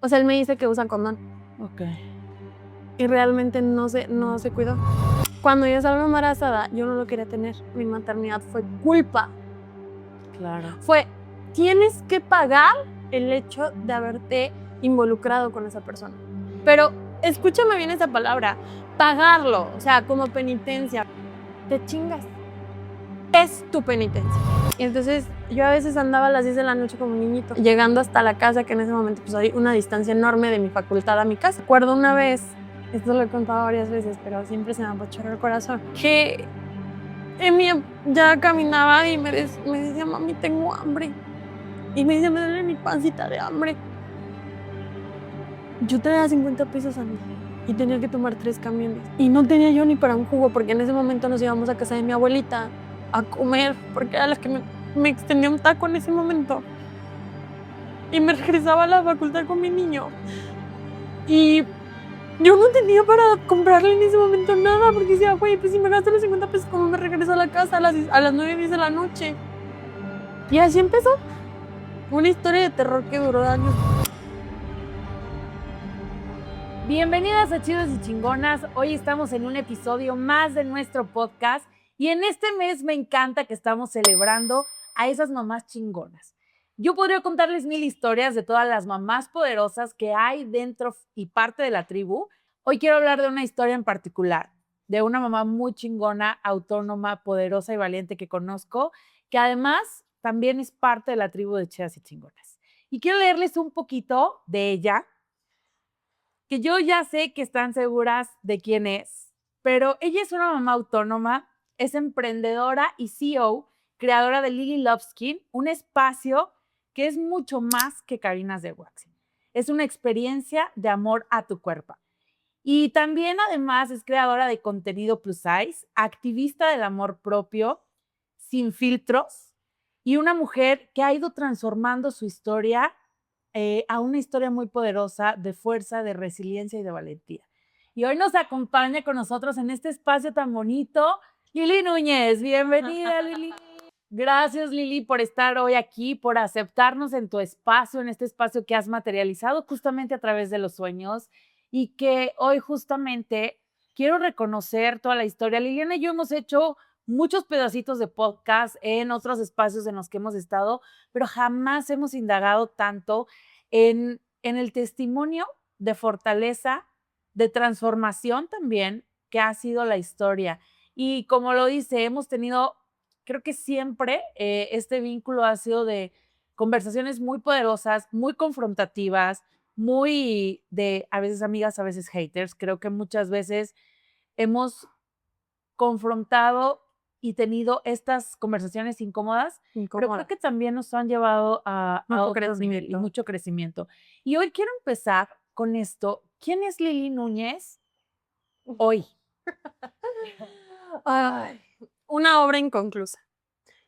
O sea, él me dice que usa condón. Ok. Y realmente no se cuidó. Cuando yo estaba embarazada, yo no lo quería tener. Mi maternidad fue culpa. Claro. Tienes que pagar el hecho de haberte involucrado con esa persona. Pero escúchame bien esa palabra, pagarlo, o sea, como penitencia. Te chingas. Es tu penitencia. Y entonces yo a veces andaba a las 10 de la noche como un niñito, llegando hasta la casa, que en ese momento pues hay una distancia enorme de mi facultad a mi casa. Recuerdo una vez, esto lo he contado varias veces, pero siempre se me apachurra el corazón, que Emi ya caminaba y me decía, mami, tengo hambre. Y me dice, me duele mi pancita de hambre. Yo traía 50 pesos a mí y tenía que tomar 3 camiones. Y no tenía yo ni para un jugo, porque en ese momento nos íbamos a casa de mi abuelita a comer, porque era la que me extendía un taco en ese momento. Y me regresaba a la facultad con mi niño. Y yo no tenía para comprarle en ese momento nada, porque decía, güey, pues si me gasto los 50 pesos, ¿cómo me regreso a la casa a las 9:10 de la noche? Y así empezó una historia de terror que duró años. Bienvenidas a Chidos y Chingonas. Hoy estamos en un episodio más de nuestro podcast y en este mes me encanta que estamos celebrando a esas mamás chingonas. Yo podría contarles 1000 historias de todas las mamás poderosas que hay dentro y parte de la tribu. Hoy quiero hablar de una historia en particular, de una mamá muy chingona, autónoma, poderosa y valiente que conozco, que además también es parte de la tribu de Chidas y Chingonas. Y quiero leerles un poquito de ella, que yo ya sé que están seguras de quién es, pero ella es una mamá autónoma, es emprendedora y CEO, creadora de Lily Love Skin, un espacio que es mucho más que cabinas de waxing. Es una experiencia de amor a tu cuerpo. Y también además es creadora de contenido plus size, activista del amor propio, sin filtros, y una mujer que ha ido transformando su historia a una historia muy poderosa de fuerza, de resiliencia y de valentía. Y hoy nos acompaña con nosotros en este espacio tan bonito, Lili Núñez. Bienvenida, Lili. Gracias, Lili, por estar hoy aquí, por aceptarnos en tu espacio, en este espacio que has materializado justamente a través de los sueños y que hoy justamente quiero reconocer toda la historia. Liliana y yo hemos hecho muchos pedacitos de podcast en otros espacios en los que hemos estado, pero jamás hemos indagado tanto en el testimonio de fortaleza, de transformación también, que ha sido la historia. Y como lo dice, hemos tenido, creo que siempre este vínculo ha sido de conversaciones muy poderosas, muy confrontativas, muy de a veces amigas, a veces haters. Creo que muchas veces hemos confrontado y tenido estas conversaciones incómodas, pero creo que también nos han llevado a otro nivel y mucho crecimiento. Y hoy quiero empezar con esto. ¿Quién es Lili Núñez hoy? Ay, una obra inconclusa.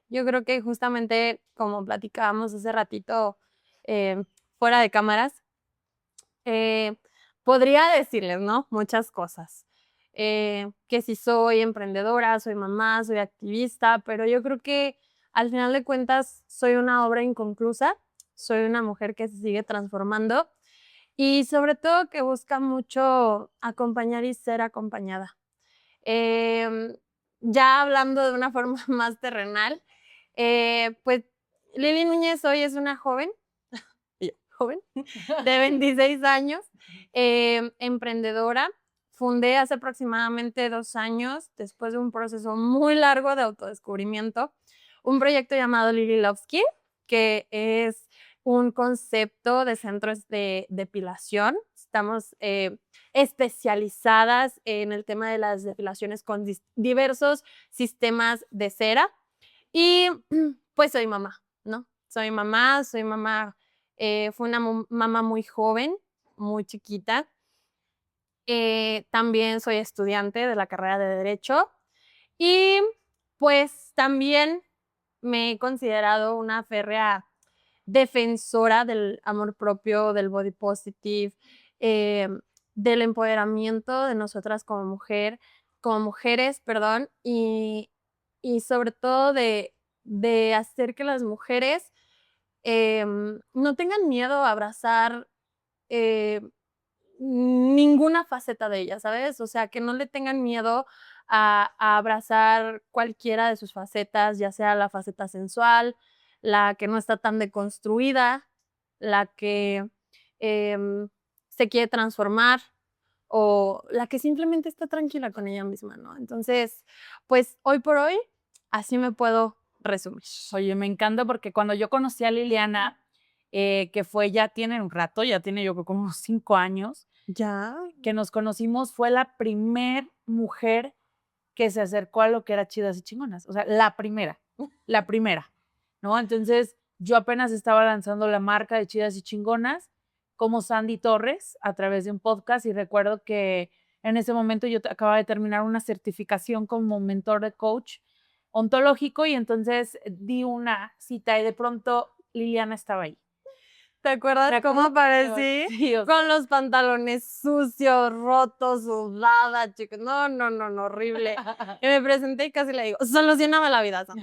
Yo creo que justamente como platicábamos hace ratito fuera de cámaras, podría decirles, ¿no? Muchas cosas. Que si soy emprendedora, soy mamá, soy activista, pero yo creo que al final de cuentas soy una obra inconclusa, soy una mujer que se sigue transformando y sobre todo que busca mucho acompañar y ser acompañada. Em, ya hablando de una forma más terrenal, pues Lili Núñez hoy es una joven, joven, de 26 años, emprendedora. Fundé hace aproximadamente 2 años, después de un proceso muy largo de autodescubrimiento, un proyecto llamado Lily Love Skin, que es un concepto de centros de depilación. Estamos especializadas en el tema de las depilaciones con diversos sistemas de cera. Y pues soy mamá, ¿no? Soy mamá. Fue una mamá muy joven, muy chiquita. También soy estudiante de la carrera de Derecho y pues también me he considerado una férrea defensora del amor propio, del body positive, eh, del empoderamiento de nosotras como mujeres, perdón, y sobre todo de hacer que las mujeres no tengan miedo a abrazar ninguna faceta de ella, ¿sabes? O sea, que no le tengan miedo a abrazar cualquiera de sus facetas, ya sea la faceta sensual, la que no está tan deconstruida, la que se quiere transformar o la que simplemente está tranquila con ella misma, ¿no? Entonces, pues hoy por hoy, así me puedo resumir. Oye, me encanta porque cuando yo conocí a Liliana, que fue, ya tiene un rato, ya tiene yo creo como unos 5 años, Ya. que nos conocimos, fue la primer mujer que se acercó a lo que era Chidas y Chingonas. O sea, la primera, ¿no? Entonces, yo apenas estaba lanzando la marca de Chidas y Chingonas como Sandy Torres a través de un podcast y recuerdo que en ese momento yo acababa de terminar una certificación como mentor de coach ontológico y entonces di una cita y de pronto Liliana estaba ahí. ¿Te acuerdas cómo aparecí? Sí, o sea, Con los pantalones sucios, rotos, sudada, chicos. No, horrible. Y me presenté y casi le digo, solucioname la vida, Sam.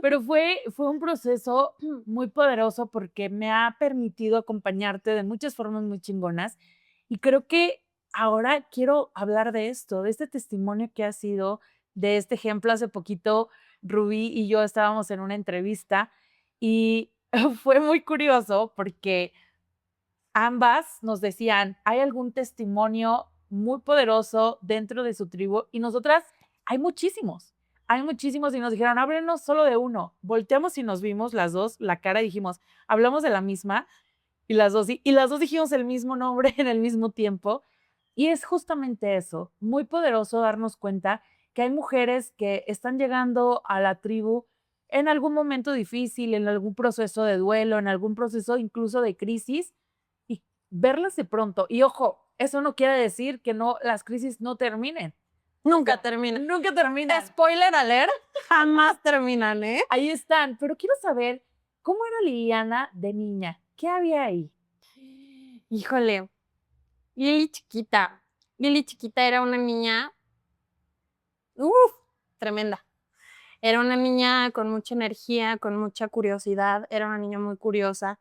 pero fue un proceso muy poderoso porque me ha permitido acompañarte de muchas formas muy chingonas y creo que ahora quiero hablar de esto, de este testimonio que ha sido, de este ejemplo. Hace poquito Rubí y yo estábamos en una entrevista y fue muy curioso porque ambas nos decían, ¿hay algún testimonio muy poderoso dentro de su tribu? Y nosotras, hay muchísimos y nos dijeron, háblenos solo de uno. Volteamos y nos vimos las dos la cara y dijimos, hablamos de la misma y las dos dijimos el mismo nombre en el mismo tiempo. Y es justamente eso, muy poderoso darnos cuenta que hay mujeres que están llegando a la tribu en algún momento difícil, en algún proceso de duelo, en algún proceso incluso de crisis, y verlas de pronto. Y ojo, eso no quiere decir que no, las crisis no terminen. Nunca terminan. Nunca terminan. Spoiler alert, jamás terminan, ¿eh? Ahí están. Pero quiero saber, ¿cómo era Liliana de niña? ¿Qué había ahí? Híjole, Lili chiquita. Lili chiquita era una niña, tremenda. Era una niña con mucha energía, con mucha curiosidad, era una niña muy curiosa,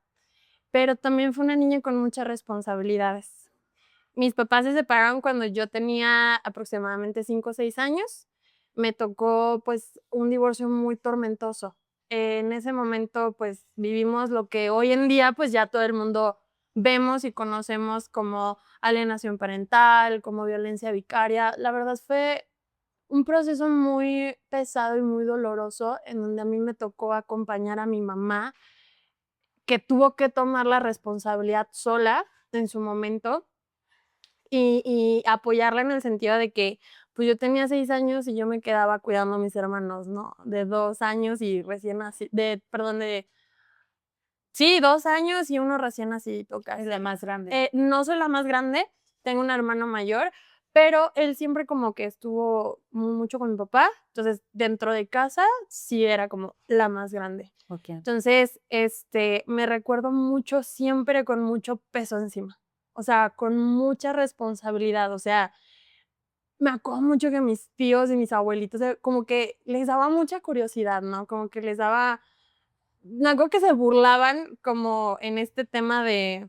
pero también fue una niña con muchas responsabilidades. Mis papás se separaron cuando yo tenía aproximadamente 5 o 6 años. Me tocó pues un divorcio muy tormentoso. En ese momento pues vivimos lo que hoy en día pues ya todo el mundo vemos y conocemos como alienación parental, como violencia vicaria. La verdad fue un proceso muy pesado y muy doloroso en donde a mí me tocó acompañar a mi mamá, que tuvo que tomar la responsabilidad sola en su momento y apoyarla en el sentido de que pues yo tenía 6 años y yo me quedaba cuidando a mis hermanos, ¿no? De 2 años y recién nací, sí, 2 años y uno recién nacidito casi. Es la más grande. No soy la más grande, tengo un hermano mayor, pero él siempre como que estuvo mucho con mi papá, entonces dentro de casa sí era como la más grande. Okay. Entonces, me recuerdo mucho siempre con mucho peso encima, o sea, con mucha responsabilidad, o sea, me acuerdo mucho que mis tíos y mis abuelitos como que les daba mucha curiosidad, ¿no? Como que les daba, me acuerdo que se burlaban como en este tema de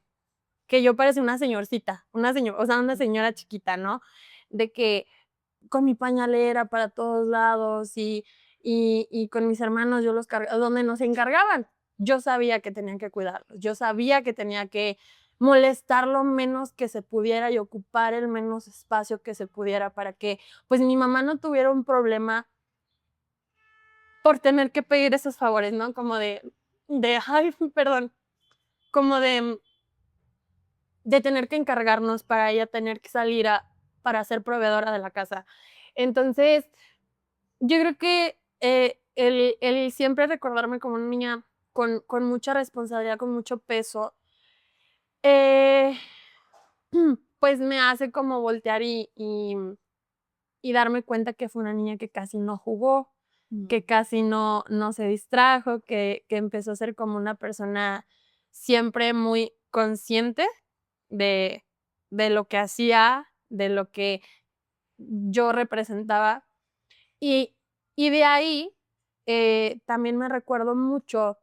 que yo parecía una señorcita, o sea, una señora chiquita, ¿no? De que con mi pañalera para todos lados y con mis hermanos yo los cargaba, donde nos encargaban. Yo sabía que tenían que cuidarlos, yo sabía que tenía que molestar lo menos que se pudiera y ocupar el menos espacio que se pudiera para que pues mi mamá no tuviera un problema por tener que pedir esos favores, ¿no? Como ay, perdón, como de tener que encargarnos para ella tener que salir para ser proveedora de la casa. Entonces, yo creo que el siempre recordarme como una niña con mucha responsabilidad, con mucho peso, eh, pues me hace como voltear y darme cuenta que fue una niña que casi no jugó, que casi no se distrajo, que empezó a ser como una persona siempre muy consciente de, de lo que hacía, de lo que yo representaba. Y de ahí también me recuerdo mucho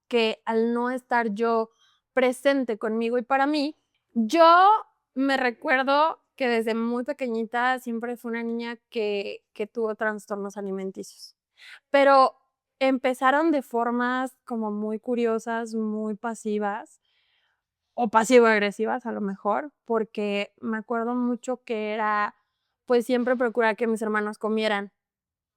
que al no estar yo presente conmigo y para mí. Yo me recuerdo que desde muy pequeñita siempre fui una niña que tuvo trastornos alimenticios, pero empezaron de formas como muy curiosas, muy pasivas o pasivo-agresivas a lo mejor, porque me acuerdo mucho que era, pues, siempre procurar que mis hermanos comieran,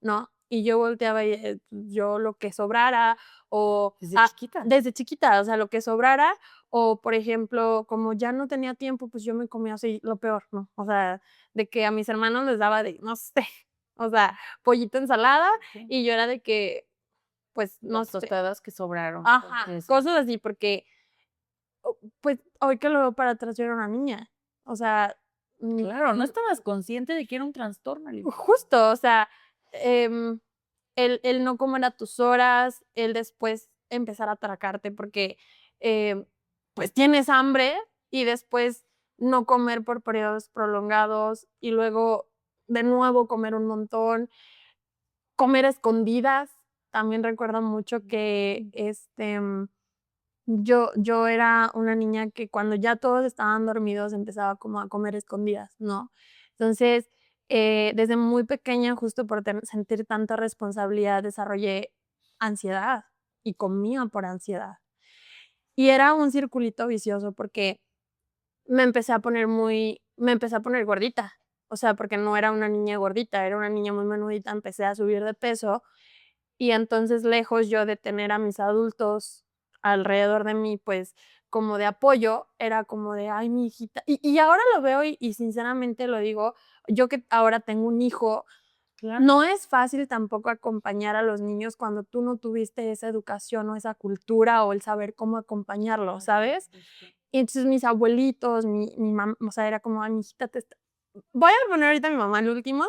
¿no? Y yo volteaba y, yo lo que sobrara o Desde chiquita. desde chiquita, o sea, lo que sobrara o, por ejemplo, como ya no tenía tiempo, pues, yo me comía así lo peor, ¿no? O sea, de que a mis hermanos les daba de, no sé, o sea, pollito, ensalada, Sí. y yo era de que, pues, no Las sé. tostadas que sobraron. Ajá, Eso. cosas así, porque, pues, hoy que lo veo para atrás, yo era una niña. O sea, Claro, no estabas consciente de que era un trastorno alimenticio. justo, o sea, em, el no comer a tus horas, el después empezar a atracarte porque, pues, tienes hambre y después no comer por periodos prolongados y luego de nuevo comer un montón, comer a escondidas. También recuerdo mucho que, yo era una niña que cuando ya todos estaban dormidos empezaba como a comer escondidas, ¿no? Entonces, desde muy pequeña, justo por sentir tanta responsabilidad, desarrollé ansiedad y comía por ansiedad. Y era un circulito vicioso porque me empecé a poner gordita. O sea, porque no era una niña gordita, era una niña muy menudita, empecé a subir de peso y entonces, lejos yo de tener a mis adultos alrededor de mí, pues, como de apoyo, era como de: "Ay, mi hijita". Y ahora lo veo y sinceramente lo digo, yo que ahora tengo un hijo, Claro. no es fácil tampoco acompañar a los niños cuando tú no tuviste esa educación o esa cultura o el saber cómo acompañarlos, ¿sabes? Y entonces mis abuelitos, mi mamá, o sea, era como: "Ay, mijita, te está". Voy a poner ahorita a mi mamá el último,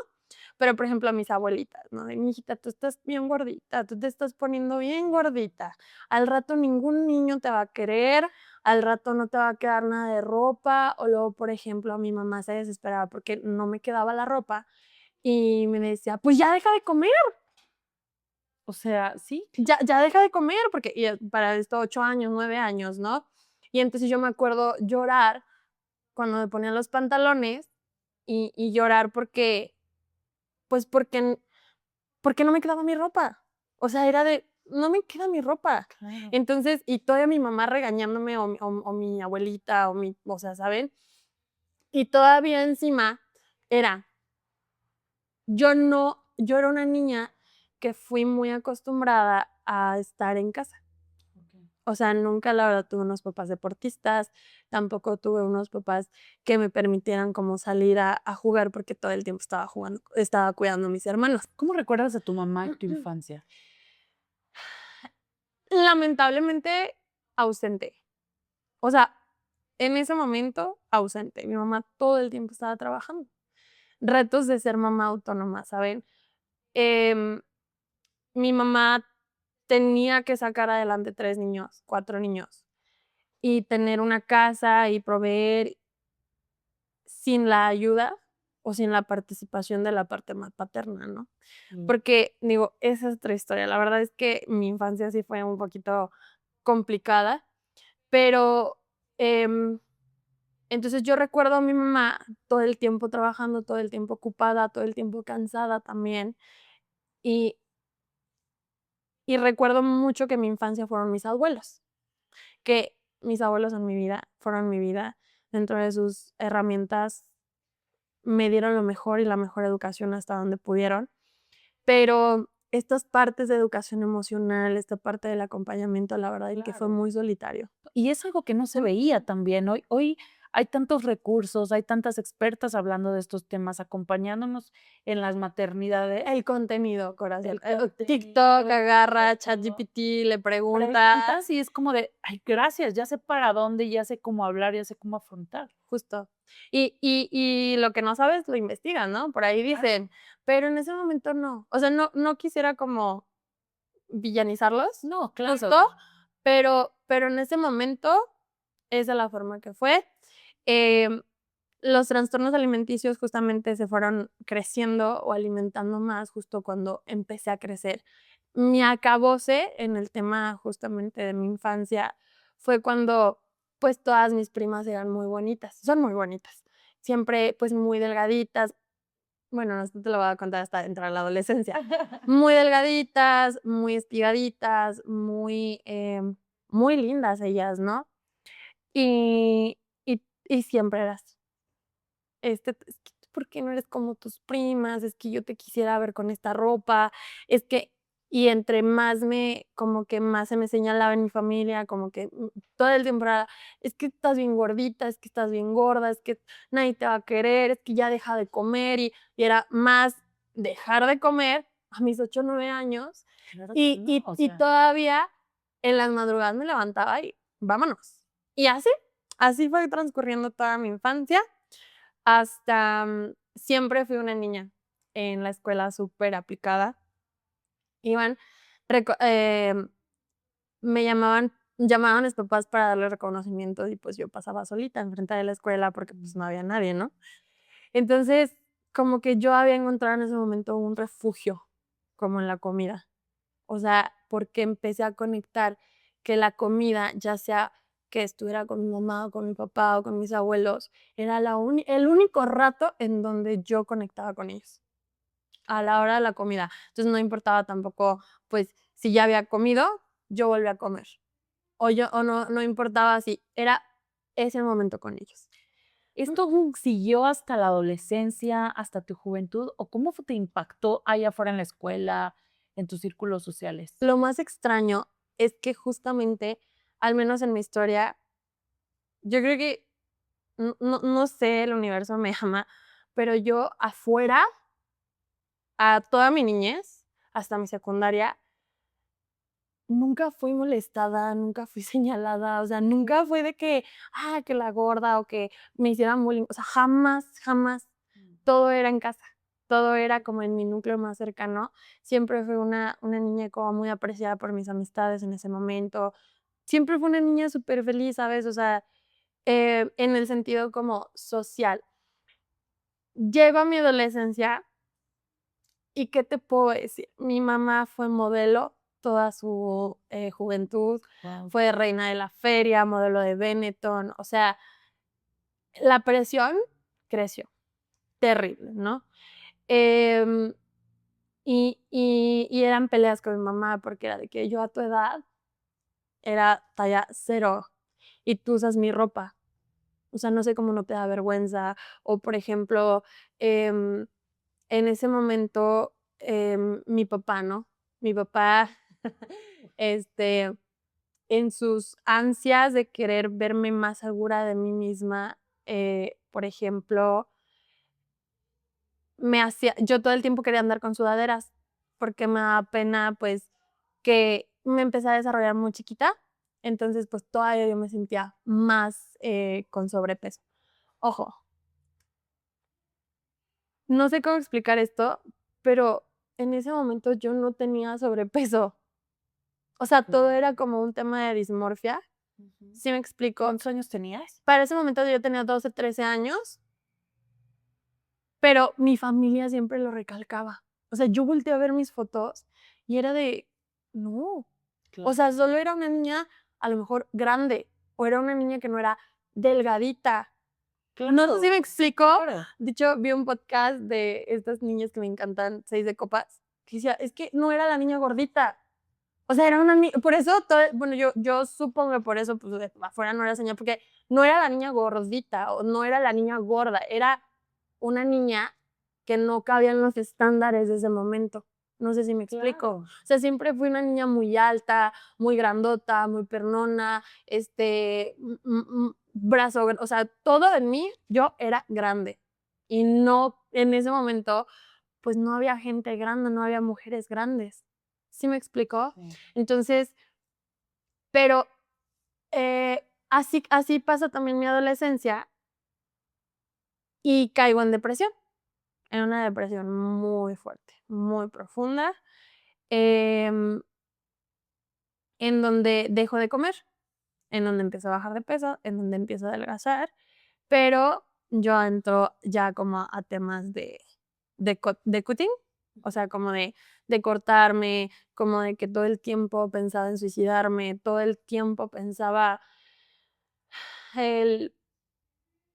pero, por ejemplo, a mis abuelitas, ¿no? De: "Mijita, tú estás bien gordita, tú te estás poniendo bien gordita. Al rato ningún niño te va a querer, al rato no te va a quedar nada de ropa". O luego, por ejemplo, mi mamá se desesperaba porque no me quedaba la ropa y me decía: "Pues ya deja de comer, O sea, sí, ya deja de comer", porque para esto 8 años, 9 años, ¿no? Y entonces yo me acuerdo llorar cuando me ponían los pantalones y llorar porque, pues, porque no me quedaba mi ropa. O sea, era de, no me queda mi ropa. claro. Entonces, y todavía mi mamá regañándome o mi abuelita o sea, ¿saben? Y todavía encima era, yo era una niña que fui muy acostumbrada a estar en casa. Okey. O sea, nunca, la verdad, tuve unos papás deportistas, tampoco tuve unos papás que me permitieran como salir a jugar, porque todo el tiempo estaba cuidando a mis hermanos. ¿Cómo recuerdas a tu mamá en tu infancia? Lamentablemente, ausente. O sea, en ese momento, ausente. Mi mamá todo el tiempo estaba trabajando. Retos de ser mamá autónoma, ¿saben? Em, Mi mamá tenía que sacar adelante 3 niños, 4 niños, y tener una casa y proveer sin la ayuda o sin la participación de la parte más paterna, ¿no? Mm. Porque, digo, esa es otra historia. La verdad es que mi infancia sí fue un poquito complicada, pero, entonces yo recuerdo a mi mamá todo el tiempo trabajando, todo el tiempo ocupada, todo el tiempo cansada también, y recuerdo mucho que mi infancia fueron mis abuelos, que mis abuelos en mi vida fueron mi vida. Dentro de sus herramientas me dieron lo mejor y la mejor educación hasta donde pudieron, pero estas partes de educación emocional, esta parte del acompañamiento, la verdad es que fue Claro. muy solitario. Y es algo que no se veía también. Hoy hay tantos recursos, hay tantas expertas hablando de estos temas, acompañándonos en las maternidades. El contenido, corazón. El contenido, TikTok agarra, todo. ChatGPT le pregunta. Preguntas y es como de, ay, gracias, ya sé para dónde, ya sé cómo hablar, ya sé cómo afrontar. Justo. Y lo que no sabes lo investigan, ¿no? Por ahí dicen, pero en ese momento no. O sea, no quisiera como villanizarlos, No, justo, claro. pero en ese momento esa es la forma que fue. Em, los trastornos alimenticios justamente se fueron creciendo o alimentando más justo cuando empecé a crecer. Mi acabose en el tema justamente de mi infancia fue cuando pues todas mis primas eran muy bonitas, son muy bonitas. Siempre pues muy delgaditas. Bueno, no, esto te lo voy a contar hasta entrar a la adolescencia. Muy delgaditas, muy espigaditas, muy lindas ellas, ¿no? Y, y siempre eras, es que, ¿por qué no eres como tus primas? Es que yo te quisiera ver con esta ropa, es que, y entre más como que más se me señalaba en mi familia, como que todo el tiempo era, es que estás bien gordita, es que estás bien gorda, es que nadie te va a querer, es que ya deja de comer, y era más dejar de comer a mis 8 o 9 años, Claro que y, no, y, o y sea, todavía en las madrugadas me levantaba y vámonos. Y así fue transcurriendo toda mi infancia hasta siempre fui una niña en la escuela súper aplicada. Iban, me llamaban mis papás para darle reconocimiento y pues yo pasaba solita enfrente de la escuela porque pues no había nadie, ¿no? Entonces, como que yo había encontrado en ese momento un refugio, como en la comida. O sea, porque empecé a conectar que la comida, ya sea que estuviera con mi mamá o con mi papá o con mis abuelos, era el único rato en donde yo conectaba con ellos, a la hora de la comida. Entonces no importaba tampoco, pues, si ya había comido, yo volvía a comer. O no importaba si era ese momento con ellos. ¿esto siguió hasta la adolescencia, hasta tu juventud, o cómo te impactó allá afuera en la escuela, en tus círculos sociales? Lo más extraño es que justamente, al menos en mi historia, yo creo que no sé, el universo me ama, pero yo afuera, a toda mi niñez, hasta mi secundaria, nunca fui molestada, nunca fui señalada, o sea, nunca fue de que la gorda o que me hicieran bullying, o sea, jamás, jamás. Todo era en casa, todo era como en mi núcleo más cercano. Siempre fui una niña como muy apreciada por mis amistades en ese momento. Siempre fui una niña súper feliz, ¿sabes? O sea, en el sentido como social. Llego a mi adolescencia y ¿qué te puedo decir? Mi mamá fue modelo toda su juventud, Guau. fue reina de la feria, modelo de Benetton, o sea, la presión creció, terrible, ¿no? Em, y eran peleas con mi mamá porque era de que yo a tu edad era talla 0 y tú usas mi ropa. O sea, no sé cómo no te da vergüenza. O, por ejemplo, em, en ese momento, mi papá, ¿no? Mi papá, este, en sus ansias de querer verme más segura de mí misma, por ejemplo, yo todo el tiempo quería andar con sudaderas, porque me daba pena, pues, que me empecé a desarrollar muy chiquita, entonces, pues, todavía yo me sentía más, con sobrepeso. Ojo, no sé cómo explicar esto, pero en ese momento yo no tenía sobrepeso. O sea, todo era como un tema de dismorfia, Ujú. ¿sí me explico? ¿Cuántos años tenías? Para ese momento yo tenía 12, 13 años, pero mi familia siempre lo recalcaba. O sea, yo volteé a ver mis fotos y era de, no, o sea, solo era una niña a lo mejor grande, o era una niña que no era delgadita. No sé si me explico. Claro. De hecho, vi un podcast de estas niñas que me encantan, 6 de copas, que decía, es que no era la niña gordita. O sea, era una niña, por eso, bueno, yo supongo que por eso, pues, de afuera no era señal, porque no era la niña gordita, o no era la niña gorda, era una niña que no cabía en los estándares de ese momento. No sé si me explico. Claro. O sea, siempre fui una niña muy alta, muy grandota, muy pernona, brazo, o sea, todo en mí, yo era grande. Y no, en ese momento, pues no había gente grande, no había mujeres grandes. ¿Sí me explico? Sí. Entonces, pero así pasa también mi adolescencia y caigo en depresión, en una depresión muy fuerte, muy profunda, em, en donde dejo de comer, en donde empiezo a bajar de peso, en donde empiezo a adelgazar, pero yo entro ya como a temas de cutting, o sea, como de cortarme, como de que todo el tiempo pensaba en suicidarme, todo el tiempo pensaba el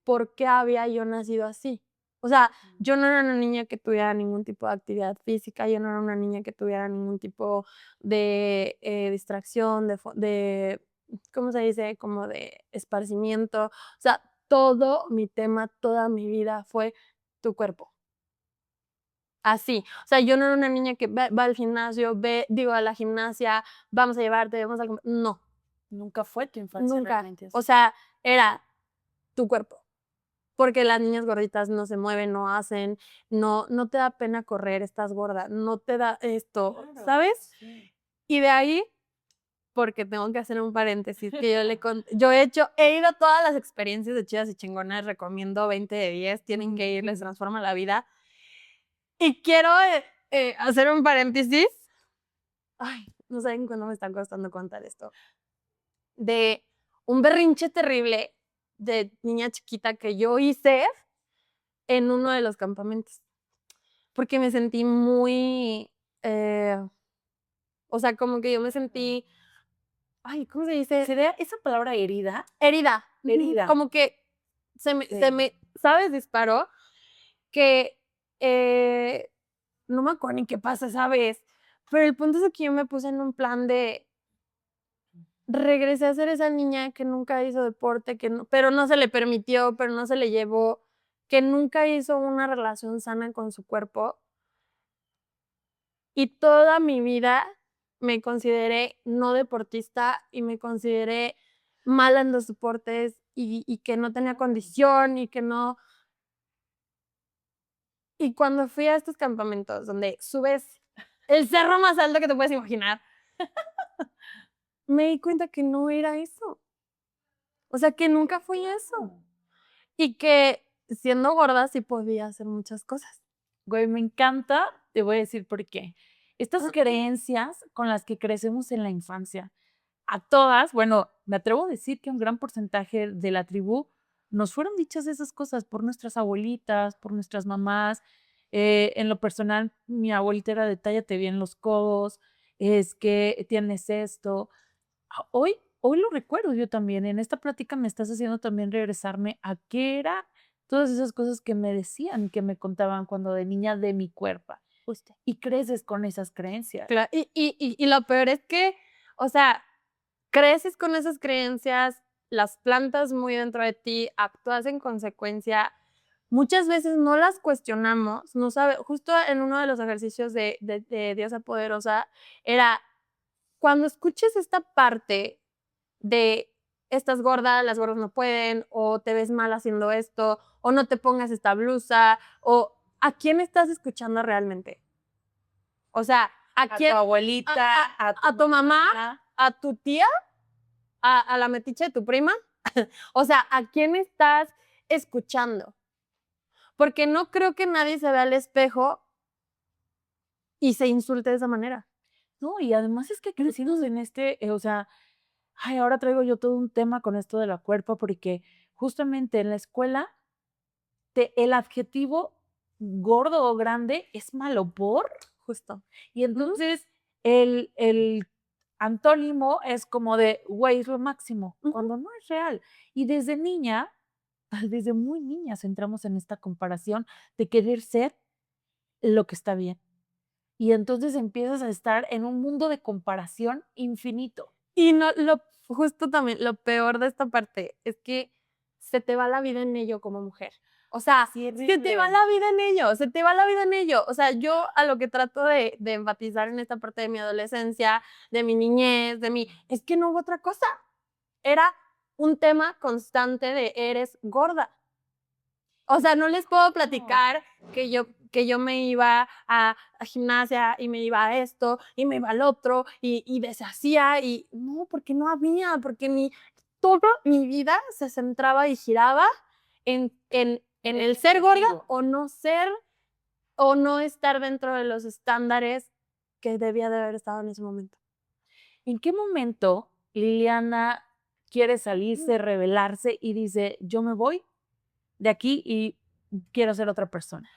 por qué había yo nacido así. O sea, yo no era una niña que tuviera ningún tipo de actividad física, yo no era una niña que tuviera ningún tipo de distracción, de, ¿cómo se dice? Como de esparcimiento. O sea, todo mi tema, toda mi vida fue tu cuerpo. Así. O sea, yo no era una niña que va al gimnasio, a la gimnasia, vamos a llevarte, vamos a comer. No. Nunca fue tu infancia Nunca. realmente así. O sea, era tu cuerpo. Porque las niñas gorditas no se mueven, no hacen, no te da pena correr, estás gorda, no te da esto, Claro, ¿sabes? sí. Y de ahí, porque tengo que hacer un paréntesis, que yo he ido a todas las experiencias de Chidas y Chingonas, recomiendo 20 de 10, tienen que ir, les transforma la vida. Y quiero hacer un paréntesis. Ay, no saben cuándo me está costando contar esto. De un berrinche terrible de niña chiquita que yo hice en uno de los campamentos. Porque me sentí muy, o sea, como que yo me sentí, ay, ¿cómo se dice? ¿Sería esa palabra herida? Herida. Herida. Como que se me, ¿sabes? Disparó que no me acuerdo ni qué pasa esa vez, pero el punto es que yo me puse en un plan de regresé a ser esa niña que nunca hizo deporte, pero no se le permitió, pero no se le llevó, que nunca hizo una relación sana con su cuerpo. Y toda mi vida me consideré no deportista y me consideré mala en los deportes y que no tenía condición y que no. Y cuando fui a estos campamentos donde subes el cerro más alto que te puedes imaginar, me di cuenta que no era eso. O sea, que nunca fui eso. Y que siendo gorda sí podía hacer muchas cosas. Güey, me encanta, te voy a decir por qué. Estas creencias con las que crecemos en la infancia, a todas, bueno, me atrevo a decir que un gran porcentaje de la tribu nos fueron dichas esas cosas por nuestras abuelitas, por nuestras mamás. En lo personal, mi abuelita era de tállate bien los codos, es que tienes esto. Hoy lo recuerdo yo también. En esta plática me estás haciendo también regresarme a qué era todas esas cosas que me decían, que me contaban cuando de niña de mi cuerpo. Justo. Y creces con esas creencias. Claro. Y lo peor es que, o sea, creces con esas creencias, las plantas muy dentro de ti, actúas en consecuencia. Muchas veces no las cuestionamos, no sabe, justo en uno de los ejercicios de Diosa Poderosa era, cuando escuches esta parte de estás gorda, las gordas no pueden, o te ves mal haciendo esto, o no te pongas esta blusa, o ¿a quién estás escuchando realmente? O sea, ¿a quién? Tu abuelita, a tu mamá, a tu tía, a la metiche de tu prima. O sea, ¿a quién estás escuchando? Porque no creo que nadie se vea al espejo y se insulte de esa manera. No, y además es que crecimos en o sea, ay, ahora traigo yo todo un tema con esto de la cuerpo, porque justamente en la escuela el adjetivo gordo o grande es malo por. Justo. Y entonces el antónimo es como de, güey, es lo máximo, cuando no es real. Y desde niña, desde muy niñas entramos en esta comparación de querer ser lo que está bien. Y entonces empiezas a estar en un mundo de comparación infinito. Y no, justo también, lo peor de esta parte es que se te va la vida en ello como mujer. O sea, se te va la vida en ello, se te va la vida en ello. O sea, yo a lo que trato de enfatizar en esta parte de mi adolescencia, de mi niñez, es que no hubo otra cosa. Era un tema constante de eres gorda. O sea, no les puedo platicar que yo me iba a gimnasia y me iba a esto y me iba al otro y deshacía y no, porque no había, porque toda mi vida se centraba y giraba en el ser gorda o no ser o no estar dentro de los estándares que debía de haber estado en ese momento. ¿En qué momento Liliana quiere salirse, rebelarse y dice, yo me voy de aquí y quiero ser otra persona?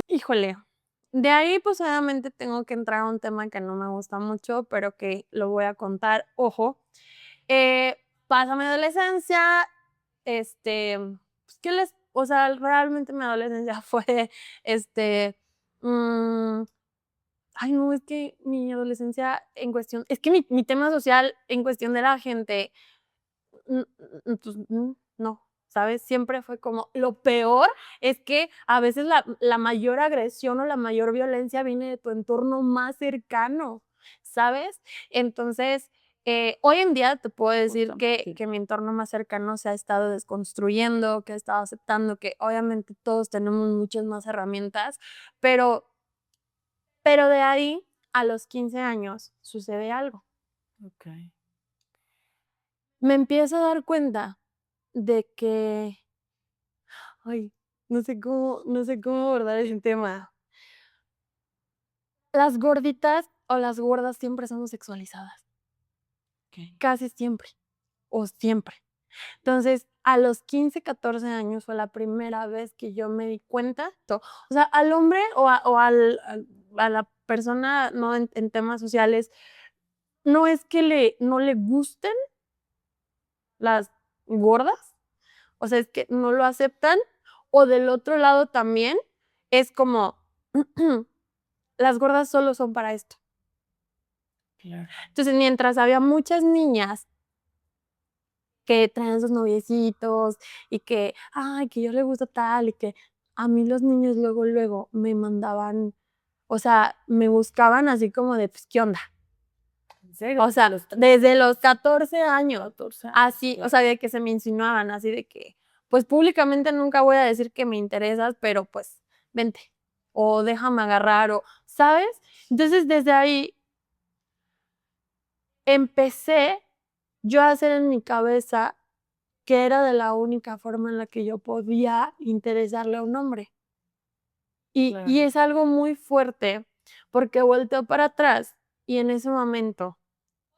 Híjole, de ahí pues obviamente tengo que entrar a un tema que no me gusta mucho, pero que lo voy a contar. Ojo, pasa mi adolescencia, pues, o sea, realmente mi adolescencia fue, ay, no, es que mi adolescencia en cuestión, es que mi tema social en cuestión de la gente, pues, no, ¿sabes? Siempre fue como, lo peor es que a veces la mayor agresión o la mayor violencia viene de tu entorno más cercano, ¿sabes? Entonces, hoy en día te puedo decir que mi entorno más cercano se ha estado desconstruyendo, que ha estado aceptando, que obviamente todos tenemos muchas más herramientas, pero de ahí a los 15 años sucede algo. Okay. Me empiezo a dar cuenta de que, ay, no sé cómo abordar ese tema. Las gorditas o las gordas siempre somos sexualizadas, Okay. casi siempre, o siempre. Entonces, a los 15, 14 años fue la primera vez que yo me di cuenta, o sea, al hombre a la persona, ¿no? En temas sociales, no es que no le gusten las gordas, o sea, es que no lo aceptan, o del otro lado también es como, las gordas solo son para esto. Claro. Entonces, mientras había muchas niñas que traían sus noviecitos y que, ay, que yo le gusta tal y que a mí los niños luego me mandaban, o sea, me buscaban así como de, pues, ¿qué onda? ¿En serio? O sea, desde los 14 años, 14 años, así, claro. o sea, de que se me insinuaban, así de que, pues, públicamente nunca voy a decir que me interesas, pero, pues, vente, o déjame agarrar, o, ¿sabes? Entonces, desde ahí empecé yo a hacer en mi cabeza que era de la única forma en la que yo podía interesarle a un hombre. Claro. Y es algo muy fuerte, porque volteo para atrás y en ese momento,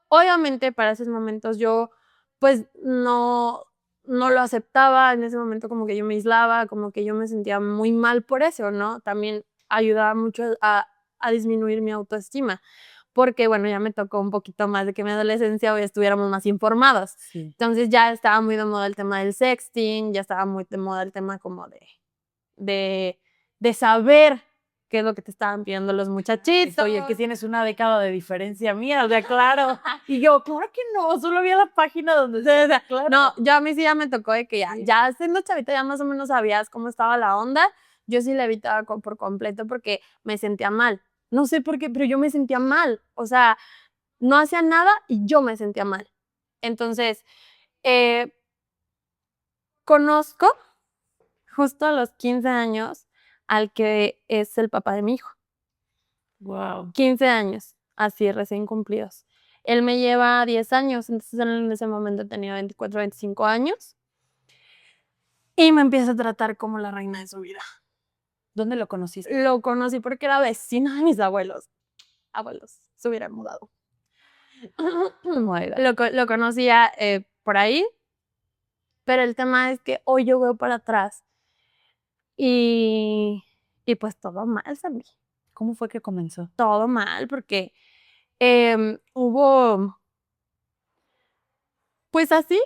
obviamente para esos momentos yo, pues, no lo aceptaba, en ese momento como que yo me aislaba, como que yo me sentía muy mal por eso, ¿no? También ayudaba mucho a disminuir mi autoestima, porque, bueno, ya me tocó un poquito más de que en mi adolescencia hoy estuviéramos más informados. Sí. Entonces, ya estaba muy de moda el tema del sexting, ya estaba muy de moda el tema como de saber qué es lo que te estaban pidiendo los muchachitos. Oye, que tienes una década de diferencia mía, o sea, claro. Y yo, claro que no, solo vi a la página donde se claro. No, yo a mí sí ya me tocó de que Sí. ya siendo chavita ya más o menos sabías cómo estaba la onda. Yo sí la evitaba por completo porque me sentía mal. No sé por qué, pero yo me sentía mal. O sea, no hacía nada y yo me sentía mal. Entonces, conozco justo a los 15 años al que es el papá de mi hijo. Wow. 15 años, así recién cumplidos. Él me lleva 10 años, entonces él en ese momento tenía 24, 25 años. Y me empieza a tratar como la reina de su vida. ¿Dónde lo conociste? Lo conocí porque era vecino de mis abuelos. Abuelos, se hubieran mudado. Lo conocía por ahí, pero el tema es que hoy yo veo para atrás y pues todo mal, Sammy. ¿Cómo fue que comenzó? Todo mal, porque hubo, pues así,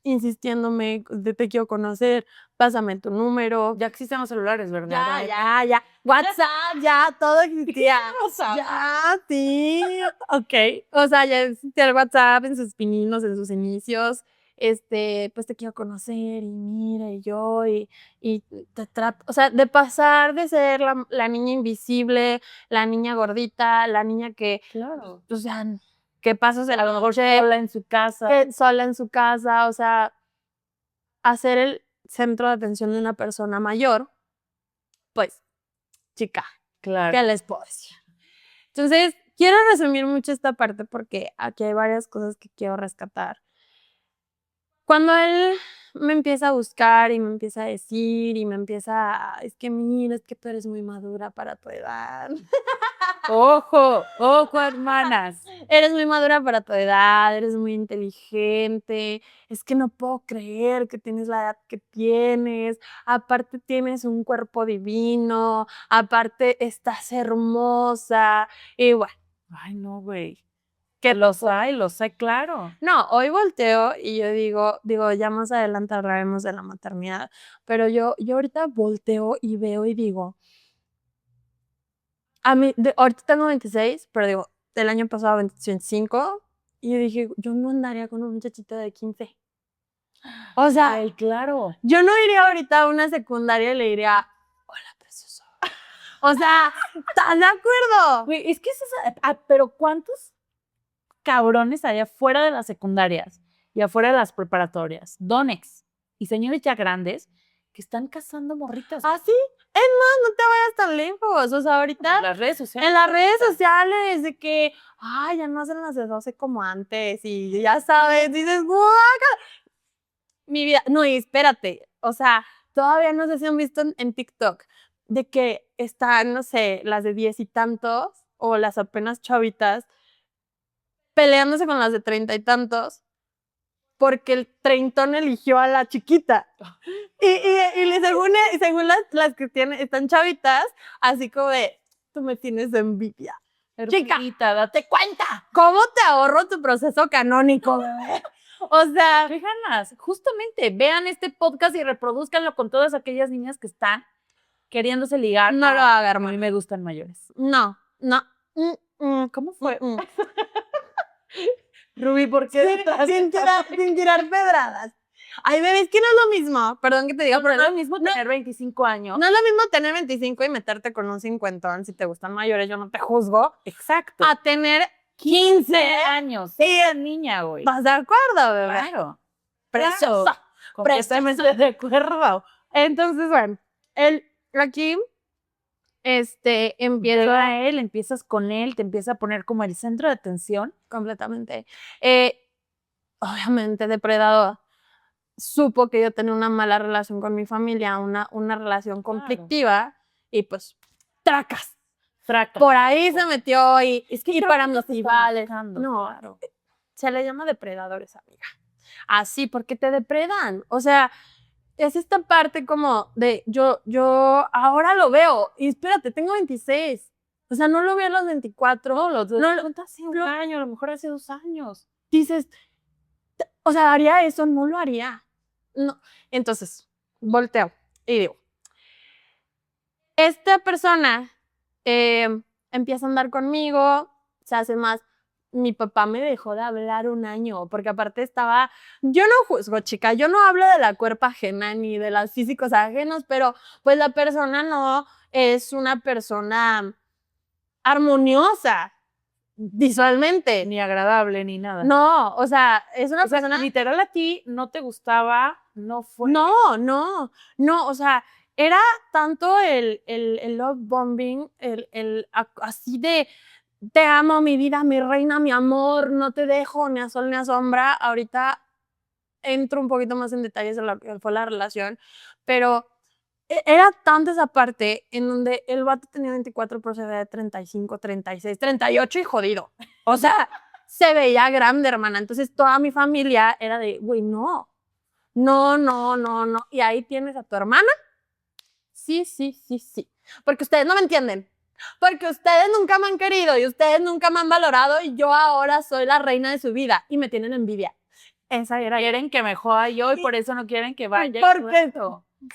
insistiéndome, te quiero conocer, pásame tu número. Ya existen los celulares, ¿verdad? Ya. WhatsApp, ya, todo existía. WhatsApp. Ya, sí. Ok. O sea, ya existía el WhatsApp en sus pininos, en sus inicios. Pues te quiero conocer y mira, y te trato, o sea, de pasar de ser la niña invisible, la niña gordita, la niña que, Claro. o sea, que pasas A lo mejor sola en su casa. sola en su casa, o sea, hacer el centro de atención de una persona mayor, pues, chica, Claro. ¿qué les puedo decir? Entonces, quiero resumir mucho esta parte porque aquí hay varias cosas que quiero rescatar. Cuando él me empieza a buscar y me empieza a decir y me empieza a, es que mira, es que tú eres muy madura para tu edad. Ojo, hermanas. Eres muy madura para tu edad, eres muy inteligente, es que no puedo creer que tienes la edad que tienes, aparte tienes un cuerpo divino, aparte estás hermosa, y bueno. Ay, no, güey. Que los hay, claro. No, hoy volteo y yo digo, ya más adelante hablaremos de la maternidad, pero yo ahorita volteo y veo y digo, ahorita tengo 26, pero digo, el año pasado 25, y yo dije, yo no andaría con un muchachito de 15. O sea, Ay, claro. yo no iría ahorita a una secundaria y le diría, hola, precioso. O sea, ¿estás de acuerdo? Güey, es que pero ¿cuántos cabrones hay afuera de las secundarias y afuera de las preparatorias, donex y señores ya grandes que están cazando morritas? ¿Ah, sí? Es más, no te vayas tan lejos. O sea, ahorita En las redes sociales. en las redes sociales de que, ay, ya no hacen las de 12 como antes y ya sabes, dices, guácala. Mi vida, no, y espérate, o sea, todavía no sé si han visto en TikTok de que están, no sé, las de 10 y tantos o las apenas chavitas peleándose con las de 30 y tantos porque el treintón eligió a la chiquita. Según las que están chavitas, así como de, tú me tienes envidia. Chica, date cuenta. ¿Cómo te ahorro tu proceso canónico, bebé? O sea, ¿Qué ganas? Justamente, vean este podcast y reproduzcanlo con todas aquellas niñas que están queriéndose ligar. no lo haga, A hermano. mí me gustan mayores. No. ¿Cómo fue? Rubí, ¿por qué? Sin tirar pedradas. Ay, bebé, es que no es lo mismo. Perdón que te diga, No, pero no es lo mismo tener 25 años. no es lo mismo tener 25 y meterte con un cincuentón. Si te gustan mayores, yo no te juzgo. Exacto. A tener 15 años. Sí, es niña, güey. ¿Estás de acuerdo, bebé? Claro. Preso. Completamente de acuerdo. Entonces, bueno, él aquí empieza empiezas con él, te empieza a poner como el centro de atención. completamente. Obviamente, depredador. Supo que yo tenía una mala relación con mi familia, una relación conflictiva, y pues, tracas. Por ahí se metió y para los rivales. No, claro. se le llama depredadores, amiga. Así, porque te depredan. O sea, es esta parte como de yo ahora lo veo. Y espérate, tengo 26. O sea, no lo vi a los 24. No, hace un año, a lo mejor hace 2 años. Dices, o sea, ¿haría eso? No lo haría. No. Entonces, volteo y digo, esta persona empieza a andar conmigo, se hace más. Mi papá me dejó de hablar un año, porque aparte estaba, yo no juzgo, chica, yo no hablo de la cuerpa ajena ni de los físicos ajenos, pero pues la persona no es una persona armoniosa visualmente. Ni agradable, ni nada. No, o sea, es una persona... Literal a ti no te gustaba, no fue... No, o sea, era tanto el love bombing, así de te amo, mi vida, mi reina, mi amor, no te dejo ni a sol ni a sombra. Ahorita entro un poquito más en detalles de lo que fue la relación, pero era tanto esa parte en donde el vato tenía 24, pero se veía de 35, 36, 38 y jodido. O sea, se veía grande, hermana. Entonces toda mi familia era de, güey, no. Y ahí tienes a tu hermana. Sí. Porque ustedes no me entienden. Porque ustedes nunca me han querido y ustedes nunca me han valorado y yo ahora soy la reina de su vida y me tienen envidia. Esa era. Quieren que me joda yo y por eso no quieren que vaya. Porque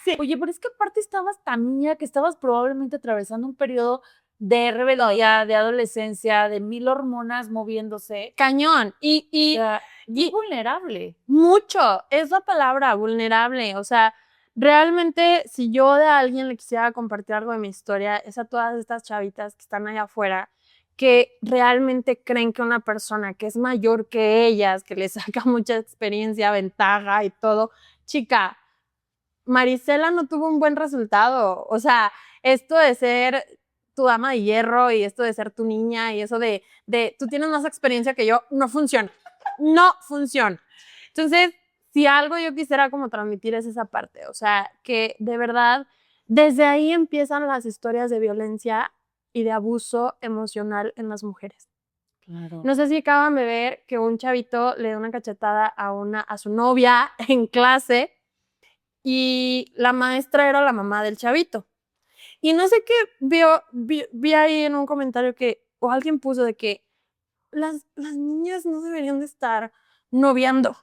sí. Oye, pero es que aparte estabas tan niña que estabas probablemente atravesando un periodo de rebeldía, de adolescencia, de 1000 hormonas moviéndose. Cañón. Y vulnerable. Mucho. Es la palabra, vulnerable. O sea, realmente, si yo de alguien le quisiera compartir algo de mi historia, es a todas estas chavitas que están allá afuera, que realmente creen que una persona que es mayor que ellas, que les saca mucha experiencia, ventaja y todo, chica, Marisela no tuvo un buen resultado. O sea, esto de ser tu dama de hierro y esto de ser tu niña y eso de tú tienes más experiencia que yo, no funciona. No funciona. Entonces, si algo yo quisiera como transmitir es esa parte, o sea, que de verdad, desde ahí empiezan las historias de violencia y de abuso emocional en las mujeres. Claro. No sé si acaban de ver que un chavito le dio una cachetada a su novia en clase y la maestra era la mamá del chavito. Y no sé qué vi ahí en un comentario o alguien puso de que las niñas no deberían de estar noviando.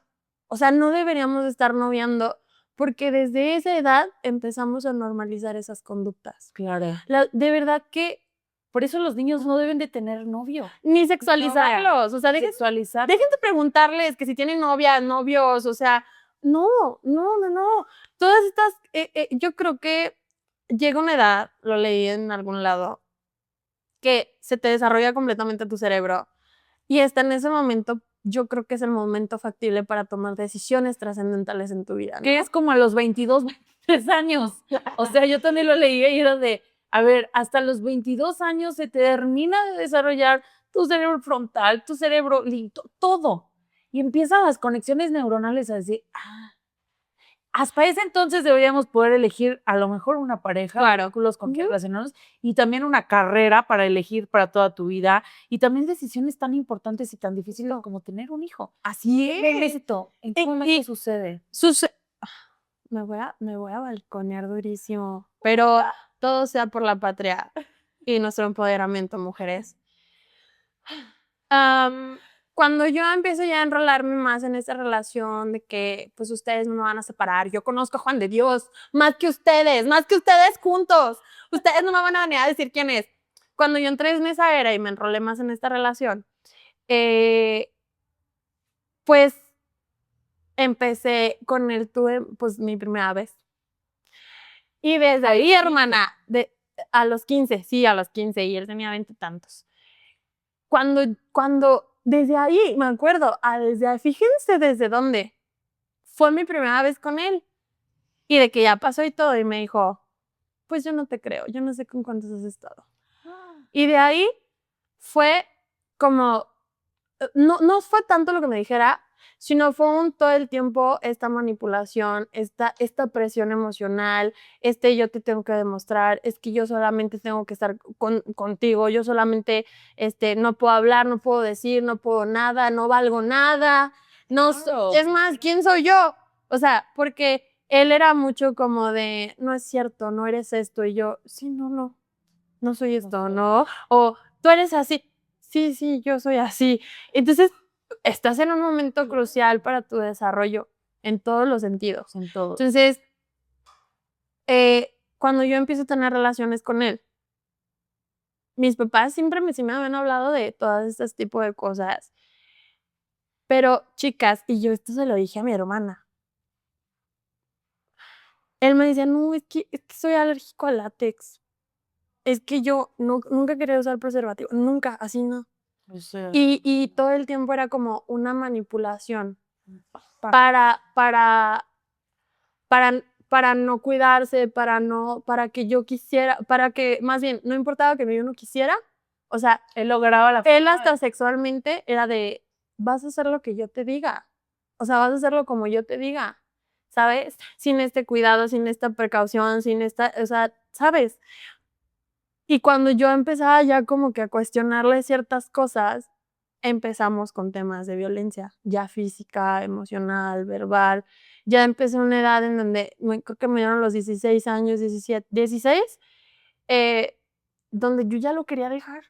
O sea, no deberíamos de estar noviando porque desde esa edad empezamos a normalizar esas conductas. Claro. De verdad que Por eso los niños no deben de tener novio. ni sexualizarlos. O sea, dejen de preguntarles que si tienen novia, novios. O sea, no. Todas estas, yo creo que llega una edad, lo leí en algún lado, que se te desarrolla completamente tu cerebro. Y hasta en ese momento, yo creo que es el momento factible para tomar decisiones trascendentales en tu vida, ¿no? Que es como a los 22, 23 años. O sea, yo también lo leí y era de, a ver, hasta los 22 años se termina de desarrollar tu cerebro frontal, tu cerebro, todo. Y empiezan las conexiones neuronales a decir, hasta ese entonces deberíamos poder elegir a lo mejor una pareja, Claro. vínculos con quien relacionarnos y también una carrera para elegir para toda tu vida y también decisiones tan importantes y tan difíciles como tener un hijo. Así es. Éxito. ¿En qué momento sucede? Me voy a balconear durísimo, pero todo sea por la patria y nuestro empoderamiento, mujeres. Cuando yo empiezo ya a enrolarme más en esta relación de que pues ustedes no me van a separar, yo conozco a Juan de Dios más que ustedes juntos, ustedes no me van a venir a decir quién es. Cuando yo entré en esa era y me enrolé más en esta relación, pues empecé con él, tuve pues mi primera vez. Y desde ahí, hermana, a los 15, y él tenía 20 y tantos. Cuando desde ahí, me acuerdo, desde ahí, fíjense desde dónde. Fue mi primera vez con él. Y de que ya pasó y todo, y me dijo, pues yo no te creo, yo no sé con cuántos has estado. Y de ahí fue como, no fue tanto lo que me dijera, sino fue todo el tiempo esta manipulación, esta presión emocional, yo te tengo que demostrar, es que yo solamente tengo que estar contigo, yo solamente no puedo hablar, no puedo decir, no puedo nada, no valgo nada, es más, ¿quién soy yo? O sea, porque él era mucho como de, no es cierto, no eres esto, y yo, sí, no soy esto, ¿no? O tú eres así, sí, yo soy así. Entonces, estás en un momento crucial para tu desarrollo en todos los sentidos. En todo. Entonces, cuando yo empiezo a tener relaciones con él, mis papás siempre sí me habían hablado de todas estas tipos de cosas. Pero, chicas, y yo esto se lo dije a mi hermana. Él me decía, no, es que soy alérgico al látex. Es que yo nunca quería usar preservativo, nunca, así no. O sea, Y todo el tiempo era como una manipulación para no cuidarse, para que yo quisiera, para que, más bien, no importaba que yo no quisiera, o sea, él lograba él hasta sexualmente era de, vas a hacer lo que yo te diga, o sea, vas a hacerlo como yo te diga, ¿sabes? Sin este cuidado, sin esta precaución, o sea, ¿sabes? Y cuando yo empezaba ya como que a cuestionarle ciertas cosas, empezamos con temas de violencia, ya física, emocional, verbal. Ya empecé en una edad en donde, creo que me dieron los 16 años, 16, donde yo ya lo quería dejar.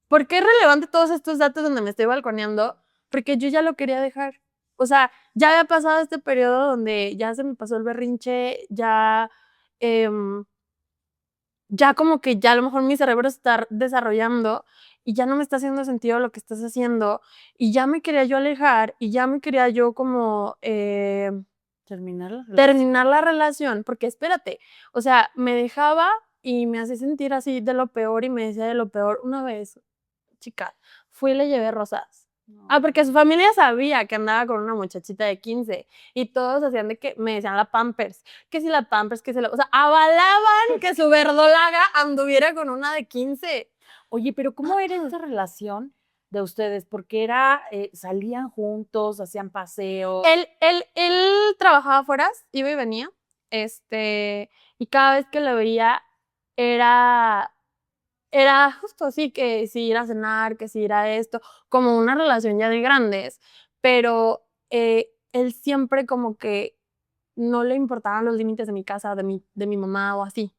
¿Por qué es relevante todos estos datos donde me estoy balconeando? Porque yo ya lo quería dejar. O sea, ya había pasado este periodo donde ya se me pasó el berrinche, ya como que ya a lo mejor mi cerebro está desarrollando y ya no me está haciendo sentido lo que estás haciendo y ya me quería yo alejar y ya me quería yo como terminar la relación, porque espérate, o sea, me dejaba y me hacía sentir así de lo peor y me decía de lo peor. Una vez, chica, fui y le llevé rosas. Porque su familia sabía que andaba con una muchachita de 15 y todos hacían de que me decían la Pampers, que si la Pampers, o sea, avalaban que su verdolaga anduviera con una de 15. Oye, pero ¿cómo era esa relación de ustedes? Porque salían juntos, hacían paseos. Él trabajaba afuera, iba y venía, y cada vez que lo veía era justo así, que si ir a cenar, que si ir a esto, como una relación ya de grandes, pero él siempre como que no le importaban los límites de mi casa, de mi mamá o así.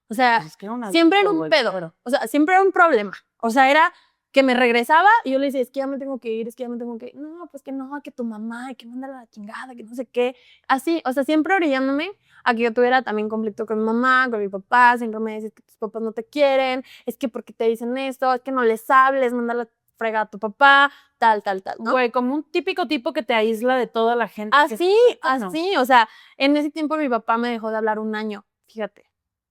O sea, Es que era siempre era un pedo, o sea, siempre era un problema. O sea, era que me regresaba y yo le decía, es que ya me tengo que ir, es que ya me tengo que ir. No, pues que no, que tu mamá, que mándala a la chingada, que no sé qué. Así, o sea, siempre orillándome a que yo tuviera también conflicto con mi mamá, con mi papá, siempre me decís que tus papás no te quieren, es que porque te dicen esto, es que no les hables, mándala a fregar a tu papá, tal, ¿no? Güey, como un típico tipo que te aísla de toda la gente. Así, así, o sea, en ese tiempo mi papá me dejó de hablar un año, fíjate,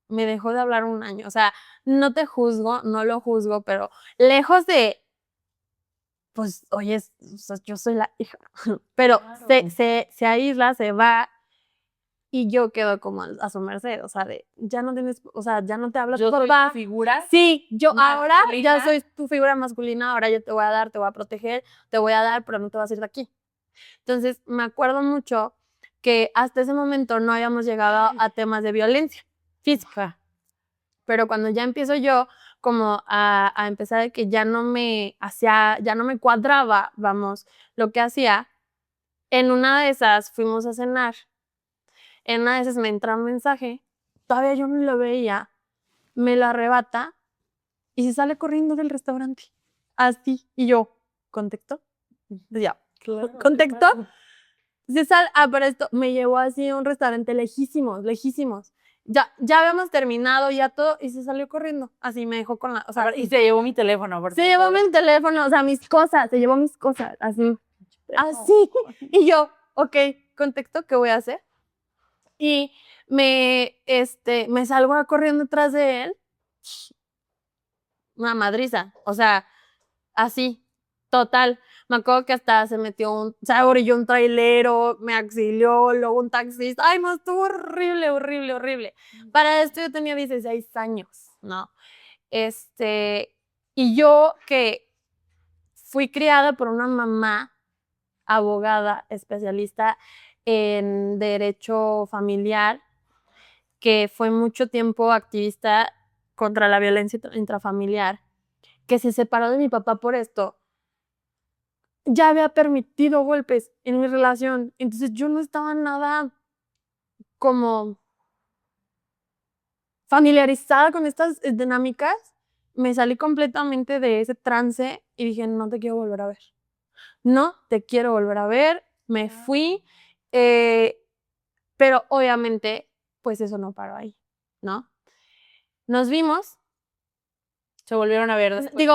me dejó de hablar un año, o sea, no te juzgo, no lo juzgo, pero lejos de, pues, oye, o sea, yo soy la hija, pero Claro. se aísla, se va y yo quedo como a su merced, o sea, de, ya no tienes, o sea, ya no te habla tu Yo soy papá. tu figura. Sí, yo ahora ya masculina. soy tu figura masculina, ahora yo te voy a dar, te voy a proteger, te voy a dar, pero no te vas a ir de aquí. Entonces, me acuerdo mucho que hasta ese momento no habíamos llegado a temas de violencia física, pero cuando ya empiezo yo como a empezar de que ya no me cuadraba, vamos, lo que hacía, en una de esas fuimos a cenar, en una de esas me entra un mensaje, todavía yo no lo veía, me lo arrebata y se sale corriendo del restaurante, así, y yo, ¿contexto? Ya, Claro, ¿contexto? Pero esto me llevó así a un restaurante lejísimos, lejísimos. Ya habíamos terminado, ya todo, y se salió corriendo. Así me dejó con la, o sea, y se llevó mi teléfono. se llevó mi teléfono, o sea, mis cosas, se llevó mis cosas, así. Así. Y yo, ok, contexto, ¿qué voy a hacer? Y me salgo corriendo detrás de él. Una madriza, o sea, así, total. Me acuerdo que hasta se metió se orilló un trailero, me auxilió, luego un taxista. Ay, no, estuvo horrible, horrible, horrible. Para esto yo tenía 16 años, ¿no? Y yo que fui criada por una mamá abogada, especialista en derecho familiar, que fue mucho tiempo activista contra la violencia intrafamiliar, que se separó de mi papá por esto, ya había permitido golpes en mi relación. Entonces yo no estaba nada como familiarizada con estas dinámicas. Me salí completamente de ese trance y dije, no te quiero volver a ver. No te quiero volver a ver. Me fui. Pero obviamente, pues eso no paró ahí, ¿no? Nos vimos. Se volvieron a ver después. Digo,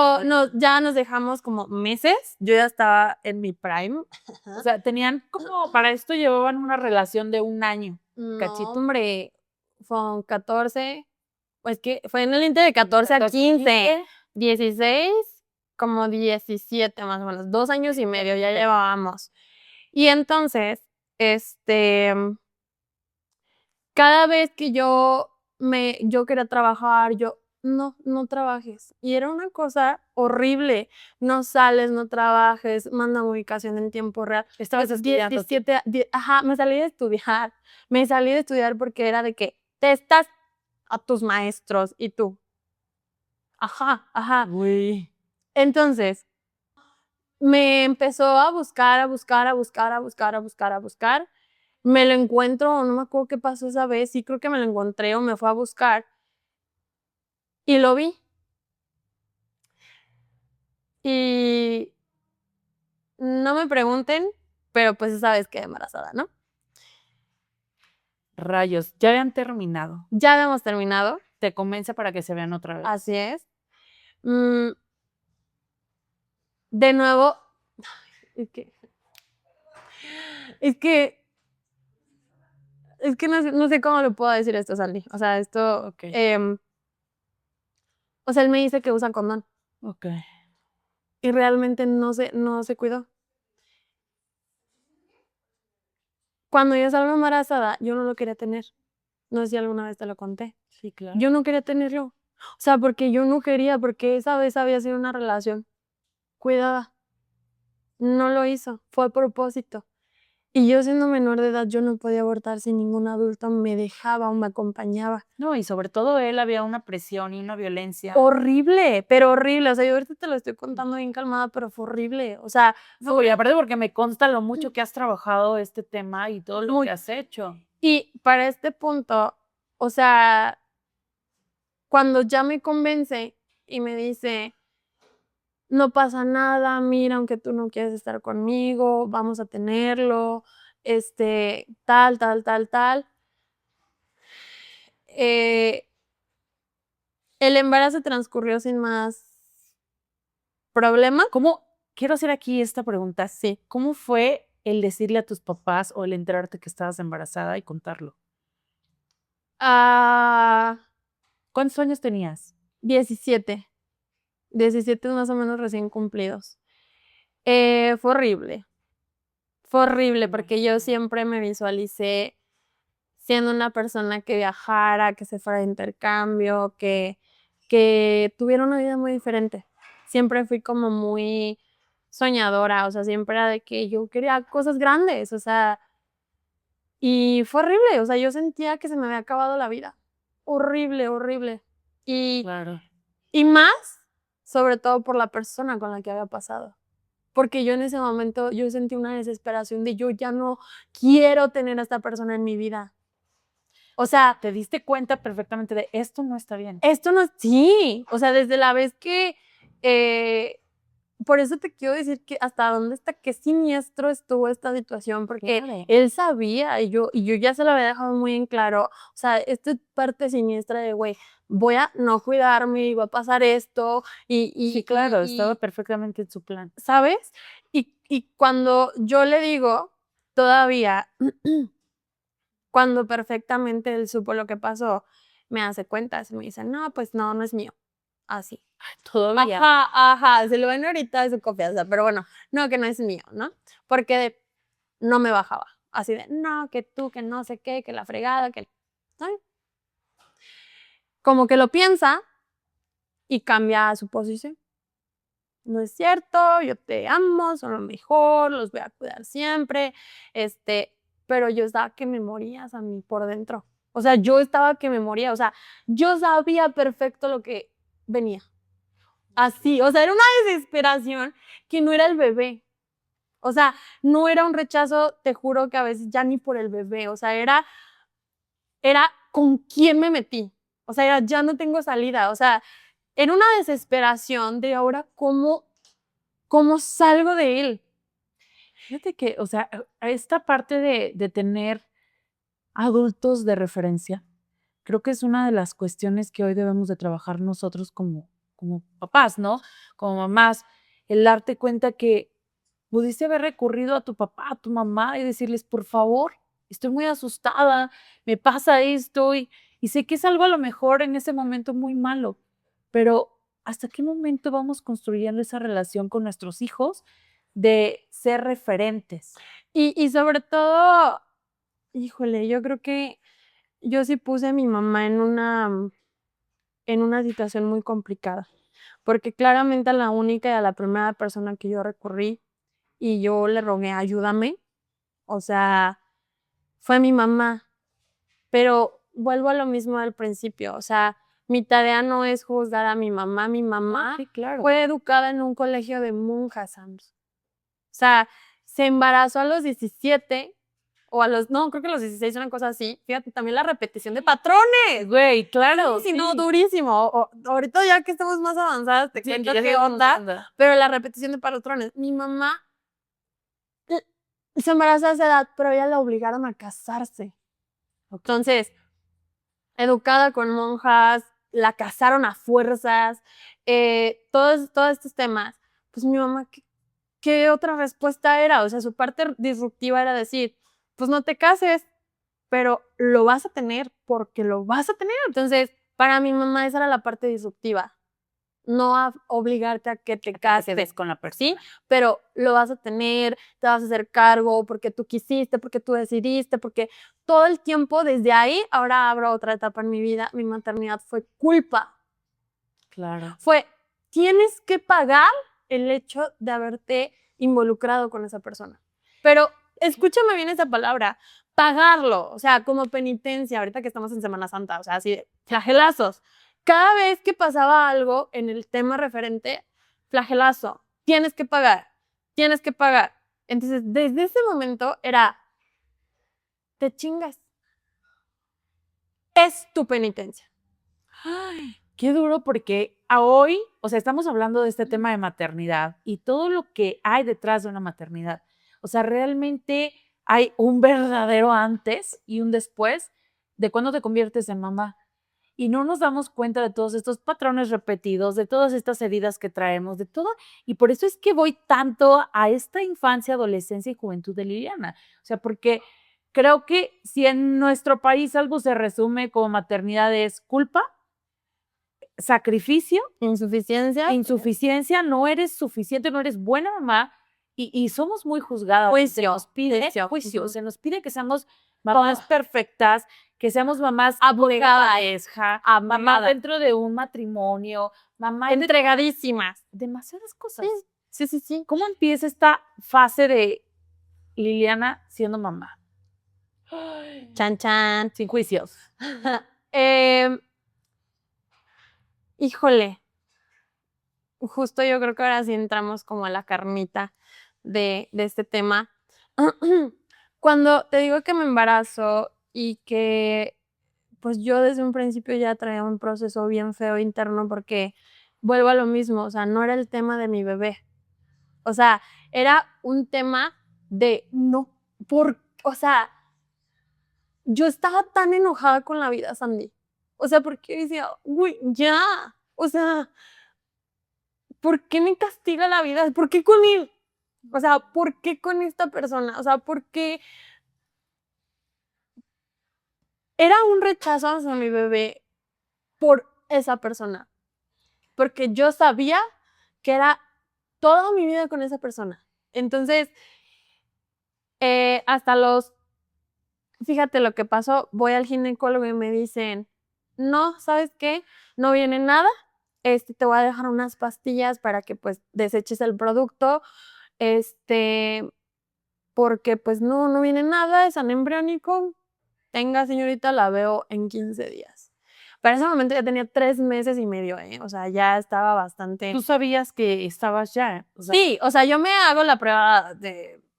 ya nos dejamos como meses. Yo ya estaba en mi prime. O sea, tenían como, para esto llevaban una relación de un año. No, hombre, fueron 14, pues que fue en el inter de 14 a 15, 16, como 17 más o menos, 2 años y medio ya llevábamos. Y entonces, cada vez que yo quería trabajar, no trabajes. Y era una cosa horrible. No sales, no trabajes, manda ubicación en tiempo real. Estabas estudiando. Me salí de estudiar. Me salí de estudiar porque era de que testas a tus maestros y tú. Ajá. Uy. Entonces, me empezó a buscar. Me lo encuentro, no me acuerdo qué pasó esa vez, sí creo que me lo encontré o me fue a buscar. Y lo vi. Y no me pregunten, pero pues esa vez quedé embarazada, ¿no? Rayos, ya habían terminado. Ya habíamos terminado. Te convence para que se vean otra vez. Así es. De nuevo, es que no sé cómo le puedo decir esto, Sandy. O sea, esto, Ok. O sea, él me dice que usa condón. Ok. Y realmente no se cuidó. Cuando yo salgo embarazada, yo no lo quería tener. No sé si alguna vez te lo conté. Sí, claro. Yo no quería tenerlo. O sea, porque yo no quería, porque esa vez había sido una relación cuidada. No lo hizo, fue a propósito. Y yo siendo menor de edad, yo no podía abortar si ningún adulto me dejaba o me acompañaba. No, y sobre todo él había una presión y una violencia. Horrible, pero horrible. O sea, yo ahorita te lo estoy contando bien calmada, pero fue horrible. O sea, no, y aparte porque me consta lo mucho que has trabajado este tema y todo lo que has hecho. Y para este punto, o sea, cuando ya me convence y me dice, no pasa nada, mira, aunque tú no quieres estar conmigo, vamos a tenerlo, tal, tal, tal, tal. El embarazo transcurrió sin más problema. Quiero hacer aquí esta pregunta? Sí. ¿Cómo fue el decirle a tus papás o el enterarte que estabas embarazada y contarlo? Ah, ¿Cuántos años tenías? 17. 17 más o menos recién cumplidos. Fue horrible. Fue horrible porque yo siempre me visualicé siendo una persona que viajara, que se fuera de intercambio, que tuviera una vida muy diferente. Siempre fui como muy soñadora, o sea, siempre era de que yo quería cosas grandes, o sea, y fue horrible, o sea, yo sentía que se me había acabado la vida. Horrible, horrible. Y, Claro. y más, sobre todo por la persona con la que había pasado. Porque yo en ese momento, yo sentí una desesperación de yo ya no quiero tener a esta persona en mi vida. O sea, Te diste cuenta perfectamente de esto no está bien. esto no, sí, o sea, desde la vez que, por eso te quiero decir que hasta dónde está, qué siniestro estuvo esta situación, porque Claro. él sabía y yo ya se lo había dejado muy en claro, o sea, esta parte siniestra de, güey, voy a no cuidarme y va a pasar esto Sí, claro, y- estaba perfectamente en su plan. ¿sabes? Y cuando yo le digo, todavía, cuando perfectamente él supo lo que pasó, me hace cuentas y me dice, no, pues no, no es mío. Así. Todavía. Ajá, se lo ven ahorita de su confianza, pero bueno, no, que no es mío, ¿no? Porque no me bajaba. Así de, no, que tú, que no sé qué, que la fregada, que... ¿sabes? Como que lo piensa y cambia su posición. No es cierto, yo te amo, son lo mejor, los voy a cuidar siempre, pero yo estaba que me morías a mí por dentro. O sea, yo estaba que me moría, o sea, yo sabía perfecto lo que venía. Así, o sea, era una desesperación que no era el bebé. O sea, no era un rechazo, te juro que a veces ya ni por el bebé, o sea, era con quién me metí. O sea, ya no tengo salida, o sea, era una desesperación de ahora cómo salgo de él. Fíjate que, o sea, esta parte de tener adultos de referencia, creo que es una de las cuestiones que hoy debemos de trabajar nosotros como papás, ¿no? Como mamás, el darte cuenta que pudiste haber recurrido a tu papá, a tu mamá y decirles, por favor, estoy muy asustada, me pasa esto y sé que es algo a lo mejor en ese momento muy malo, pero ¿hasta qué momento vamos construyendo esa relación con nuestros hijos de ser referentes? Y sobre todo, híjole, yo creo que yo sí puse a mi mamá en una situación muy complicada, porque claramente a la única y a la primera persona que yo recurrí y yo le rogué, ayúdame, o sea, fue mi mamá. Pero vuelvo a lo mismo al principio, o sea, mi tarea no es juzgar a mi mamá. Mi mamá Sí, claro. fue educada en un colegio de monjas, Sams. O sea, se embarazó a los 17 o no, creo que a los 16, una cosa así. Fíjate, también la repetición de patrones. Güey, claro, Sí, no, durísimo. Ahorita ya que estamos más avanzadas, te Sí, cuento que ya qué sabemos qué onda, onda. pero la repetición de patrones. Mi mamá se embarazó a esa edad, pero ella la obligaron a casarse. Entonces, educada con monjas, la casaron a fuerzas, todos estos temas. Pues mi mamá, ¿qué otra respuesta era? O sea, su parte disruptiva era decir, pues no te cases, pero lo vas a tener porque lo vas a tener. Entonces, para mi mamá esa era la parte disruptiva. No a obligarte a que te cases con la ¿sí? persona. Pero lo vas a tener, te vas a hacer cargo porque tú quisiste, porque tú decidiste, porque todo el tiempo desde ahí, ahora abro otra etapa en mi vida, mi maternidad fue culpa. Claro. Fue, tienes que pagar el hecho de haberte involucrado con esa persona. Pero escúchame bien esa palabra, pagarlo, o sea, como penitencia, ahorita que estamos en Semana Santa, o sea, así de flagelazos. Cada vez que pasaba algo en el tema referente, flagelazo, tienes que pagar, tienes que pagar. Entonces, desde ese momento era, te chingas. Es tu penitencia. Qué duro porque a hoy, o sea, estamos hablando de este tema de maternidad y todo lo que hay detrás de una maternidad. O sea, realmente hay un verdadero antes y un después de cuando te conviertes en mamá. Y no nos damos cuenta de todos estos patrones repetidos, de todas estas heridas que traemos, de todo. Y por eso es que voy tanto a esta infancia, adolescencia y juventud de Liliana. O sea, porque creo que si en nuestro país algo se resume como maternidad es culpa, sacrificio, insuficiencia, no eres suficiente, no eres buena mamá y somos muy juzgadas. Se nos pide juicio, se nos pide que seamos mamás perfectas, que seamos mamás abogadas, mamá dentro de un matrimonio, mamá entregadísimas. demasiadas cosas. Sí. ¿Cómo empieza esta fase de Liliana siendo mamá? Chan. Sin juicios. Híjole, justo yo creo que ahora sí entramos como a la carnita de este tema. Cuando te digo que me embarazo y que pues yo desde un principio ya traía un proceso bien feo interno porque vuelvo a lo mismo, o sea, no era el tema de mi bebé. O sea, era un tema de o sea, yo estaba tan enojada con la vida, Sandy. O sea, porque decía, uy, ya, o sea, ¿por qué me castiga la vida? ¿Por qué con él? O sea, ¿por qué con esta persona? O sea, ¿por qué? Era un rechazo hacia mi bebé por esa persona. Porque yo sabía que era toda mi vida con esa persona. Entonces, fíjate lo que pasó, voy al ginecólogo y me dicen, no, ¿sabes qué? No viene nada, te voy a dejar unas pastillas para que pues deseches el producto, porque pues no viene nada, es anembriónico, tenga señorita, la veo en 15 días. Para ese momento ya tenía 3 meses y medio, o sea, ya estaba bastante... ¿Tú sabías que estabas ya? O sea, sí, o sea, yo me hago la prueba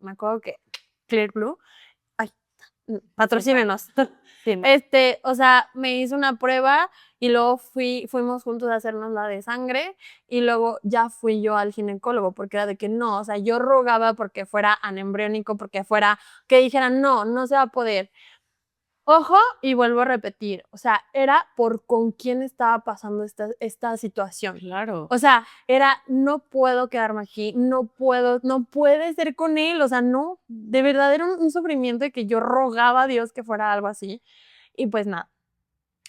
me acuerdo que Clear Blue, ay, patrocínenos. sí, ¿no? O sea, me hizo una prueba y luego fuimos juntos a hacernos la de sangre y luego ya fui yo al ginecólogo porque era de que no, o sea, yo rogaba porque fuera anembriónico, porque fuera, que dijeran no se va a poder. Ojo, y vuelvo a repetir, o sea, era por con quién estaba pasando esta situación. Claro. O sea, no puedo quedarme aquí, no puede ser con él, o sea, no, de verdad era un sufrimiento de que yo rogaba a Dios que fuera algo así. Y pues nada,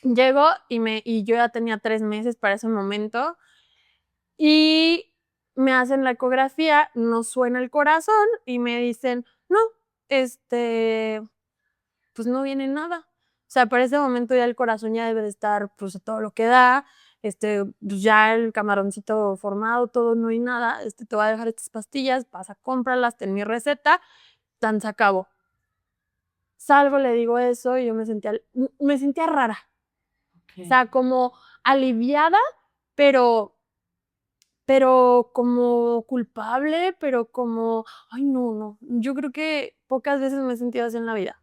llegó y yo ya tenía 3 meses para ese momento y me hacen la ecografía, no suena el corazón y me dicen, no, pues no viene nada. O sea, para ese momento ya el corazón ya debe de estar pues a todo lo que da, pues ya el camaroncito formado, todo, no hay nada, te voy a dejar estas pastillas, vas a comprarlas, ten mi receta, tan se acabó. Salgo, le digo eso y yo me sentía rara. Okay. O sea, como aliviada, pero como culpable, pero como, ay, no. Yo creo que pocas veces me he sentido así en la vida.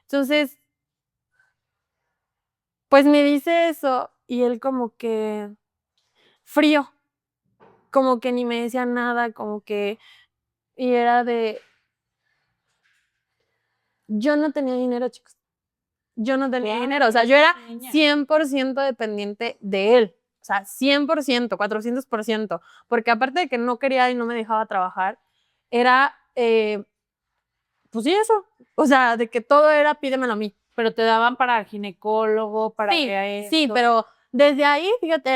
Entonces, pues me dice eso y él como que frío, como que ni me decía nada, y era yo no tenía dinero, chicos. Yo no tenía dinero, o sea, yo era 100% dependiente de él. O sea, 100%, 400%. Porque aparte de que no quería y no me dejaba trabajar, era, pues sí, eso. O sea, de que todo era pídemelo a mí. Pero te daban para el ginecólogo, para sí, pero desde ahí, fíjate,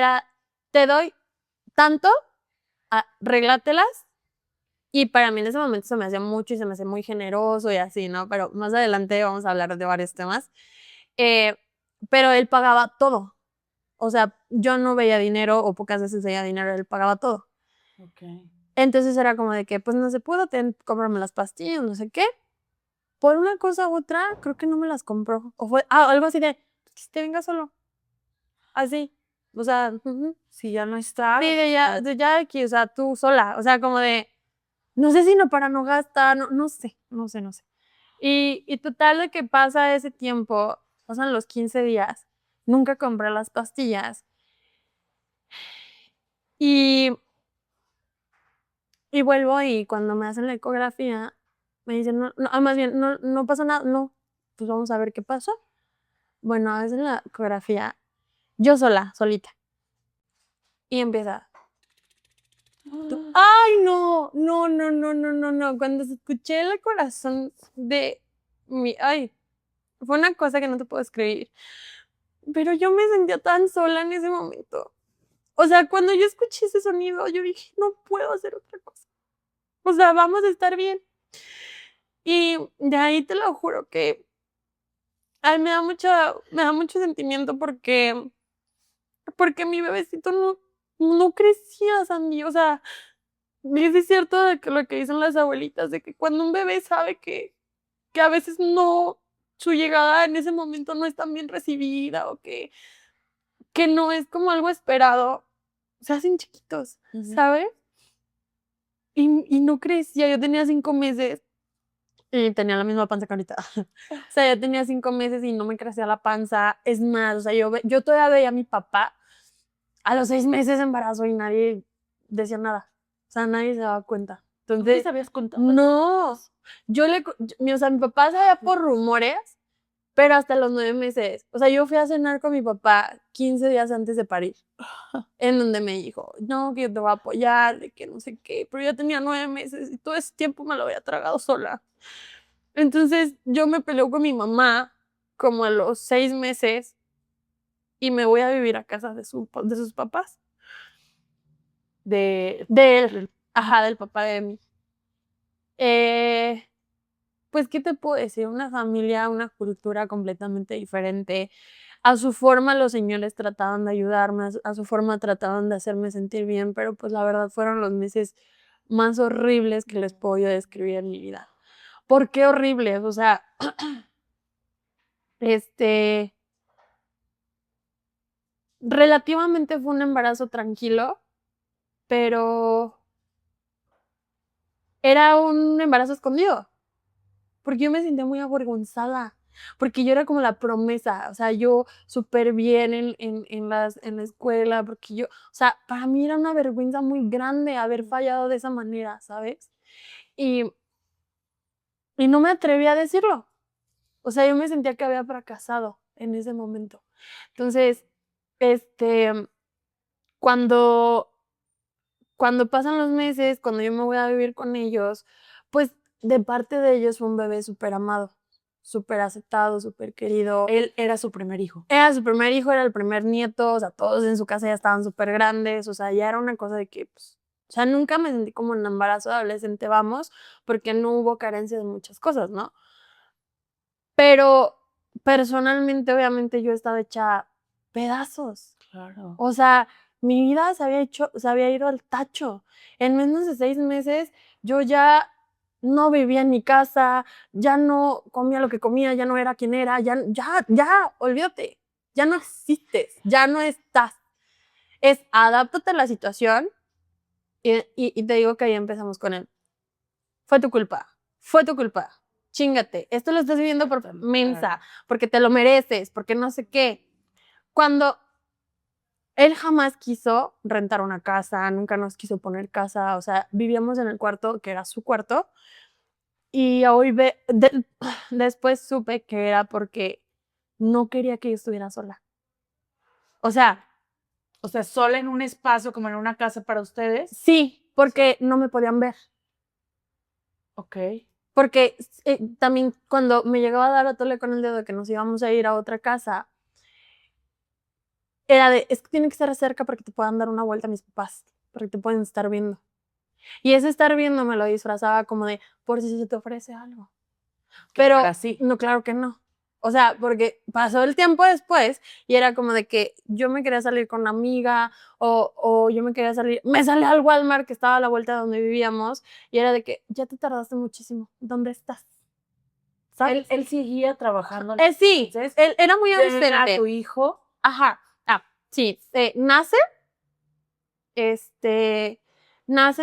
te doy tanto, arréglatelas. Y para mí en ese momento se me hacía mucho y se me hacía muy generoso y así, ¿no? Pero más adelante vamos a hablar de varios temas. Pero él pagaba todo. O sea, yo no veía dinero o pocas veces veía dinero, él pagaba todo. Okay. Entonces era como de que, pues no se pudo, cómprame las pastillas, no sé qué. Por una cosa u otra, creo que no me las compró. O fue algo así de, que te venga solo. Así. O sea, si ya no está. Sí, ya aquí, o sea, tú sola. O sea, como de, no sé si no para no gastar, no sé. Y total de que pasa ese tiempo, pasan los 15 días, nunca compré las pastillas. Y vuelvo y cuando me hacen la ecografía, me dicen, más bien, no pasó nada, no, pues vamos a ver qué pasó. Bueno, hacen la ecografía, yo solita. Y empieza, ay, no. Cuando escuché el corazón de ay, fue una cosa que no te puedo escribir. Pero yo me sentía tan sola en ese momento. O sea, cuando yo escuché ese sonido, yo dije, no puedo hacer otra cosa. O sea, vamos a estar bien. Y de ahí te lo juro que ay, me da mucho sentimiento porque mi bebecito no crecía, Sandy. O sea, es cierto de que lo que dicen las abuelitas, de que cuando un bebé sabe que a veces no, su llegada en ese momento no es tan bien recibida o que no es como algo esperado, se hacen chiquitos, ¿sabes? Y no crecía, yo tenía 5 meses y tenía la misma panza que ahorita. O sea, yo tenía 5 meses y no me crecía la panza. Es más, o sea, yo todavía veía a mi papá a los 6 meses de embarazo y nadie decía nada. O sea, nadie se daba cuenta. Entonces, ¿Tú te sabías contado? no. O sea, mi papá sabía por rumores, pero hasta los 9 meses. O sea, yo fui a cenar con mi papá 15 días antes de parir, en donde me dijo, no, que yo te voy a apoyar, de que no sé qué, pero yo tenía 9 meses y todo ese tiempo me lo había tragado sola. Entonces, yo me peleo con mi mamá como a los 6 meses y me voy a vivir a casa de sus papás. De él, ajá, del papá de mí. Pues, ¿qué te puedo decir? Una familia, una cultura completamente diferente. A su forma los señores trataban de ayudarme, a su forma trataban de hacerme sentir bien, pero pues la verdad fueron los meses más horribles que les puedo yo describir en mi vida. ¿Por qué horribles? O sea, relativamente fue un embarazo tranquilo, pero era un embarazo escondido, porque yo me sentía muy avergonzada, porque yo era como la promesa, o sea, yo súper bien en la escuela, porque yo, o sea, para mí era una vergüenza muy grande haber fallado de esa manera, ¿sabes? Y no me atreví a decirlo, o sea, yo me sentía que había fracasado en ese momento. Entonces, cuando pasan los meses, cuando yo me voy a vivir con ellos, pues de parte de ellos fue un bebé súper amado, súper aceptado, súper querido. Él era su primer hijo. Era su primer hijo, era el primer nieto, o sea, todos en su casa ya estaban súper grandes, o sea, ya era una cosa de que, pues, o sea, nunca me sentí como en embarazo de adolescente, vamos, porque no hubo carencia de muchas cosas, ¿no? Pero personalmente, obviamente, yo estaba hecha pedazos. Claro. O sea, mi vida se había ido al tacho. En menos de 6 meses, yo ya no vivía en mi casa, ya no comía lo que comía, ya no era quien era, ya, olvídate, ya no existes, ya no estás. Es adáptate a la situación y te digo que ahí empezamos con él. Fue tu culpa, chíngate, esto lo estás viviendo por mensa, porque te lo mereces, porque no sé qué. Cuando él jamás quiso rentar una casa, nunca nos quiso poner casa, o sea, vivíamos en el cuarto que era su cuarto y hoy después supe que era porque no quería que yo estuviera sola. O sea, sola en un espacio como en una casa para ustedes. sí, porque no me podían ver. Ok. Porque también cuando me llegaba a dar a tole con el dedo de que nos íbamos a ir a otra casa, era es que tiene que estar cerca para que te puedan dar una vuelta mis papás, para que te puedan estar viendo. Y ese estar viendo me lo disfrazaba como de, por si se te ofrece algo. Pero así. no, claro que no. O sea, porque pasó el tiempo después y era como de que yo me quería salir con una amiga o yo me quería salir, me salí al Walmart que estaba a la vuelta de donde vivíamos y era de que ya te tardaste muchísimo, ¿dónde estás? ¿Sabes? Él seguía trabajando. Sí, él era muy ausente. ¿Era tu hijo? Ajá, sí, nace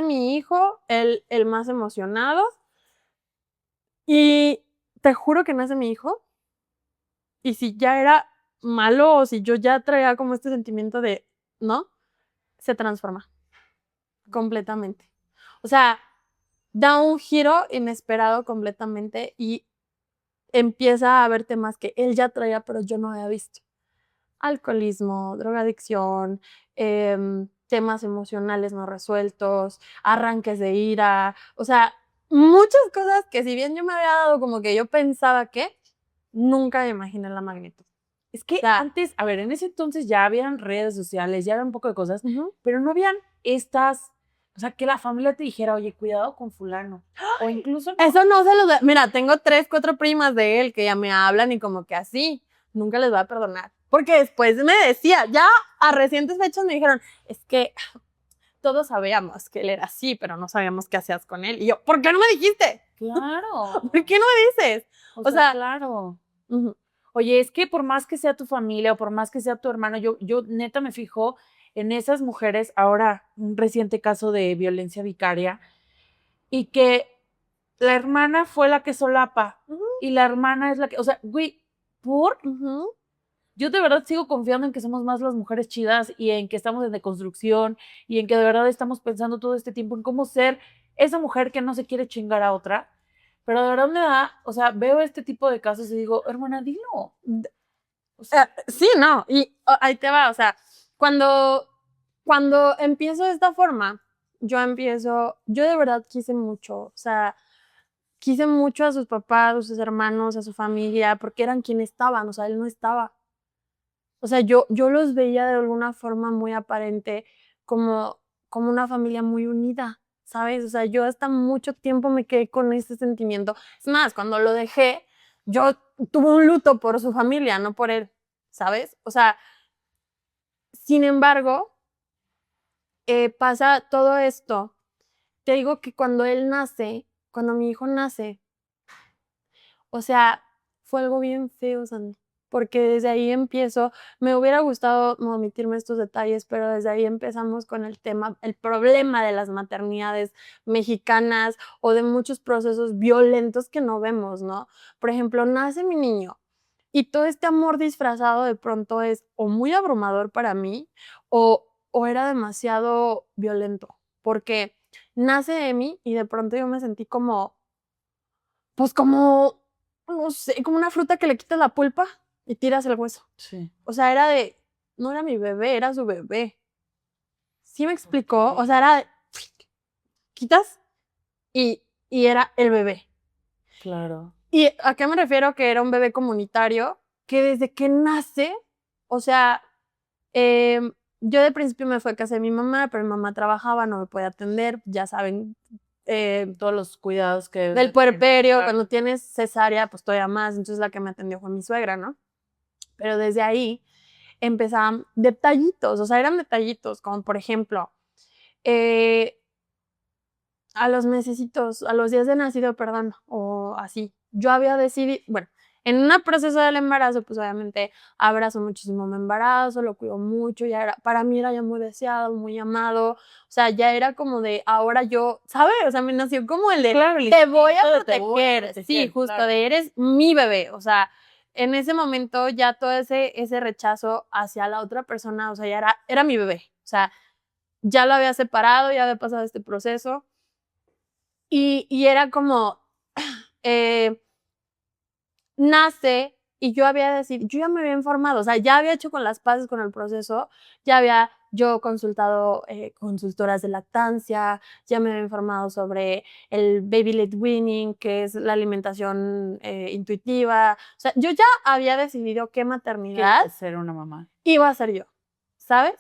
mi hijo, el más emocionado y te juro que nace mi hijo y si ya era malo o si yo ya traía como este sentimiento de, ¿no? Se transforma. completamente. O sea, da un giro inesperado completamente y empieza a ver temas que él ya traía, pero yo no había visto. Alcoholismo, drogadicción, temas emocionales no resueltos, arranques de ira, o sea, muchas cosas que si bien yo me había dado como que yo pensaba que, nunca me imaginé la magnitud. Es que O sea, antes, a ver, en ese entonces ya habían redes sociales, ya había un poco de cosas, ujú. pero no habían estas, o sea, que la familia te dijera, oye, cuidado con fulano. O incluso no. Eso no se lo da. Mira, tengo 3, 4 primas de él que ya me hablan y como que así, nunca les voy a perdonar. Porque después me decía, ya a recientes fechas me dijeron, es que todos sabíamos que él era así, pero no sabíamos qué hacías con él. Y yo, ¿por qué no me dijiste? Claro. ¿Por qué no me dices? O sea, claro. Uh-huh. Oye, es que por más que sea tu familia o por más que sea tu hermano, yo neta me fijo en esas mujeres, ahora un reciente caso de violencia vicaria, y que la hermana fue la que solapa, y la hermana es la que, o sea, güey, yo de verdad sigo confiando en que somos más las mujeres chidas y en que estamos en deconstrucción y en que de verdad estamos pensando todo este tiempo en cómo ser esa mujer que no se quiere chingar a otra. Pero de verdad me da, o sea, veo este tipo de casos y digo, hermana, dilo. O sea, Sí, no, y ahí te va, o sea, cuando empiezo de esta forma, yo de verdad quise mucho, o sea, quise mucho a sus papás, a sus hermanos, a su familia, porque eran quienes estaban, o sea, él no estaba. O sea, yo los veía de alguna forma muy aparente como una familia muy unida, ¿sabes? O sea, yo hasta mucho tiempo me quedé con ese sentimiento. Es más, cuando lo dejé, yo tuve un luto por su familia, no por él, ¿sabes? O sea, sin embargo, pasa todo esto. Te digo que cuando él nace, cuando mi hijo nace, o sea, fue algo bien feo, Sandy, porque desde ahí empiezo, me hubiera gustado no omitirme estos detalles, pero desde ahí empezamos con el tema, el problema de las maternidades mexicanas o de muchos procesos violentos que no vemos, ¿no? Por ejemplo, nace mi niño y todo este amor disfrazado de pronto es o muy abrumador para mí o era demasiado violento, porque nace Emi y de pronto yo me sentí como, pues como, no sé, como una fruta que le quitas la pulpa y tiras el hueso. sí. O sea, era de, no era mi bebé, era su bebé. ¿Sí me explicó? O sea, era de, quitas y era el bebé. Claro. ¿Y a qué me refiero? Que era un bebé comunitario que desde que nace, o sea, yo de principio me fue a casa de mi mamá, pero mi mamá trabajaba, no me podía atender, ya saben, Todos los cuidados que... del puerperio, Claro. cuando tienes cesárea, pues todavía más, entonces la que me atendió fue mi suegra, ¿no? Pero desde ahí empezaban detallitos, o sea, eran detallitos, como por ejemplo, a los mesecitos, a los días de nacido, perdón, o así, yo había decidido, bueno, en un proceso del embarazo, pues obviamente abrazo muchísimo mi embarazo, lo cuido mucho, ya era, para mí era ya muy deseado, muy amado, o sea, ya era como de, ahora yo, ¿sabes? O sea, me nació como el de, Claro, te voy a te voy a proteger, sí, justo, claro. de eres mi bebé, o sea, en ese momento ya todo ese rechazo hacia la otra persona, o sea, ya era mi bebé, o sea, ya lo había separado, ya había pasado este proceso, y era como, nace y yo había decidido, yo ya me había informado, o sea, ya había hecho con las paces con el proceso, ya había yo consultado consultoras de lactancia, ya me había informado sobre el baby led weaning, que es la alimentación intuitiva, o sea, yo ya había decidido qué maternidad ser una mamá. iba a ser yo, ¿sabes?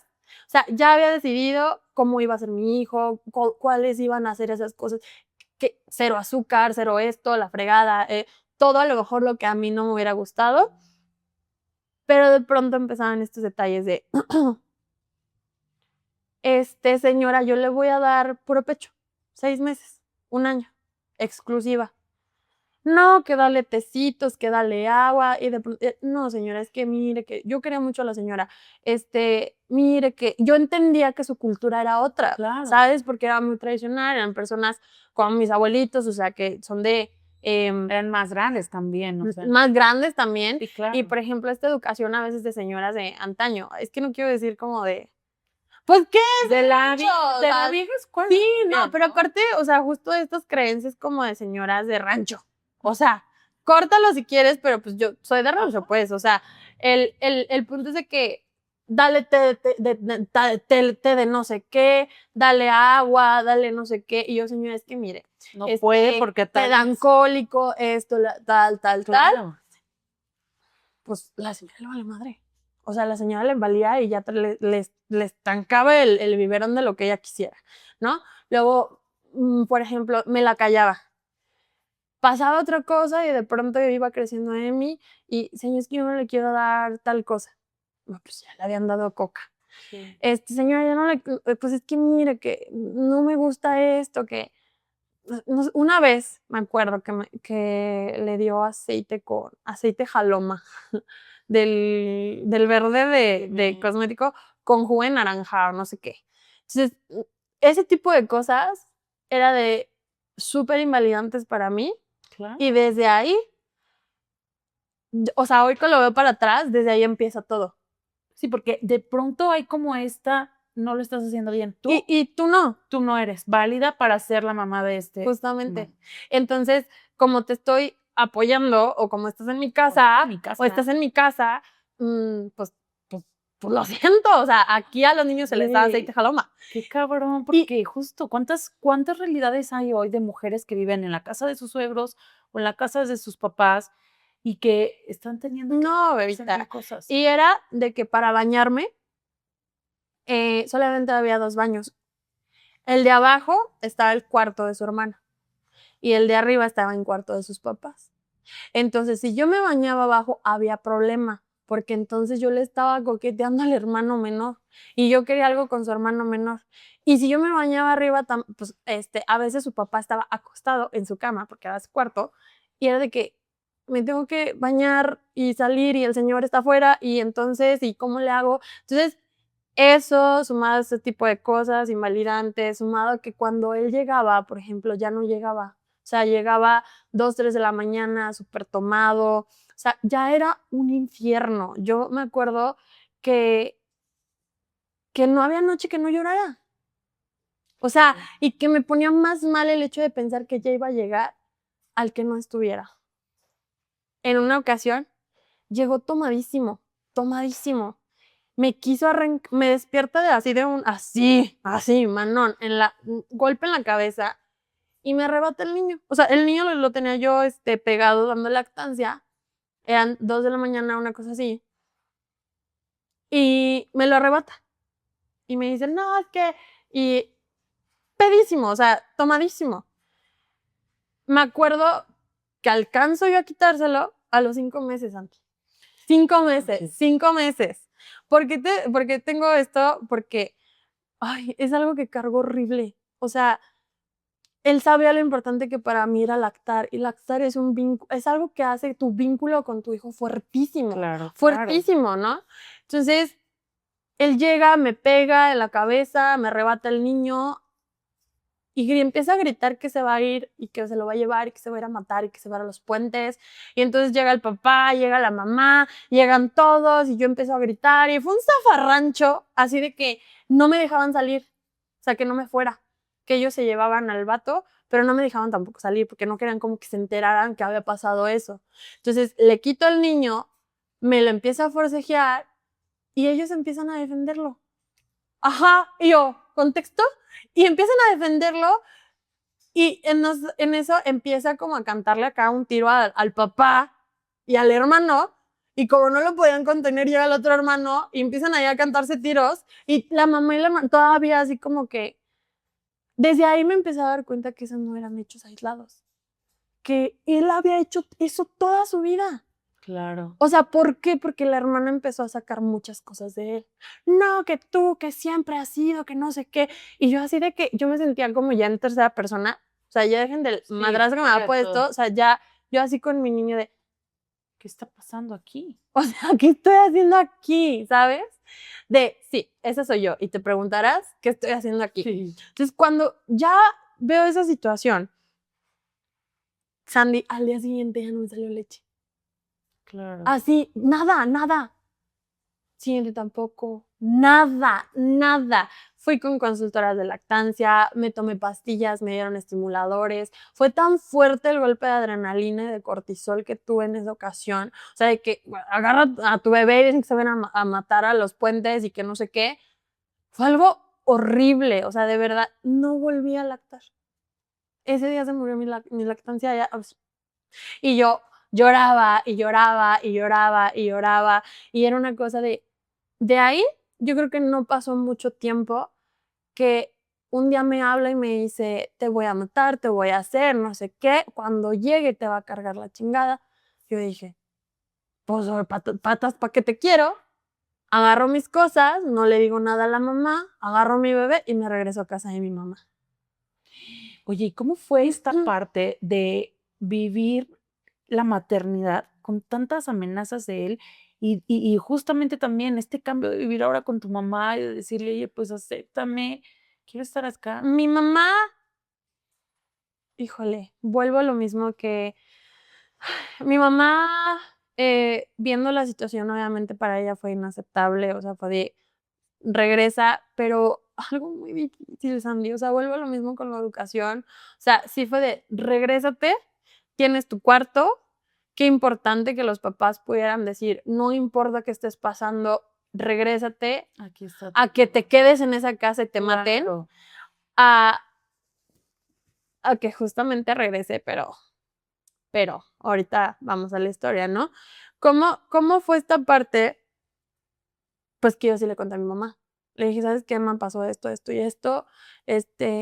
O sea, ya había decidido cómo iba a ser mi hijo, cuáles iban a ser esas cosas, que cero azúcar, cero esto, la fregada, todo a lo mejor lo que a mí no me hubiera gustado, pero de pronto empezaban estos detalles de, señora, yo le voy a dar puro pecho, 6 meses, 1 año, exclusiva. No, que dale tecitos, que dale agua, y de pronto, no, señora, es que mire que yo quería mucho a la señora, mire que yo entendía que su cultura era otra, Claro. ¿sabes? Porque era muy tradicional, eran personas como mis abuelitos, o sea, que son de... Eran más grandes también, o sea. más grandes también, Sí, claro. y por ejemplo, esta educación a veces de señoras de antaño, es que no quiero decir como de, Pues, ¿qué? De la O sea, vieja escuela. Sí, no, Bien, pero aparte, o sea, justo estas creencias como de señoras de rancho. O sea, córtalo si quieres, pero pues yo soy de rancho, pues. O sea, el punto es de que dale té de no sé qué, dale agua, dale no sé qué. Y yo, señora, es que mire, No puede porque te tal dan vez. cólico, esto, tal. Claro. Pues la señora le vale madre. O sea, la señora le valía y ya le estancaba el biberón de lo que ella quisiera, ¿no? Luego, por ejemplo, me la callaba. Pasaba otra cosa y de pronto iba creciendo Emi y, señor, es que yo no le quiero dar tal cosa. No, pues ya le habían dado coca. Sí. Señora, ya no le, pues es que mire, que no me gusta esto, que una vez me acuerdo que le dio aceite con aceite jaloma del verde de cosmético con jugo de naranja o no sé qué. Entonces, ese tipo de cosas era de súper invalidantes para mí Claro. y desde ahí, o sea, hoy que lo veo para atrás, desde ahí empieza todo. Sí, porque de pronto hay como no lo estás haciendo bien. Y tú no, Tú no eres válida para ser la mamá de justamente. man. Entonces, como te estoy apoyando o como estás en mi casa, o estás en mi casa, pues, pues lo siento, o sea, aquí a los niños se les da Güey, aceite jaloma. qué cabrón, porque justo, ¿cuántas realidades hay hoy de mujeres que viven en la casa de sus suegros o en la casa de sus papás y que están teniendo que No, hacer bebita. mil cosas? Y era de que para bañarme solamente había 2 baños. El de abajo estaba el cuarto de su hermana y el de arriba estaba en cuarto de sus papás. Entonces, si yo me bañaba abajo, había problema, porque entonces yo le estaba coqueteando al hermano menor y yo quería algo con su hermano menor. Y si yo me bañaba arriba, pues a veces su papá estaba acostado en su cama, porque era su cuarto, y era de que me tengo que bañar y salir y el señor está afuera y entonces, ¿y cómo le hago? Entonces, eso, sumado a ese tipo de cosas invalidantes, sumado a que cuando él llegaba, por ejemplo, ya no llegaba. O sea, llegaba 2, 3 de la mañana, súper tomado. O sea, ya era un infierno. Yo me acuerdo que, que no había noche que no llorara. O sea, y que me ponía más mal el hecho de pensar que ya iba a llegar al que no estuviera. En una ocasión, llegó tomadísimo, tomadísimo. Me quiso arrancar, me despierta así, manón, golpe en la cabeza y me arrebata el niño. O sea, el niño lo tenía yo pegado dando lactancia. Eran 2 de la mañana, una cosa así. Y me lo arrebata. Y me dice, no, es que. Y pedísimo, o sea, tomadísimo. Me acuerdo que alcanzo yo a quitárselo a los 5 meses, Santi. 5 meses, Sí. 5 meses. ¿Por qué tengo esto? Porque, ay, es algo que cargo horrible. O sea, él sabía lo importante que para mí era lactar, y lactar es es algo que hace tu vínculo con tu hijo fuertísimo, Claro, fuertísimo, ¿no? Entonces, él llega, me pega en la cabeza, me arrebata el niño y empieza a gritar que se va a ir y que se lo va a llevar y que se va a ir a matar y que se va a los puentes. Y entonces llega el papá, llega la mamá, llegan todos y yo empiezo a gritar y fue un zafarrancho así de que no me dejaban salir, o sea, que no me fuera, que ellos se llevaban al vato, pero no me dejaban tampoco salir porque no querían como que se enteraran que había pasado eso. Entonces le quito al niño, me lo empieza a forcejear y ellos empiezan a defenderlo. Ajá, y yo, ¿contexto? Y empiezan a defenderlo y en eso empieza como a cantarle acá un tiro al papá y al hermano, y como no lo podían contener, llega el otro hermano y empiezan ahí a cantarse tiros, y la mamá y la hermana todavía así como que, desde ahí me empecé a dar cuenta que esos no eran hechos aislados, que él había hecho eso toda su vida. Claro. O sea, ¿por qué? Porque la hermana empezó a sacar muchas cosas de él. No, que tú, que siempre has sido, que no sé qué. Y yo así de que yo me sentía como ya en tercera persona. O sea, ya dejen del madrazo que me ha puesto. O sea, ya yo así con mi niño de, ¿qué está pasando aquí? o sea, ¿qué estoy haciendo aquí? ¿Sabes? Sí, esa soy yo. Y te preguntarás, ¿qué estoy haciendo aquí? Sí. Entonces, cuando ya veo esa situación, Sandy, al día siguiente ya no me salió leche. Claro. Así, nada. Siguiente tampoco. Nada, nada. Fui con consultoras de lactancia, me tomé pastillas, me dieron estimuladores. Fue tan fuerte el golpe de adrenalina y de cortisol que tuve en esa ocasión. O sea, de que agarra a tu bebé y dicen que se van a matar a los puentes y que no sé qué. Fue algo horrible. O sea, de verdad, no volví a lactar. Ese día se murió mi lactancia ya. Y yo lloraba y lloraba y lloraba y lloraba. Y era una cosa de ahí, yo creo que no pasó mucho tiempo que un día me habla y me dice, te voy a matar, te voy a hacer, no sé qué. Cuando llegue te va a cargar la chingada. Yo dije, pues patas, ¿para qué te quiero? Agarro mis cosas, no le digo nada a la mamá, agarro a mi bebé y me regreso a casa de mi mamá. Oye, ¿y cómo fue esta parte de vivir la maternidad con tantas amenazas de él? Y justamente también este cambio de vivir ahora con tu mamá y de decirle, oye, pues acéptame, quiero estar acá. Mi mamá, híjole, vuelvo a lo mismo que mi mamá, viendo la situación, obviamente para ella fue inaceptable, o sea, fue de regresa, pero algo muy difícil, Sandy, o sea, vuelvo a lo mismo con la educación, o sea, sí fue de regrésate, tienes tu cuarto, qué importante que los papás pudieran decir, no importa qué estés pasando, regrésate, Aquí está. a que te quedes en esa casa y te maten, Claro. a, a que justamente regrese, pero ahorita vamos a la historia, ¿no? ¿Cómo fue esta parte? Pues que yo sí le conté a mi mamá. Le dije, ¿sabes qué, mamá? Pasó esto, esto y esto,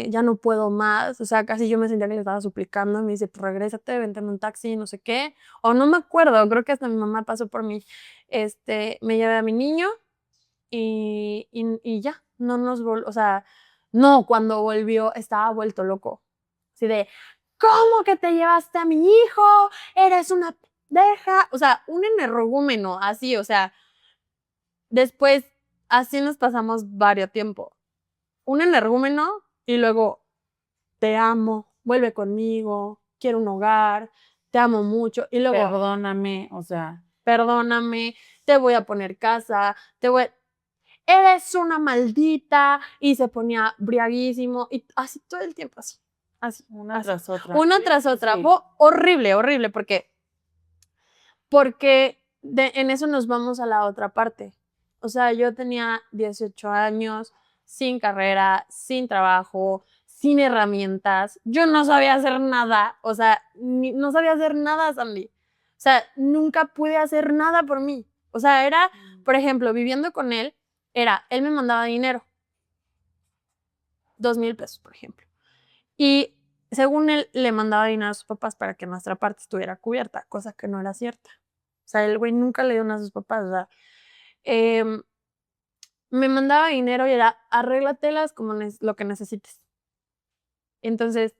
ya no puedo más, o sea, casi yo me sentía que le estaba suplicando, y me dice, pues regrésate, vente en un taxi, no sé qué, o no me acuerdo, creo que hasta mi mamá pasó por mí, me llevé a mi niño y ya, no nos o sea, no, cuando volvió estaba vuelto loco, así de, ¿cómo que te llevaste a mi hijo? Eres una pendeja, o sea, un energúmeno, así, o sea, después así nos pasamos varios tiempo. Un energúmeno y luego, te amo, vuelve conmigo, quiero un hogar, te amo mucho, y luego, Perdóname, o sea. perdóname, te voy a poner casa, eres una maldita, y se ponía briaguísimo, y así todo el tiempo, así, Una así. tras otra. Una tras otra. Sí. Fue horrible, horrible, porque en eso nos vamos a la otra parte. O sea, yo tenía 18 años, sin carrera, sin trabajo, sin herramientas. Yo no sabía hacer nada. O sea, no sabía hacer nada, Sandy. O sea, nunca pude hacer nada por mí. O sea, era, por ejemplo, viviendo con él, él me mandaba dinero. 2,000 pesos, por ejemplo. Y según él, le mandaba dinero a sus papás para que nuestra parte estuviera cubierta, cosa que no era cierta. O sea, el güey nunca le dio nada a sus papás. O sea, me mandaba dinero y era, arréglatelas como lo que necesites. Entonces,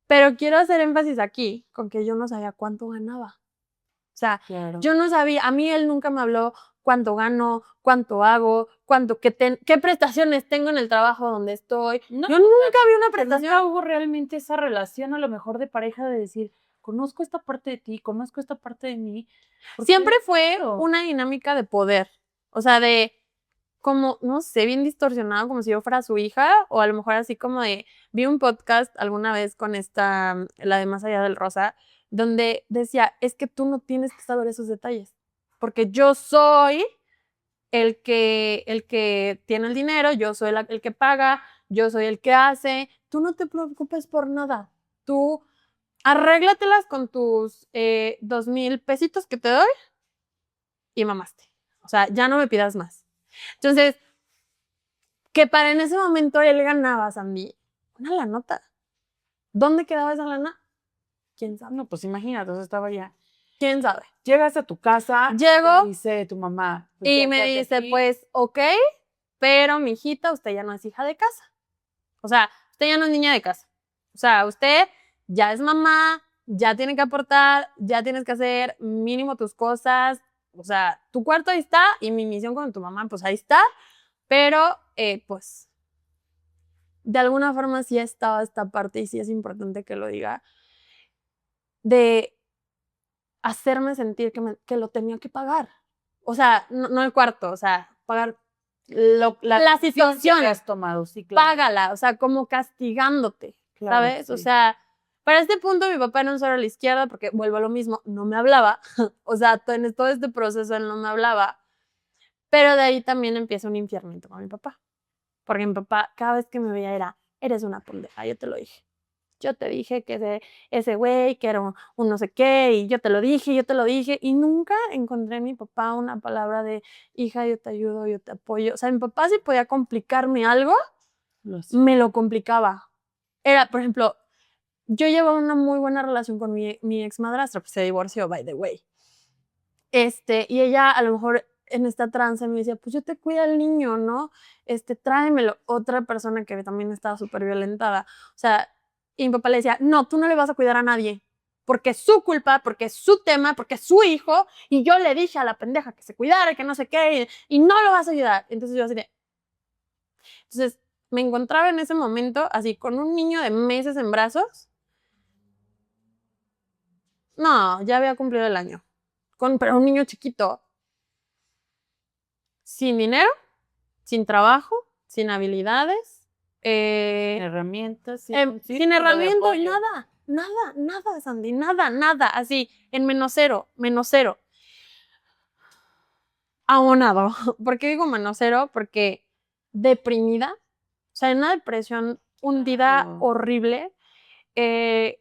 pero quiero hacer énfasis aquí con que yo no sabía cuánto ganaba. O sea, Claro. yo no sabía, a mí él nunca me habló cuánto gano, cuánto hago, qué prestaciones tengo en el trabajo donde estoy. No, yo nunca vi una nunca prestación. hubo realmente esa relación a lo mejor de pareja de decir, conozco esta parte de ti, conozco esta parte de mí. Siempre fue una dinámica de poder. O sea, de como, no sé, bien distorsionado, como si yo fuera su hija, o a lo mejor así como de, vi un podcast alguna vez con la de Más Allá del Rosa, donde decía, es que tú no tienes que saber esos detalles, porque yo soy el que tiene el dinero, yo soy el que paga, yo soy el que hace, tú no te preocupes por nada, tú arréglatelas con tus 2,000 pesitos que te doy y mamaste. O sea, ya no me pidas más. Entonces, que para en ese momento él ganaba, Sandy, una lanota. ¿Dónde quedaba esa lana? ¿Quién sabe? No, pues imagínate, o sea, estaba ya. ¿Quién sabe? Llegas a tu casa, Llego te dice tu mamá. Pues y ya me quédate dice, aquí. pues, ok, pero mi hijita, usted ya no es hija de casa. O sea, usted ya no es niña de casa. O sea, usted ya es mamá, ya tiene que aportar, ya tienes que hacer mínimo tus cosas. O sea, tu cuarto ahí está y mi misión con tu mamá, pues ahí está. Pero, pues, de alguna forma sí estaba esta parte y sí es importante que lo diga, de hacerme sentir que lo tenía que pagar. O sea, no el cuarto, o sea, pagar la situación que has tomado, sí, claro. págala, o sea, como castigándote, Claro, ¿sabes? sí. O sea, para este punto mi papá era un cero a la izquierda porque vuelvo a lo mismo, no me hablaba, o sea, en todo este proceso él no me hablaba, pero de ahí también empieza un infiernito con mi papá, porque mi papá cada vez que me veía era, eres una pendeja, yo te lo dije. Yo te dije que ese güey, que era un no sé qué, y yo te lo dije, y nunca encontré en mi papá una palabra de, hija, yo te ayudo, yo te apoyo. O sea, mi papá si podía complicarme algo, me lo complicaba. Era, por ejemplo, yo llevaba una muy buena relación con mi ex madrastra, pues se divorció, by the way. Y ella a lo mejor en esta trance me decía, pues yo te cuido al niño, ¿no? Tráemelo. Otra persona que también estaba súper violentada. O sea, y mi papá le decía, no, tú no le vas a cuidar a nadie, porque es su culpa, porque es su tema, porque es su hijo, y yo le dije a la pendeja que se cuidara, que no sé qué, y no lo vas a ayudar. Entonces yo así de... Entonces me encontraba en ese momento así con un niño de meses en brazos. No, ya había cumplido el año. Pero un niño chiquito, sin dinero, sin trabajo, sin habilidades, Sin herramientas, sin herramientas, nada, Sandy, nada, así, en menos cero. Abonado. ¿Por qué digo menos cero? Porque deprimida, o sea, en una depresión hundida horrible,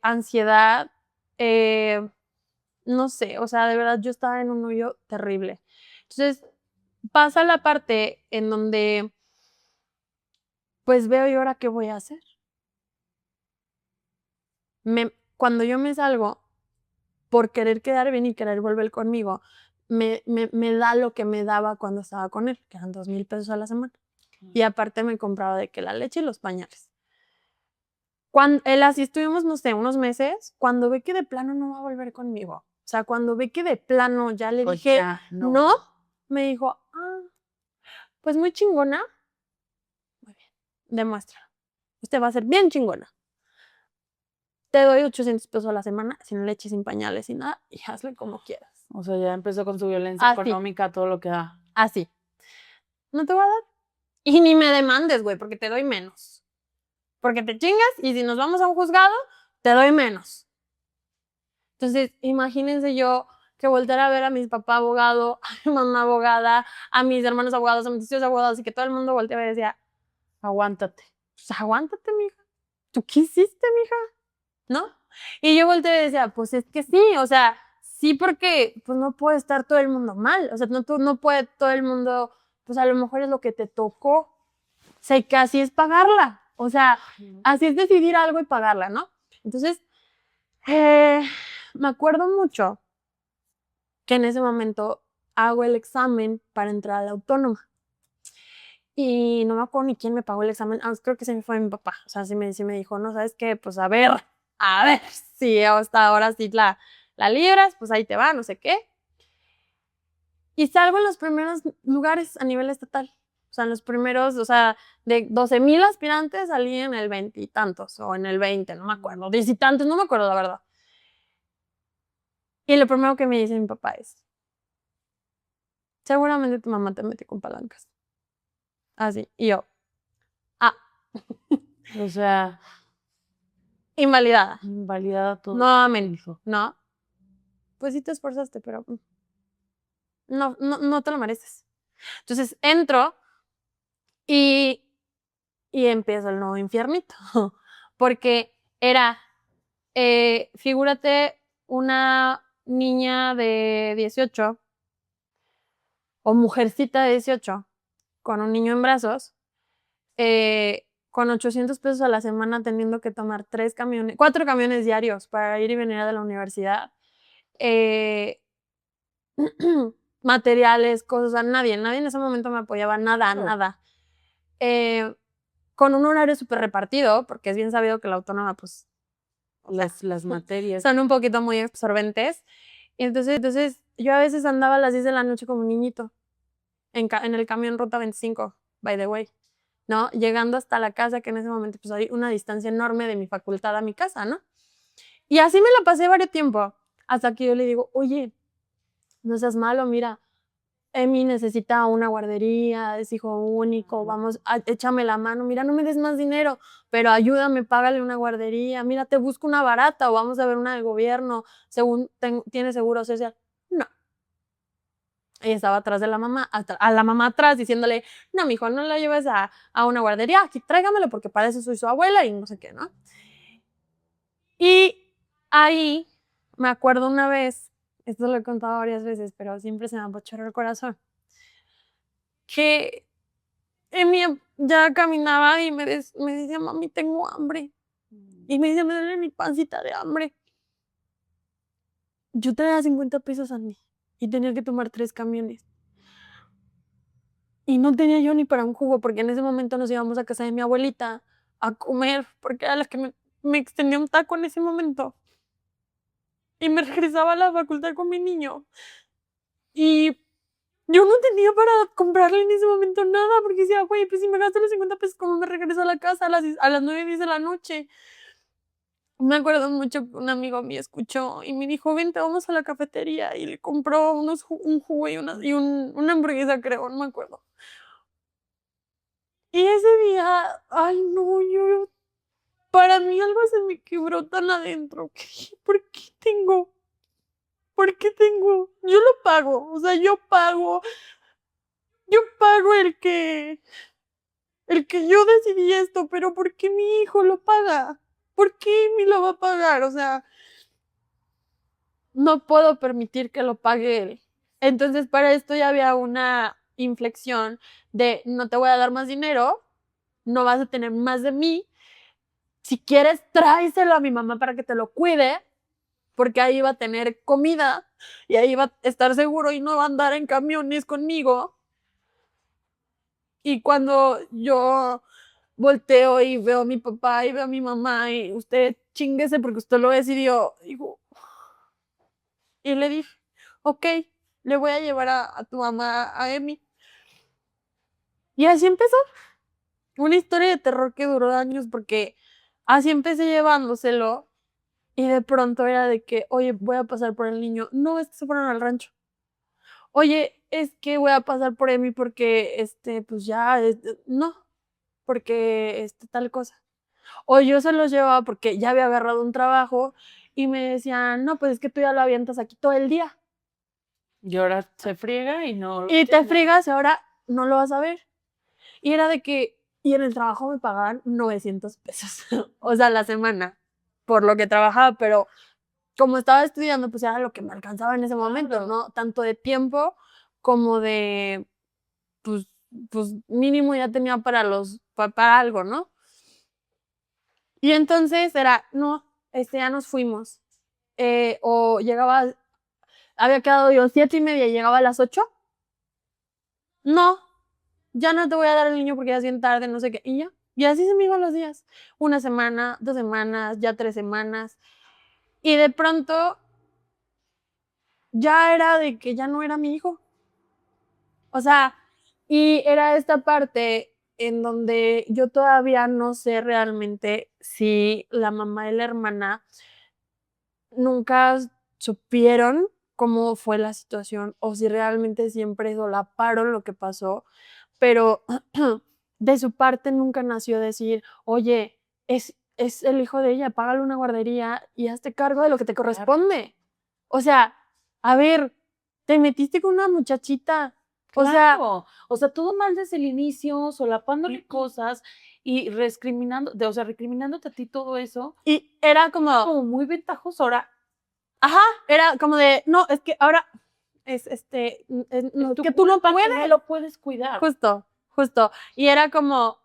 ansiedad, no sé, o sea, de verdad yo estaba en un hoyo terrible. Entonces, pasa la parte en donde, pues veo y ahora qué voy a hacer. Cuando yo me salgo por querer quedar bien y querer volver conmigo, me da lo que me daba cuando estaba con él, que eran 2,000 pesos a la semana. Y aparte me compraba de que la leche y los pañales. Cuando él así estuvimos, no sé, unos meses, cuando ve que de plano no va a volver conmigo. O sea, cuando ve que de plano ya le dije, ya, no, me dijo, pues muy chingona. Muy bien, demuéstralo. Usted va a ser bien chingona. Te doy 800 pesos a la semana, sin leche, sin pañales, sin nada, y hazle como quieras. O sea, ya empezó con su violencia económica, todo lo que da. Así. No te voy a dar. Y ni me demandes, güey, porque te doy menos. Porque te chingas y si nos vamos a un juzgado, te doy menos. Entonces, imagínense yo que volteara a ver a mi papá abogado, a mi mamá abogada, a mis hermanos abogados, a mis tíos abogados, y que todo el mundo volteaba y decía, aguántate. Pues aguántate, mija. ¿Tú qué hiciste, mija? ¿No? Y yo volteé y decía, pues es que sí, o sea, sí porque pues no puede estar todo el mundo mal, o sea, no puede todo el mundo, pues a lo mejor es lo que te tocó, o sea, que así es pagarla, o sea, así es decidir algo y pagarla, ¿no? Entonces, me acuerdo mucho que en ese momento hago el examen para entrar a la autónoma. Y no me acuerdo ni quién me pagó el examen, creo que se me fue mi papá, o sea, sí me dijo, no, ¿sabes qué? Pues a ver, si hasta ahora sí la libras, pues ahí te va, no sé qué. Y salgo en los primeros lugares a nivel estatal, o sea, en los primeros, o sea, de 12,000 aspirantes salí en el 20 y tantos, o en el 20, no me acuerdo, 10 y tantos, no me acuerdo la verdad. Y lo primero que me dice mi papá es, seguramente tu mamá te metió con palancas. Así, y yo, o sea, invalidada todo. Nuevamente, ¿no? Pues sí te esforzaste, pero no te lo mereces. Entonces entro y empieza el nuevo infiernito, porque era, figúrate una niña de 18 o mujercita de 18 con un niño en brazos, con 800 pesos a la semana teniendo que tomar 4 camiones diarios para ir y venir a la universidad. Materiales, cosas, nadie en ese momento me apoyaba, nada. Con un horario súper repartido, porque es bien sabido que la autónoma, pues, las materias son un poquito muy absorbentes. Y entonces yo a veces andaba a las 10 de la noche como un niñito, en el camión Ruta 25, by the way, ¿no? Llegando hasta la casa, que en ese momento, pues, hay una distancia enorme de mi facultad a mi casa, ¿no? Y así me la pasé varios tiempo, hasta que yo le digo, oye, no seas malo, mira, Emi necesita una guardería, es hijo único, vamos, échame la mano, mira, no me des más dinero, pero ayúdame, págale una guardería, mira, te busco una barata o vamos a ver una del gobierno, según tiene seguro social. No. Ella estaba atrás de la mamá, a la mamá atrás diciéndole, no, mijo, no la lleves a una guardería, aquí tráigamelo porque para eso soy su abuela y no sé qué, ¿no? Y ahí me acuerdo una vez, esto lo he contado varias veces, pero siempre se me apachurra el corazón, que Emi ya caminaba y me decía, mami, tengo hambre. Y me dice, me duele mi pancita de hambre. Yo traía 50 pesos, Andy, y tenía que tomar 3 camiones. Y no tenía yo ni para un jugo, porque en ese momento nos íbamos a casa de mi abuelita a comer, porque era la que me extendía un taco en ese momento. Y me regresaba a la facultad con mi niño. Y yo no tenía para comprarle en ese momento nada, porque decía, güey, pues si me gasto los 50 pesos, ¿cómo me regreso a la casa a las 9:10 de la noche? Me acuerdo mucho que un amigo mío escuchó y me dijo, vente, vamos a la cafetería. Y le compró un jugo y una hamburguesa, creo, no me acuerdo. Y ese día, ay no, para mí algo se me quebró tan adentro. Que dije, ¿por qué tengo? ¿Por qué tengo? Yo lo pago, o sea, yo pago el que yo decidí esto, pero ¿por qué mi hijo lo paga? ¿Por qué me lo va a pagar? O sea, no puedo permitir que lo pague él. Entonces, para esto ya había una inflexión de no te voy a dar más dinero, no vas a tener más de mí. Si quieres, tráeselo a mi mamá para que te lo cuide, porque ahí va a tener comida y ahí va a estar seguro y no va a andar en camiones conmigo. Y cuando yo volteo y veo a mi papá y veo a mi mamá y usted chinguese porque usted lo decidió, digo, y le dije, ok, le voy a llevar a tu mamá a Emi. Y así empezó una historia de terror que duró años porque así empecé llevándoselo y de pronto era de que, oye, voy a pasar por el niño. No, es que se fueron al rancho. Oye, es que voy a pasar por Emi porque, pues ya, no, porque, tal cosa. O yo se los llevaba porque ya había agarrado un trabajo y me decían, no, pues es que tú ya lo avientas aquí todo el día. Y ahora se friega y no. Y te friegas y ahora no lo vas a ver. Y era de que, y en el trabajo me pagaban 900 pesos, o sea, la semana, por lo que trabajaba, pero como estaba estudiando, pues era lo que me alcanzaba en ese momento, ¿no? Tanto de tiempo como de, pues, pues mínimo ya tenía para algo, ¿no? Y entonces era, no, ya nos fuimos. O llegaba, había quedado yo 7:30 y llegaba a las 8. No, ya no te voy a dar el niño porque ya es bien tarde, no sé qué. Y ya. Y así se me iban los días. Una semana, 2 semanas, ya 3 semanas. Y de pronto ya era de que ya no era mi hijo. O sea, y era esta parte en donde yo todavía no sé realmente si la mamá y la hermana nunca supieron cómo fue la situación o si realmente siempre solaparon lo que pasó, pero de su parte nunca nació decir, oye, es el hijo de ella, págale una guardería y hazte cargo de lo que te corresponde. O sea, a ver, te metiste con una muchachita. Claro, o sea, todo mal desde el inicio, solapándole cosas y recriminándote a ti todo eso. Y era como muy ventajoso. Ahora, ajá, era como de, no, es que ahora es no, que tú no puedes. No lo puedes cuidar. Justo. Y era como,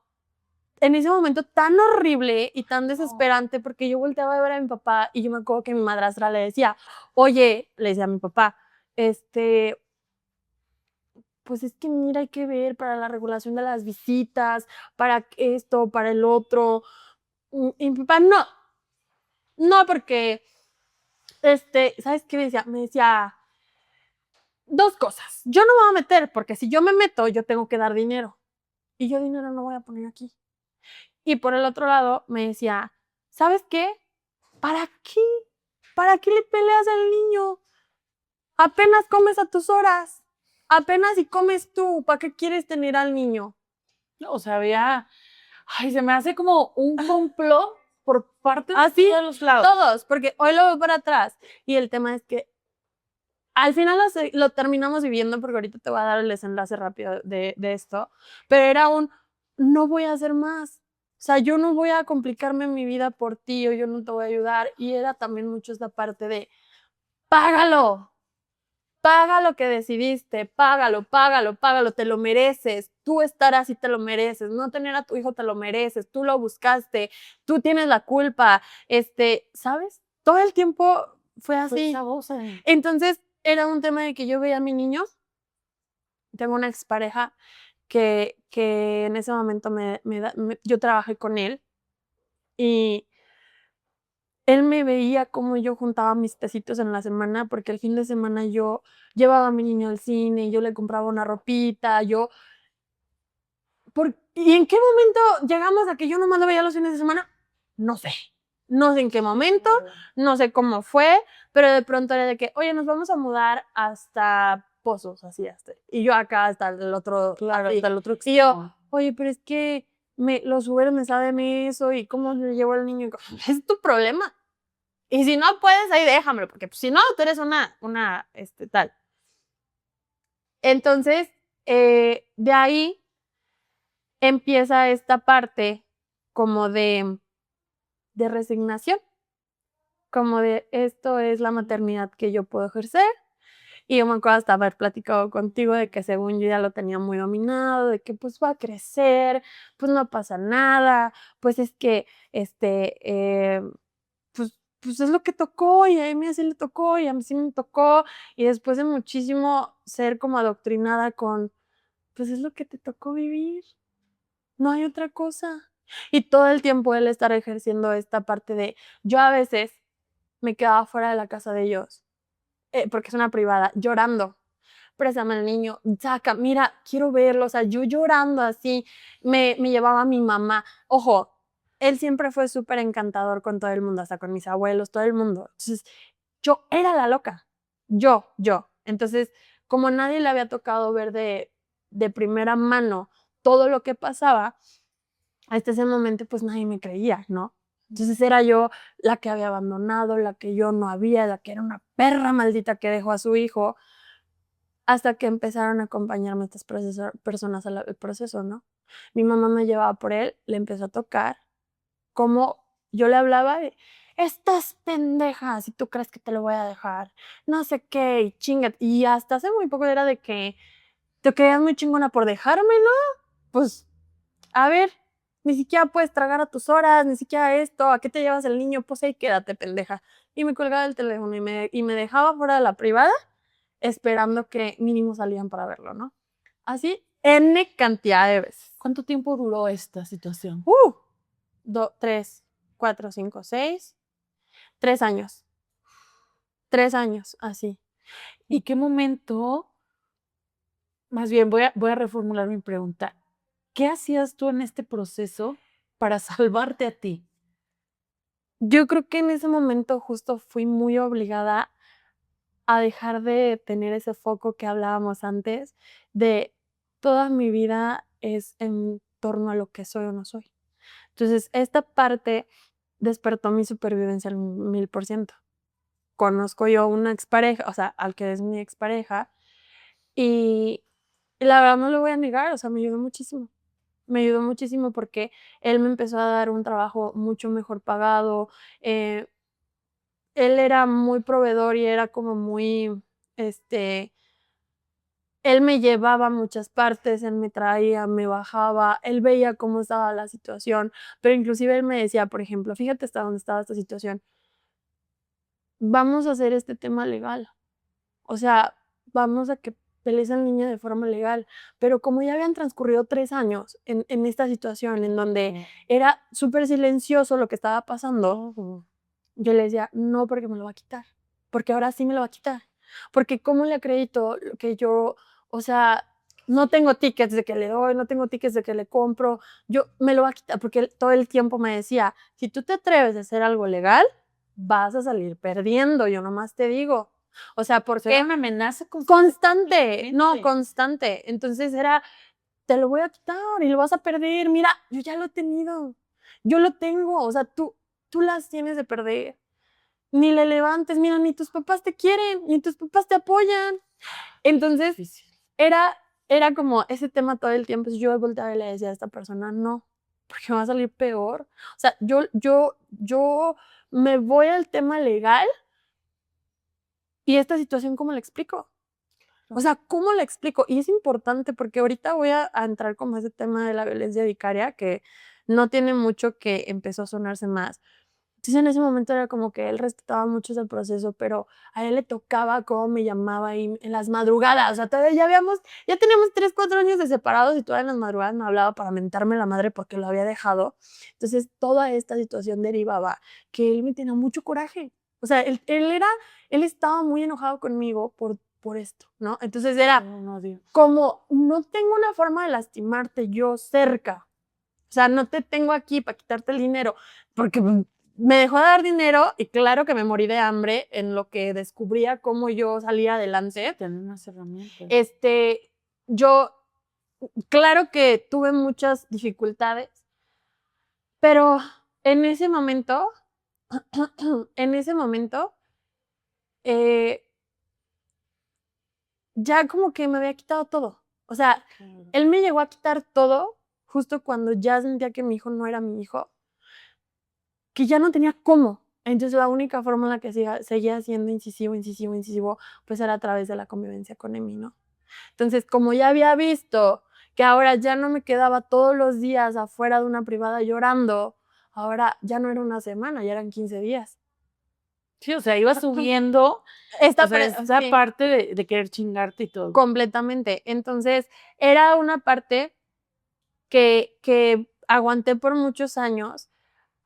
en ese momento tan horrible y tan desesperante, porque yo volteaba a ver a mi papá y yo me acuerdo que mi madrastra le decía, oye, le decía a mi papá, pues es que mira, hay que ver para la regulación de las visitas, para esto, para el otro. Y mi papá, no, porque, ¿sabes qué me decía? Me decía, 2 cosas. Yo no me voy a meter, porque si yo me meto, yo tengo que dar dinero. Y yo dinero no voy a poner aquí. Y por el otro lado me decía, ¿sabes qué? ¿Para qué? ¿Para qué le peleas al niño? Apenas comes a tus horas. Apenas si comes tú, ¿para qué quieres tener al niño? No, o sea, se me hace como un complot por parte de Así, todos los lados. todos, porque hoy lo veo para atrás. Y el tema es que al final lo terminamos viviendo, porque ahorita te voy a dar el desenlace rápido de esto, pero era no voy a hacer más. O sea, yo no voy a complicarme mi vida por ti, o yo no te voy a ayudar. Y era también mucho esta parte de, págalo, paga lo que decidiste, págalo, te lo mereces. Tú estar así te lo mereces, no tener a tu hijo te lo mereces, tú lo buscaste, tú tienes la culpa, ¿sabes? Todo el tiempo fue así. Entonces, era un tema de que yo veía a mi niño. Tengo una expareja que en ese momento yo trabajé con él y él me veía como yo juntaba mis pesitos en la semana, porque el fin de semana yo llevaba a mi niño al cine, yo le compraba una ropita, ¿y en qué momento llegamos a que yo nomás lo veía los fines de semana? No sé. No sé en qué momento, no sé cómo fue, pero de pronto era de que, oye, nos vamos a mudar hasta Pozos, así hasta. Y yo acá hasta el otro, Claro, así. hasta el otro Y yo, extremo. oye, pero es que los Uber me saben eso y cómo le llevo al niño. Es tu problema. Y si no puedes, ahí déjamelo, porque pues, si no, tú eres tal. Entonces, de ahí empieza esta parte como de resignación, como de esto es la maternidad que yo puedo ejercer. Y yo me acuerdo hasta haber platicado contigo de que según yo ya lo tenía muy dominado, de que pues va a crecer, pues no pasa nada, pues es que pues es lo que tocó y a mí así le tocó y a mí sí me tocó. Y después de muchísimo ser como adoctrinada con, pues es lo que te tocó vivir, no hay otra cosa. Y todo el tiempo él estar ejerciendo esta parte de, yo a veces me quedaba fuera de la casa de ellos, porque es una privada, llorando. Préstame al niño, saca, mira, quiero verlo, o sea, yo llorando así, me llevaba a mi mamá. Ojo, él siempre fue súper encantador con todo el mundo, hasta con mis abuelos, todo el mundo. Entonces, yo era la loca, yo. Entonces, como nadie le había tocado ver de primera mano todo lo que pasaba, hasta ese momento pues nadie me creía, ¿no? Entonces era yo la que había abandonado, la que yo no había, la que era una perra maldita que dejó a su hijo, hasta que empezaron a acompañarme estas personas al proceso, ¿no? Mi mamá me llevaba por él, le empezó a tocar, como yo le hablaba de, estás pendeja, si tú crees que te lo voy a dejar, no sé qué, y chinga, y hasta hace muy poco era de que te creías muy chingona por dejármelo, pues, a ver, ni siquiera puedes tragar a tus horas, ni siquiera esto, ¿a qué te llevas el niño? Pues ahí quédate, pendeja. Y me colgaba el teléfono y me dejaba fuera de la privada, esperando que mínimo salían para verlo, ¿no? Así, N cantidad de veces. ¿Cuánto tiempo duró esta situación? 3, 4, 5, 6, 3 años. 3 años, así. ¿Y qué momento? Más bien, voy a reformular mi pregunta. ¿Qué hacías tú en este proceso para salvarte a ti? Yo creo que en ese momento justo fui muy obligada a dejar de tener ese foco que hablábamos antes, de toda mi vida es en torno a lo que soy o no soy. Entonces, esta parte despertó mi supervivencia al 1000%. Conozco yo una expareja, o sea, al que es mi expareja, y la verdad no lo voy a negar, o sea, me ayudó muchísimo. Me ayudó muchísimo porque él me empezó a dar un trabajo mucho mejor pagado. Él era muy proveedor y era como muy, él me llevaba a muchas partes, él me traía, me bajaba, él veía cómo estaba la situación, pero inclusive él me decía, por ejemplo, fíjate hasta dónde estaba esta situación, vamos a hacer este tema legal, o sea, vamos a que pelees al niño de forma legal, pero como ya habían transcurrido 3 años en esta situación en donde era súper silencioso lo que estaba pasando, yo le decía, no, porque me lo va a quitar, porque ahora sí me lo va a quitar, porque ¿cómo le acredito que yo, o sea, no tengo tickets de que le doy, no tengo tickets de que le compro, yo me lo va a quitar, porque él todo el tiempo me decía, si tú te atreves a hacer algo legal, vas a salir perdiendo, yo nomás te digo. O sea, ¿por Era qué? una amenaza Constante, no, constantemente. constante. Entonces era, te lo voy a quitar y lo vas a perder. Mira, yo ya lo he tenido, yo lo tengo. O sea, tú las tienes de perder. Ni le levantes, mira, ni tus papás te quieren, ni tus papás te apoyan. Entonces, Difícil. era como ese tema todo el tiempo. Si yo volteaba y le decía a esta persona, no, porque me va a salir peor. O sea, yo me voy al tema legal y esta situación, ¿cómo le explico? O sea, ¿cómo le explico? Y es importante porque ahorita voy a entrar como a ese tema de la violencia vicaria que no tiene mucho que empezó a sonarse más. Entonces en ese momento era como que él respetaba mucho ese proceso, pero a él le tocaba cómo me llamaba ahí en las madrugadas. O sea, todavía ya teníamos 3, 4 años de separados y todavía en las madrugadas me hablaba para mentarme la madre porque lo había dejado. Entonces toda esta situación derivaba que él me tenía mucho coraje. O sea, él estaba muy enojado conmigo por esto, ¿no? Entonces era No, Dios. como, no tengo una forma de lastimarte yo cerca. O sea, no te tengo aquí para quitarte el dinero, porque me dejó de dar dinero y claro que me morí de hambre en lo que descubría cómo yo salía adelante. Tener unas herramientas. Yo, claro que tuve muchas dificultades, pero en ese momento, eh, ya como que me había quitado todo. O sea, Claro. él me llegó a quitar todo justo cuando ya sentía que mi hijo no era mi hijo, que ya no tenía cómo. Entonces la única forma en la que seguía siendo incisivo, pues era a través de la convivencia con Emi, ¿no? Entonces, como ya había visto que ahora ya no me quedaba todos los días afuera de una privada llorando, ahora ya no era una semana, ya eran 15 días. Sí, o sea, iba subiendo Esta esa sí, parte de querer chingarte y todo. completamente. Entonces, era una parte que aguanté por muchos años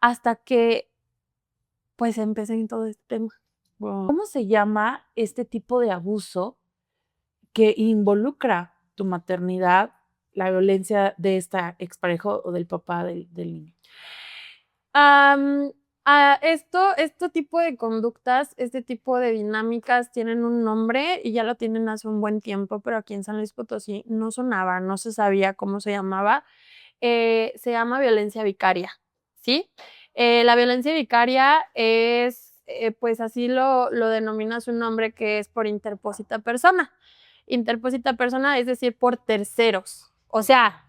hasta que pues empecé en todo este tema. Wow. ¿Cómo se llama este tipo de abuso que involucra tu maternidad, la violencia de esta expareja o del papá del niño? Este tipo de conductas, este tipo de dinámicas tienen un nombre y ya lo tienen hace un buen tiempo, pero aquí en San Luis Potosí no sonaba, no se sabía cómo se llamaba. Se llama violencia vicaria, ¿sí? La violencia vicaria es, pues así lo denomina su nombre, que es por interpósita persona. Interpósita persona es decir, por terceros. O sea,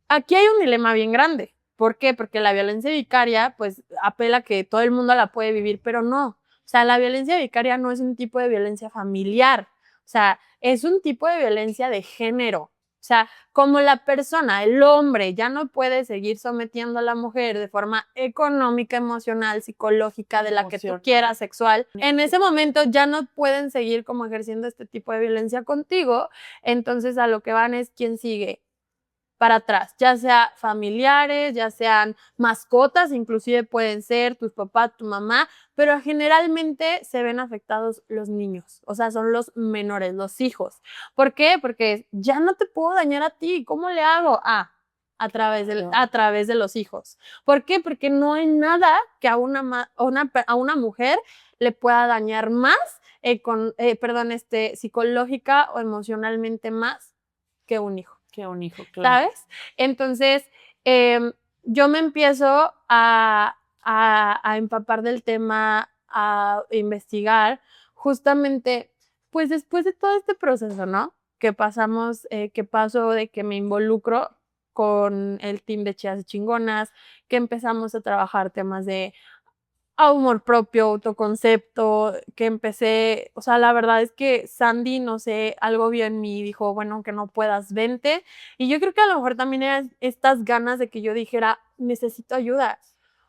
aquí hay un dilema bien grande. ¿Por qué? Porque la violencia vicaria, pues, apela a que todo el mundo la puede vivir, pero no. O sea, la violencia vicaria no es un tipo de violencia familiar. O sea, es un tipo de violencia de género. O sea, como la persona, el hombre, ya no puede seguir sometiendo a la mujer de forma económica, emocional, psicológica, de la que tú quieras, sexual, en ese momento ya no pueden seguir como ejerciendo este tipo de violencia contigo. Entonces, a lo que van es quién sigue para atrás, ya sea familiares, ya sean mascotas, inclusive pueden ser tus papás, tu mamá, pero generalmente se ven afectados los niños, o sea, son los menores, los hijos. ¿Por qué? Porque ya no te puedo dañar a ti, ¿cómo le hago? A través de los hijos. ¿Por qué? Porque no hay nada que a una mujer le pueda dañar más, psicológica o emocionalmente más que un hijo. Que un hijo, claro. ¿Sabes? Entonces, yo me empiezo a empapar del tema, a investigar, justamente, pues después de todo este proceso, ¿no? Que pasamos, que paso de que me involucro con el team de Chidas y Chingonas, que empezamos a trabajar temas de amor propio, autoconcepto, que empecé, o sea, la verdad es que Sandy, no sé, algo vio en mí y dijo, bueno, aunque no puedas, vente. Y yo creo que a lo mejor también eran estas ganas de que yo dijera, necesito ayuda.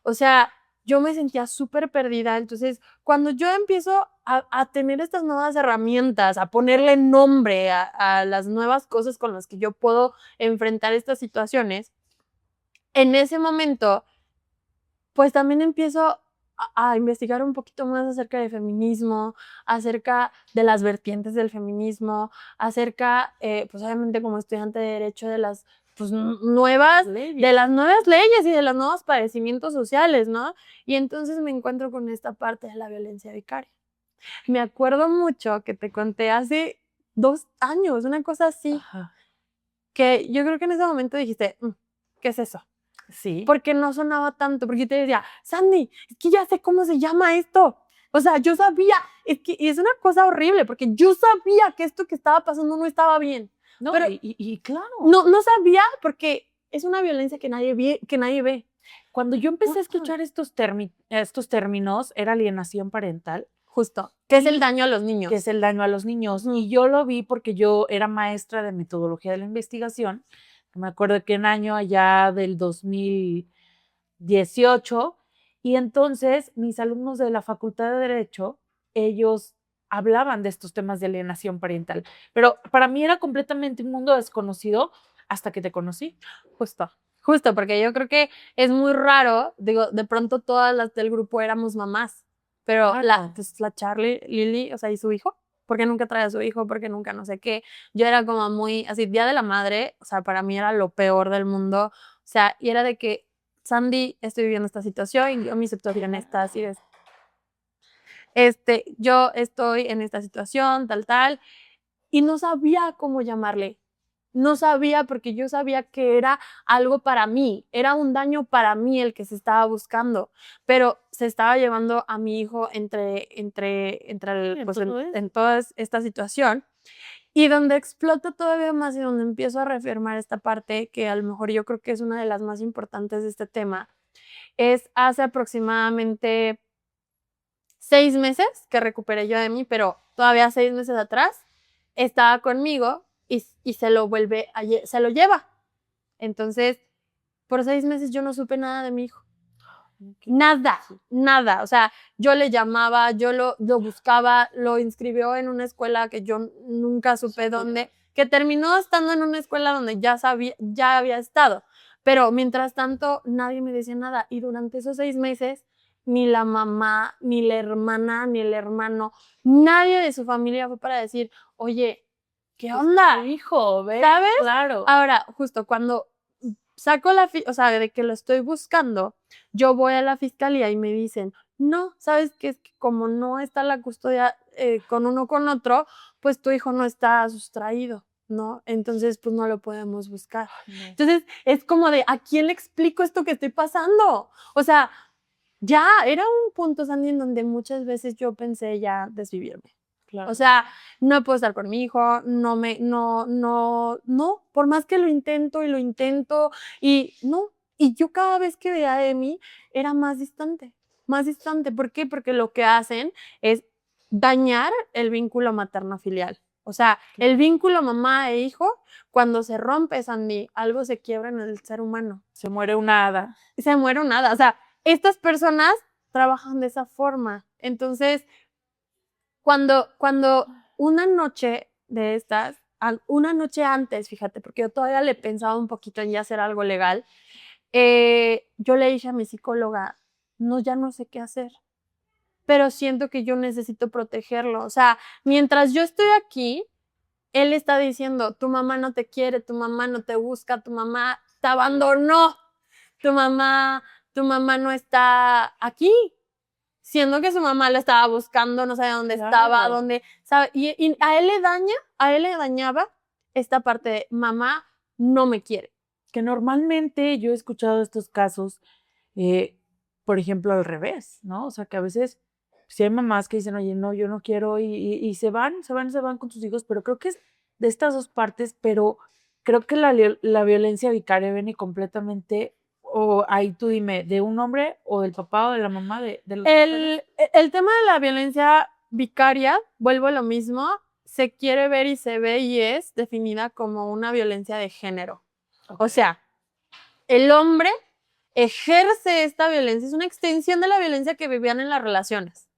O sea, yo me sentía súper perdida. Entonces, cuando yo empiezo a tener estas nuevas herramientas, a ponerle nombre a las nuevas cosas con las que yo puedo enfrentar estas situaciones, en ese momento pues también empiezo a investigar un poquito más acerca del feminismo, acerca de las vertientes del feminismo, acerca, pues obviamente como estudiante de Derecho, de las pues, nuevas leyes y de los nuevos padecimientos sociales, ¿no? Y entonces me encuentro con esta parte de la violencia vicaria. Me acuerdo mucho que te conté hace 2 años, una cosa así, Ajá. que yo creo que en ese momento dijiste, ¿qué es eso? Sí. Porque no sonaba tanto, porque yo te decía, Sandy, es que ya sé cómo se llama esto. O sea, yo sabía, y es una cosa horrible, porque yo sabía que esto que estaba pasando no estaba bien. No, pero y claro. no sabía porque es una violencia que nadie ve. Cuando yo empecé a escuchar estos términos, era alienación parental. Justo, que es el daño a los niños. Que es el daño a los niños. Ujú. Y yo lo vi porque yo era maestra de metodología de la investigación. Me acuerdo que en año allá del 2018, y entonces mis alumnos de la Facultad de Derecho, ellos hablaban de estos temas de alienación parental. Pero para mí era completamente un mundo desconocido hasta que te conocí. Justo, porque yo creo que es muy raro, digo, de pronto todas las del grupo éramos mamás, pero Claro. la Charlie, Lily, o sea, y su hijo, porque nunca trae a su hijo, porque nunca no sé qué. Yo era como muy, así, Día de la Madre, o sea, para mí era lo peor del mundo, o sea, y era de que, Sandy, estoy viviendo esta situación, y yo mi situación está así, yo estoy en esta situación, tal, y no sabía cómo llamarle. No sabía porque yo sabía que era algo para mí, era un daño para mí el que se estaba buscando, pero se estaba llevando a mi hijo en toda esta situación. Y donde explota todavía más y donde empiezo a reafirmar esta parte, que a lo mejor yo creo que es una de las más importantes de este tema, es hace aproximadamente 6 meses que recuperé yo de mí, pero todavía 6 meses atrás estaba conmigo y se lo lleva. Entonces, por 6 meses yo no supe nada de mi hijo. Nada. O sea, yo le llamaba, yo lo buscaba, lo inscribió en una escuela que yo nunca supe dónde, que terminó estando en una escuela donde ya había estado. Pero mientras tanto, nadie me decía nada. Y durante esos 6 meses, ni la mamá, ni la hermana, ni el hermano, nadie de su familia fue para decir, oye, ¿qué onda? Tu hijo, ¿ves? ¿Sabes? Claro. Ahora, justo cuando saco o sea, de que lo estoy buscando, yo voy a la fiscalía y me dicen, no, ¿sabes qué? Es que como no está la custodia con uno con otro, pues tu hijo no está sustraído, ¿no? Entonces, pues no lo podemos buscar. No. Entonces, es como de, ¿a quién le explico esto que estoy pasando? O sea, ya era un punto, Sandy, en donde muchas veces yo pensé ya desvivirme. Claro. O sea, no puedo estar con mi hijo, no, por más que lo intento y no. Y yo cada vez que veía a Emi era más distante. ¿Por qué? Porque lo que hacen es dañar el vínculo materno-filial. O sea, el vínculo mamá e hijo, cuando se rompe, Sandy, algo se quiebra en el ser humano. Se muere una hada. Se muere una hada. O sea, estas personas trabajan de esa forma. Entonces, cuando una noche de estas, una noche antes, fíjate, porque yo todavía le pensaba un poquito en ya hacer algo legal, yo le dije a mi psicóloga, no, ya no sé qué hacer, pero siento que yo necesito protegerlo. O sea, mientras yo estoy aquí, él está diciendo, tu mamá no te quiere, tu mamá no te busca, tu mamá te abandonó, tu mamá no está aquí. Siendo que su mamá lo estaba buscando, no sabía dónde estaba, ¿sabe? Y a él le dañaba esta parte de mamá no me quiere. Que normalmente yo he escuchado estos casos, por ejemplo, al revés, ¿no? O sea, que a veces sí hay mamás que dicen, oye, no, yo no quiero, y se van con sus hijos, pero creo que es de estas dos partes, pero creo que la violencia vicaria viene completamente, o ahí tú dime, de un hombre o del papá o de la mamá de los El tema de la violencia vicaria, vuelvo a lo mismo, se quiere ver y se ve y es definida como una violencia de género. Okay. O sea, el hombre ejerce esta violencia, es una extensión de la violencia que vivían en las relaciones.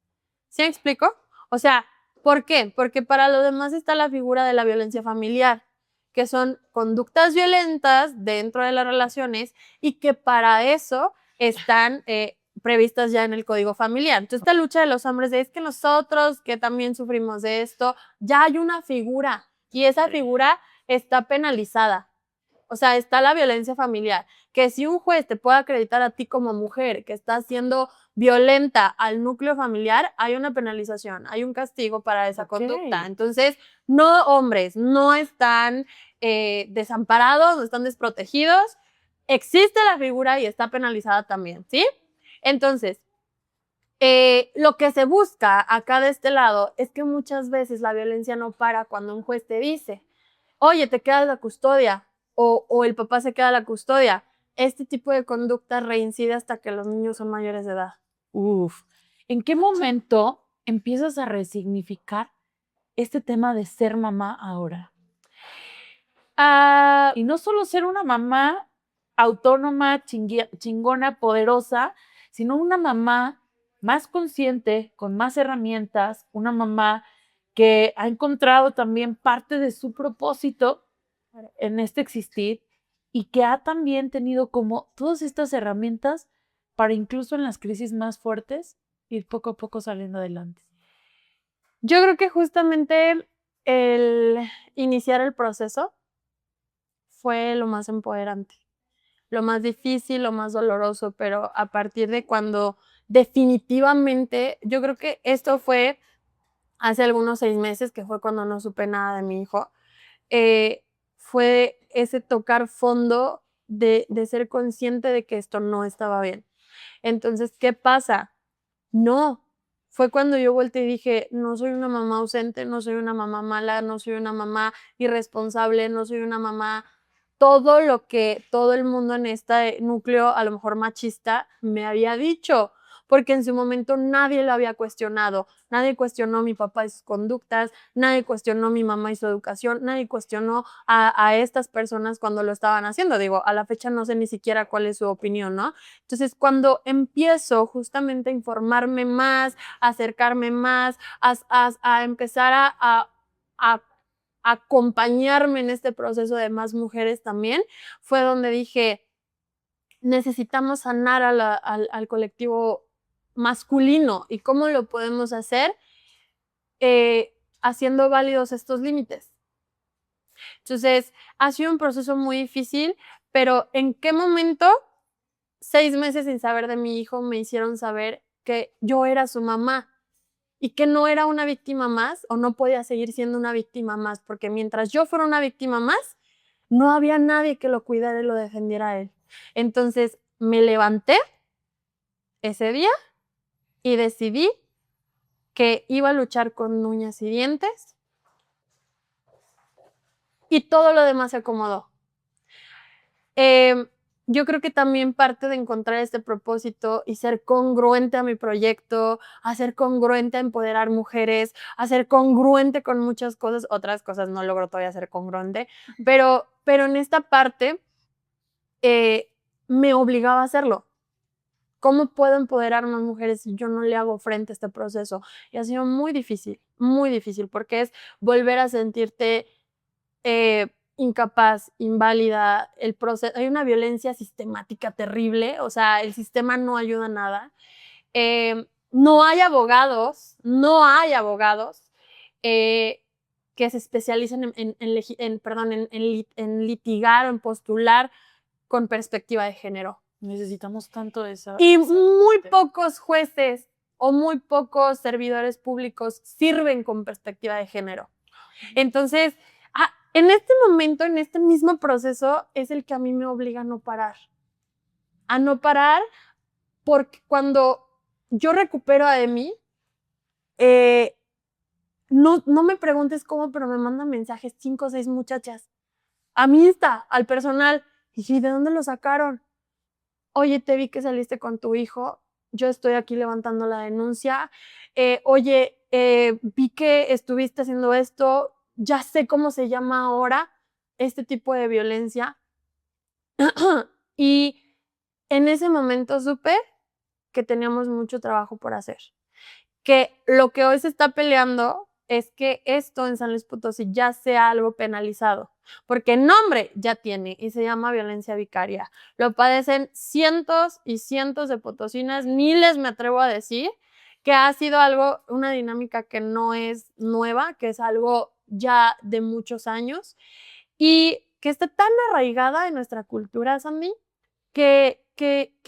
¿Sí me explico? O sea, ¿por qué? Porque para lo demás está la figura de la violencia familiar, que son conductas violentas dentro de las relaciones y que para eso están previstas ya en el Código Familiar. Entonces, esta lucha de los hombres es que nosotros, que también sufrimos de esto, ya hay una figura y esa figura está penalizada. O sea, está la violencia familiar, que si un juez te puede acreditar a ti como mujer que estás siendo violenta al núcleo familiar, hay una penalización, hay un castigo para esa conducta. Entonces, no, hombres, no están desamparados, no están desprotegidos. Existe la figura y está penalizada también, ¿sí? Entonces, lo que se busca acá de este lado es que muchas veces la violencia no para cuando un juez te dice, oye, te quedas la custodia, o el papá se queda la custodia. Este tipo de conducta reincide hasta que los niños son mayores de edad. Uf, ¿en qué momento empiezas a resignificar este tema de ser mamá ahora? Y no solo ser una mamá autónoma, chingona, poderosa, sino una mamá más consciente, con más herramientas, una mamá que ha encontrado también parte de su propósito en este existir y que ha también tenido como todas estas herramientas para incluso en las crisis más fuertes ir poco a poco saliendo adelante. Yo creo que justamente el iniciar el proceso fue lo más empoderante, lo más difícil, lo más doloroso, pero a partir de cuando definitivamente, yo creo que esto fue hace algunos 6 meses, que fue cuando no supe nada de mi hijo, fue ese tocar fondo de ser consciente de que esto no estaba bien. Entonces, ¿qué pasa? No, fue cuando yo volteé y dije, no soy una mamá ausente, no soy una mamá mala, no soy una mamá irresponsable, no soy una mamá, todo lo que todo el mundo en este núcleo, a lo mejor machista, me había dicho, porque en su momento nadie lo había cuestionado, nadie cuestionó a mi papá y sus conductas, nadie cuestionó a mi mamá y su educación, nadie cuestionó a estas personas cuando lo estaban haciendo. Digo, a la fecha no sé ni siquiera cuál es su opinión, ¿no? Entonces, cuando empiezo justamente a informarme más, a acercarme más, a empezar a acompañarme en este proceso de más mujeres también, fue donde dije, necesitamos sanar al colectivo masculino. ¿Y cómo lo podemos hacer? Haciendo válidos estos límites. Entonces, ha sido un proceso muy difícil, pero ¿en qué momento 6 meses sin saber de mi hijo me hicieron saber que yo era su mamá y que no era una víctima más o no podía seguir siendo una víctima más? Porque mientras yo fuera una víctima más, no había nadie que lo cuidara y lo defendiera a él. Entonces me levanté ese día y decidí que iba a luchar con uñas y dientes y todo lo demás se acomodó. Yo creo que también parte de encontrar este propósito y ser congruente a mi proyecto, a ser congruente a empoderar mujeres, a ser congruente con muchas cosas, otras cosas no logro todavía ser congruente, pero en esta parte me obligaba a hacerlo. ¿Cómo puedo empoderar a más mujeres si yo no le hago frente a este proceso? Y ha sido muy difícil, porque es volver a sentirte incapaz, inválida, el proceso, hay una violencia sistemática terrible, o sea, el sistema no ayuda a nada. No hay abogados que se especialicen en litigar o en postular con perspectiva de género. Necesitamos tanto esa. Y muy pocos jueces o muy pocos servidores públicos sirven con perspectiva de género. Entonces, en este momento, en este mismo proceso, es el que a mí me obliga a no parar. A no parar porque cuando yo recupero a Emi, no me preguntes cómo, pero me mandan mensajes 5 o 6 muchachas. A mi Insta, al personal. Y ¿de dónde lo sacaron? Oye, te vi que saliste con tu hijo, yo estoy aquí levantando la denuncia. Oye, vi que estuviste haciendo esto, ya sé cómo se llama ahora este tipo de violencia. Y en ese momento supe que teníamos mucho trabajo por hacer. Que lo que hoy se está peleando es que esto en San Luis Potosí ya sea algo penalizado, porque el nombre ya tiene y se llama violencia vicaria. Lo padecen cientos y cientos de potosinas, miles me atrevo a decir, que ha sido algo, una dinámica que no es nueva, que es algo ya de muchos años. Y está tan arraigada en nuestra cultura, Sandy, que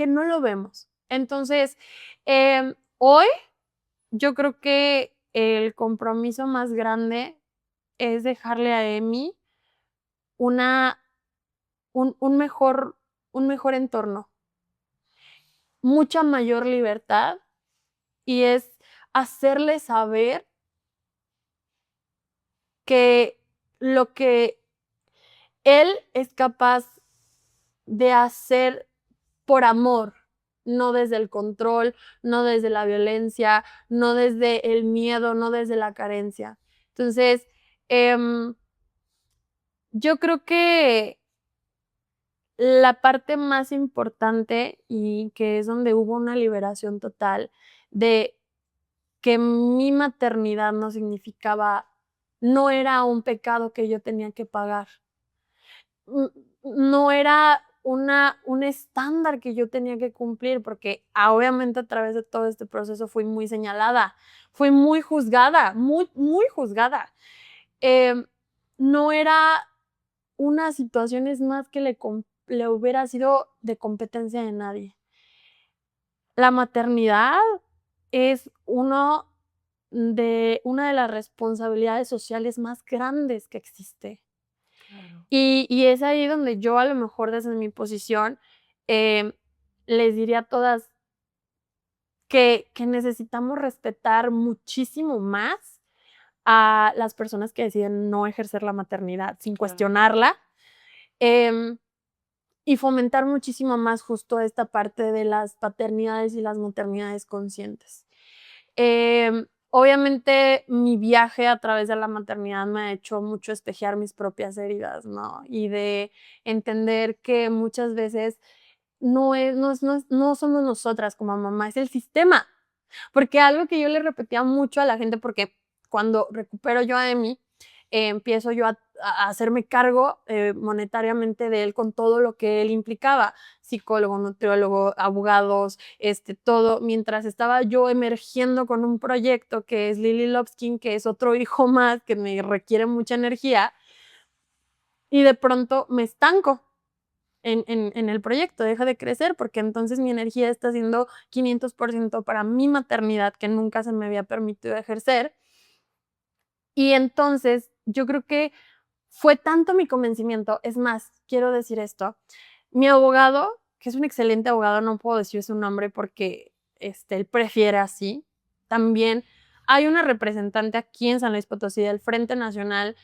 no lo vemos. Entonces, hoy yo creo que el compromiso más grande es dejarle a Emi un mejor entorno, mucha mayor libertad, y es hacerle saber que lo que él es capaz de hacer por amor, no desde el control, no desde la violencia, no desde el miedo, no desde la carencia. Entonces, yo creo que la parte más importante, y que es donde hubo una liberación total, de que mi maternidad no era un pecado que yo tenía que pagar. No era un estándar que yo tenía que cumplir, porque obviamente a través de todo este proceso fui muy señalada, fui muy juzgada, muy, muy juzgada. No era una situación, es más, que le hubiera sido de competencia de nadie. La maternidad es una de las responsabilidades sociales más grandes que existe. Claro. Y es ahí donde yo, a lo mejor desde mi posición, les diría a todas que necesitamos respetar muchísimo más a las personas que deciden no ejercer la maternidad sin cuestionarla, y fomentar muchísimo más justo esta parte de las paternidades y las maternidades conscientes. Obviamente mi viaje a través de la maternidad me ha hecho mucho espejear mis propias heridas, ¿no? Y de entender que muchas veces no somos nosotras como mamá, es el sistema. Porque algo que yo le repetía mucho a la gente, porque cuando recupero yo a Emi, empiezo yo a hacerme cargo monetariamente de él, con todo lo que él implicaba: psicólogo, nutriólogo, abogados, todo, mientras estaba yo emergiendo con un proyecto que es Lily Loveskin, que es otro hijo más que me requiere mucha energía, y de pronto me estanco en el proyecto, deja de crecer, porque entonces mi energía está siendo 500% para mi maternidad, que nunca se me había permitido ejercer. Y entonces yo creo que fue tanto mi convencimiento. Es más, quiero decir esto: mi abogado, que es un excelente abogado, no puedo decir su nombre porque él prefiere así. También hay una representante aquí en San Luis Potosí del Frente Nacional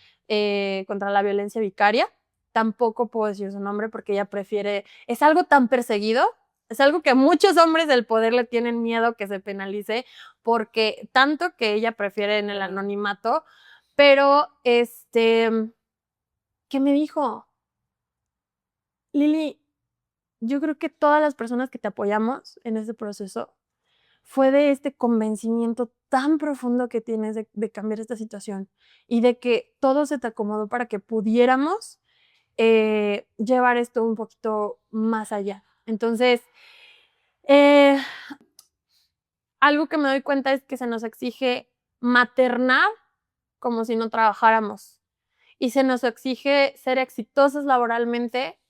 contra la Violencia Vicaria. Tampoco puedo decir su nombre porque ella prefiere, es algo tan perseguido, es algo que muchos hombres del poder le tienen miedo que se penalice, porque tanto que ella prefiere en el anonimato. Pero ¿qué me dijo? Lili, yo creo que todas las personas que te apoyamos en este proceso fue de este convencimiento tan profundo que tienes de cambiar esta situación, y de que todo se te acomodó para que pudiéramos llevar esto un poquito más allá. Entonces, algo que me doy cuenta es que se nos exige maternar como si no trabajáramos, y se nos exige ser exitosas laboralmente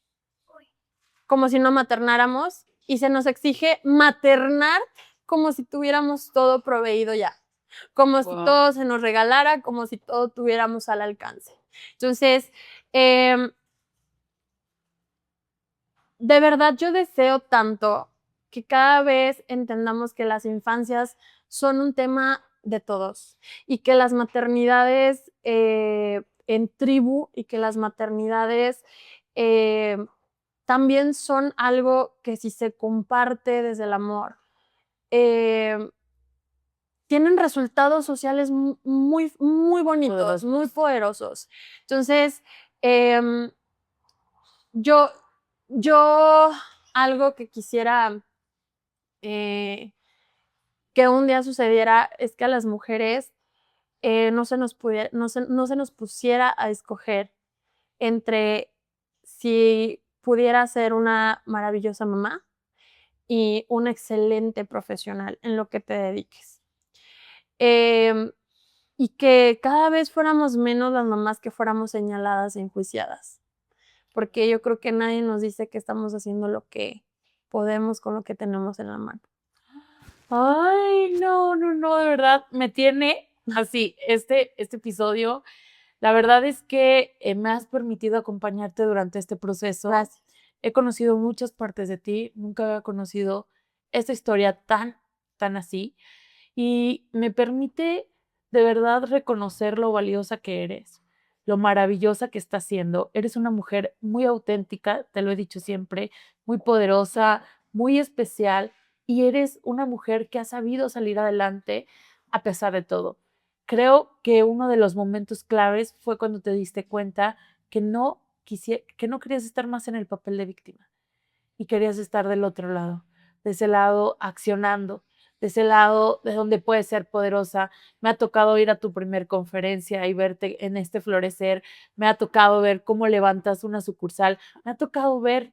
como si no maternáramos, y se nos exige maternar como si tuviéramos todo proveído ya, como si todo se nos regalara, como si todo tuviéramos al alcance. Entonces, de verdad yo deseo tanto que cada vez entendamos que las infancias son un tema de todos, y que las maternidades en tribu, y que las maternidades también son algo que, si se comparte desde el amor, tienen resultados sociales muy, muy bonitos, muy poderosos. Entonces, yo, algo que quisiera que un día sucediera es que a las mujeres no se nos pusiera a escoger entre si pudiera ser una maravillosa mamá y un excelente profesional en lo que te dediques. Y que cada vez fuéramos menos las mamás que fuéramos señaladas e enjuiciadas. porque yo creo que nadie nos dice que estamos haciendo lo que podemos con lo que tenemos en la mano. Ay, no, de verdad, me tiene así, este episodio. La verdad es que me has permitido acompañarte durante este proceso. Gracias. He conocido muchas partes de ti, nunca había conocido esta historia tan así, y me permite de verdad reconocer lo valiosa que eres, lo maravillosa que estás siendo. Eres una mujer muy auténtica, te lo he dicho siempre, muy poderosa, muy especial, y eres una mujer que ha sabido salir adelante a pesar de todo. Creo que uno de los momentos claves fue cuando te diste cuenta que que no querías estar más en el papel de víctima y querías estar del otro lado, de ese lado accionando, de ese lado de donde puedes ser poderosa. Me ha tocado ir a tu primer conferencia y verte en este florecer. Me ha tocado ver cómo levantas una sucursal. Me ha tocado ver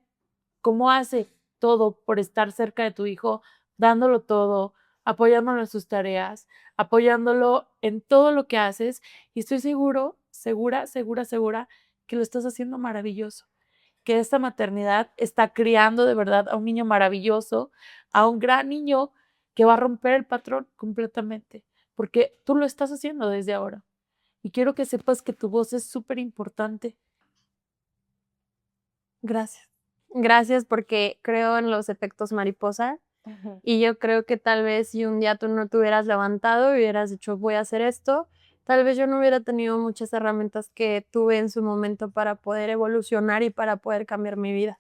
cómo hace todo por estar cerca de tu hijo, dándolo todo, apoyándolo en sus tareas, apoyándolo en todo lo que haces. Y estoy segura que lo estás haciendo maravilloso, que esta maternidad está criando de verdad a un niño maravilloso, a un gran niño que va a romper el patrón completamente, porque tú lo estás haciendo desde ahora. Y quiero que sepas que tu voz es súper importante. Gracias. Gracias porque creo en los efectos mariposa y yo creo que tal vez si un día tú no te hubieras levantado y hubieras dicho voy a hacer esto, tal vez yo no hubiera tenido muchas herramientas que tuve en su momento para poder evolucionar y para poder cambiar mi vida.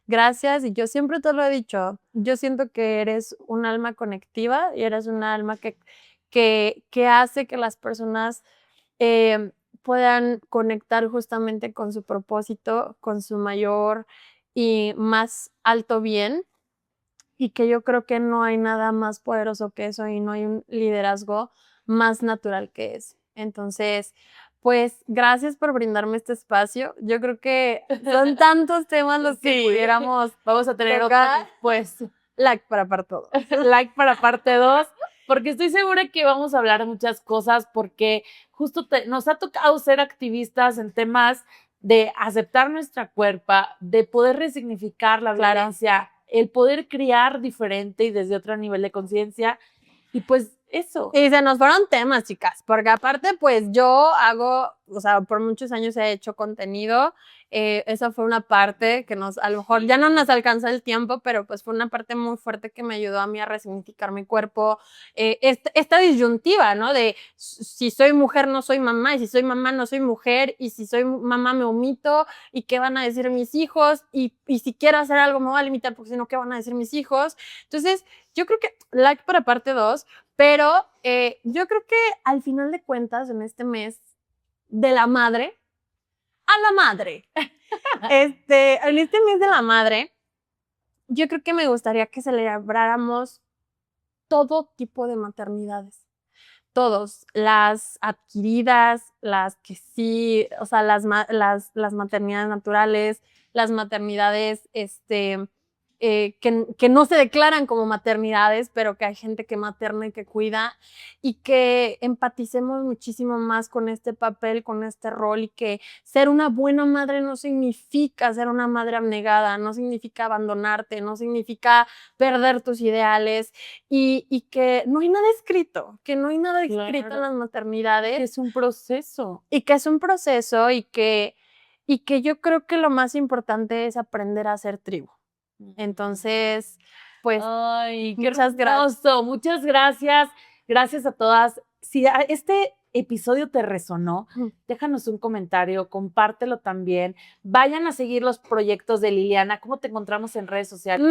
Gracias, y yo siempre te lo he dicho, yo siento que eres un alma conectiva y eres un alma que hace que las personas eh, puedan conectar justamente con su propósito, con su mayor y más alto bien, y que yo creo que no hay nada más poderoso que eso y no hay un liderazgo más natural que ese. Entonces, pues gracias por brindarme este espacio. Yo creo que son tantos temas los que Sí, pudiéramos vamos a tener otro tocar. después. Like para parte 2. Like para parte 2, porque estoy segura que vamos a hablar de muchas cosas, porque justo nos ha tocado ser activistas en temas de aceptar nuestra cuerpo, de poder resignificar la violencia, el poder criar diferente y desde otro nivel de conciencia. Y pues eso. Y se nos fueron temas, chicas, porque aparte, pues yo hago, o sea, por muchos años he hecho contenido. Esa fue una parte que a lo mejor ya no nos alcanza el tiempo, pero pues fue una parte muy fuerte que me ayudó a mí a resignificar mi cuerpo. Esta disyuntiva, ¿no? De si soy mujer no soy mamá, y si soy mamá no soy mujer, y si soy mamá me omito, y qué van a decir mis hijos, y si quiero hacer algo me voy a limitar porque si no, ¿qué van a decir mis hijos? Entonces, yo creo que like para parte 2, pero yo creo que al final de cuentas, en este mes de la madre, a la madre, en este mes de la madre, yo creo que me gustaría que celebráramos todo tipo de maternidades. Todos, las adquiridas, las que sí, o sea, las maternidades naturales, las maternidades, que no se declaran como maternidades, pero que hay gente que materna y que cuida, y que empaticemos muchísimo más con este papel, con este rol, y que ser una buena madre no significa ser una madre abnegada, no significa abandonarte, no significa perder tus ideales, y que no hay nada escrito, que no hay nada escrito en las maternidades. Que es un proceso. Y que es un proceso y que yo creo que lo más importante es aprender a ser tribu. Entonces, pues, ay, qué muchas hermoso, gracias. muchas gracias. Gracias a todas. Si este episodio te resonó, déjanos un comentario, compártelo también. Vayan a seguir los proyectos de Liliana. ¿Cómo te encontramos en redes sociales?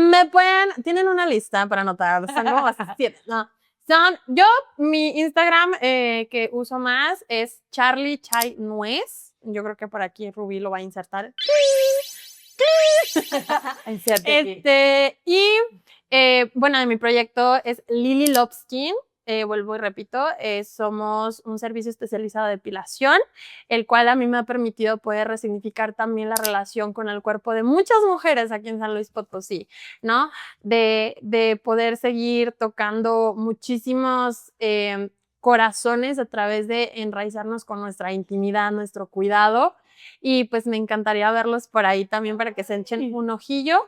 Tienen una lista para anotar, son como 7, no. Mi Instagram que uso más es Charlie Chai Nuez. Yo creo que por aquí Rubí lo va a insertar. Bueno, de mi proyecto es Lily Love Skin. Vuelvo y repito, somos un servicio especializado de depilación, el cual a mí me ha permitido poder resignificar también la relación con el cuerpo de muchas mujeres aquí en San Luis Potosí, ¿no? De poder seguir tocando muchísimos corazones a través de enraizarnos con nuestra intimidad, nuestro cuidado, y pues me encantaría verlos por ahí también para que se echen un ojillo.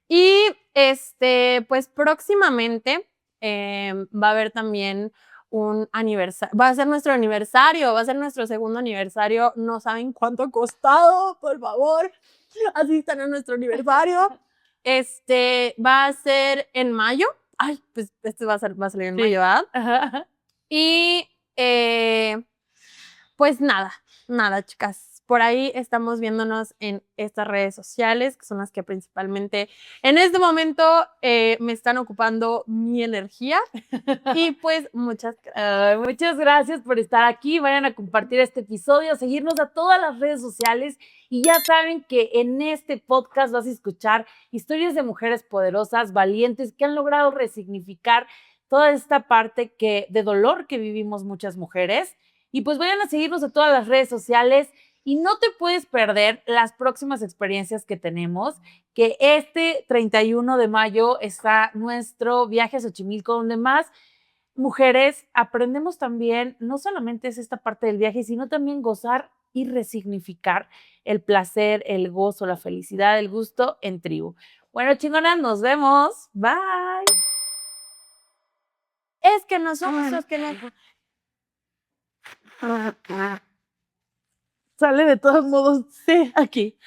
Y pues próximamente va a haber también un aniversario, va a ser nuestro aniversario, va a ser nuestro segundo aniversario, no saben cuánto ha costado, por favor, asistan a nuestro aniversario. Va a ser en mayo. Ay, pues va a salir en mayo, ¿verdad? Ajá. Y pues nada, chicas. Por ahí estamos viéndonos en estas redes sociales, que son las que principalmente en este momento me están ocupando mi energía. Y pues muchas gracias por estar aquí. Vayan a compartir este episodio, seguirnos a todas las redes sociales. Y ya saben que en este podcast vas a escuchar historias de mujeres poderosas, valientes, que han logrado resignificar toda esta parte de dolor que vivimos muchas mujeres. Y pues vayan a seguirnos a todas las redes sociales y no te puedes perder las próximas experiencias que tenemos, que este 31 de mayo está nuestro viaje a Xochimilco, donde más mujeres aprendemos también, no solamente es esta parte del viaje, sino también gozar y resignificar el placer, el gozo, la felicidad, el gusto en tribu. Bueno, chingonas, nos vemos. Bye. Es que no somos los que no... Sale de todos modos, Sí. aquí.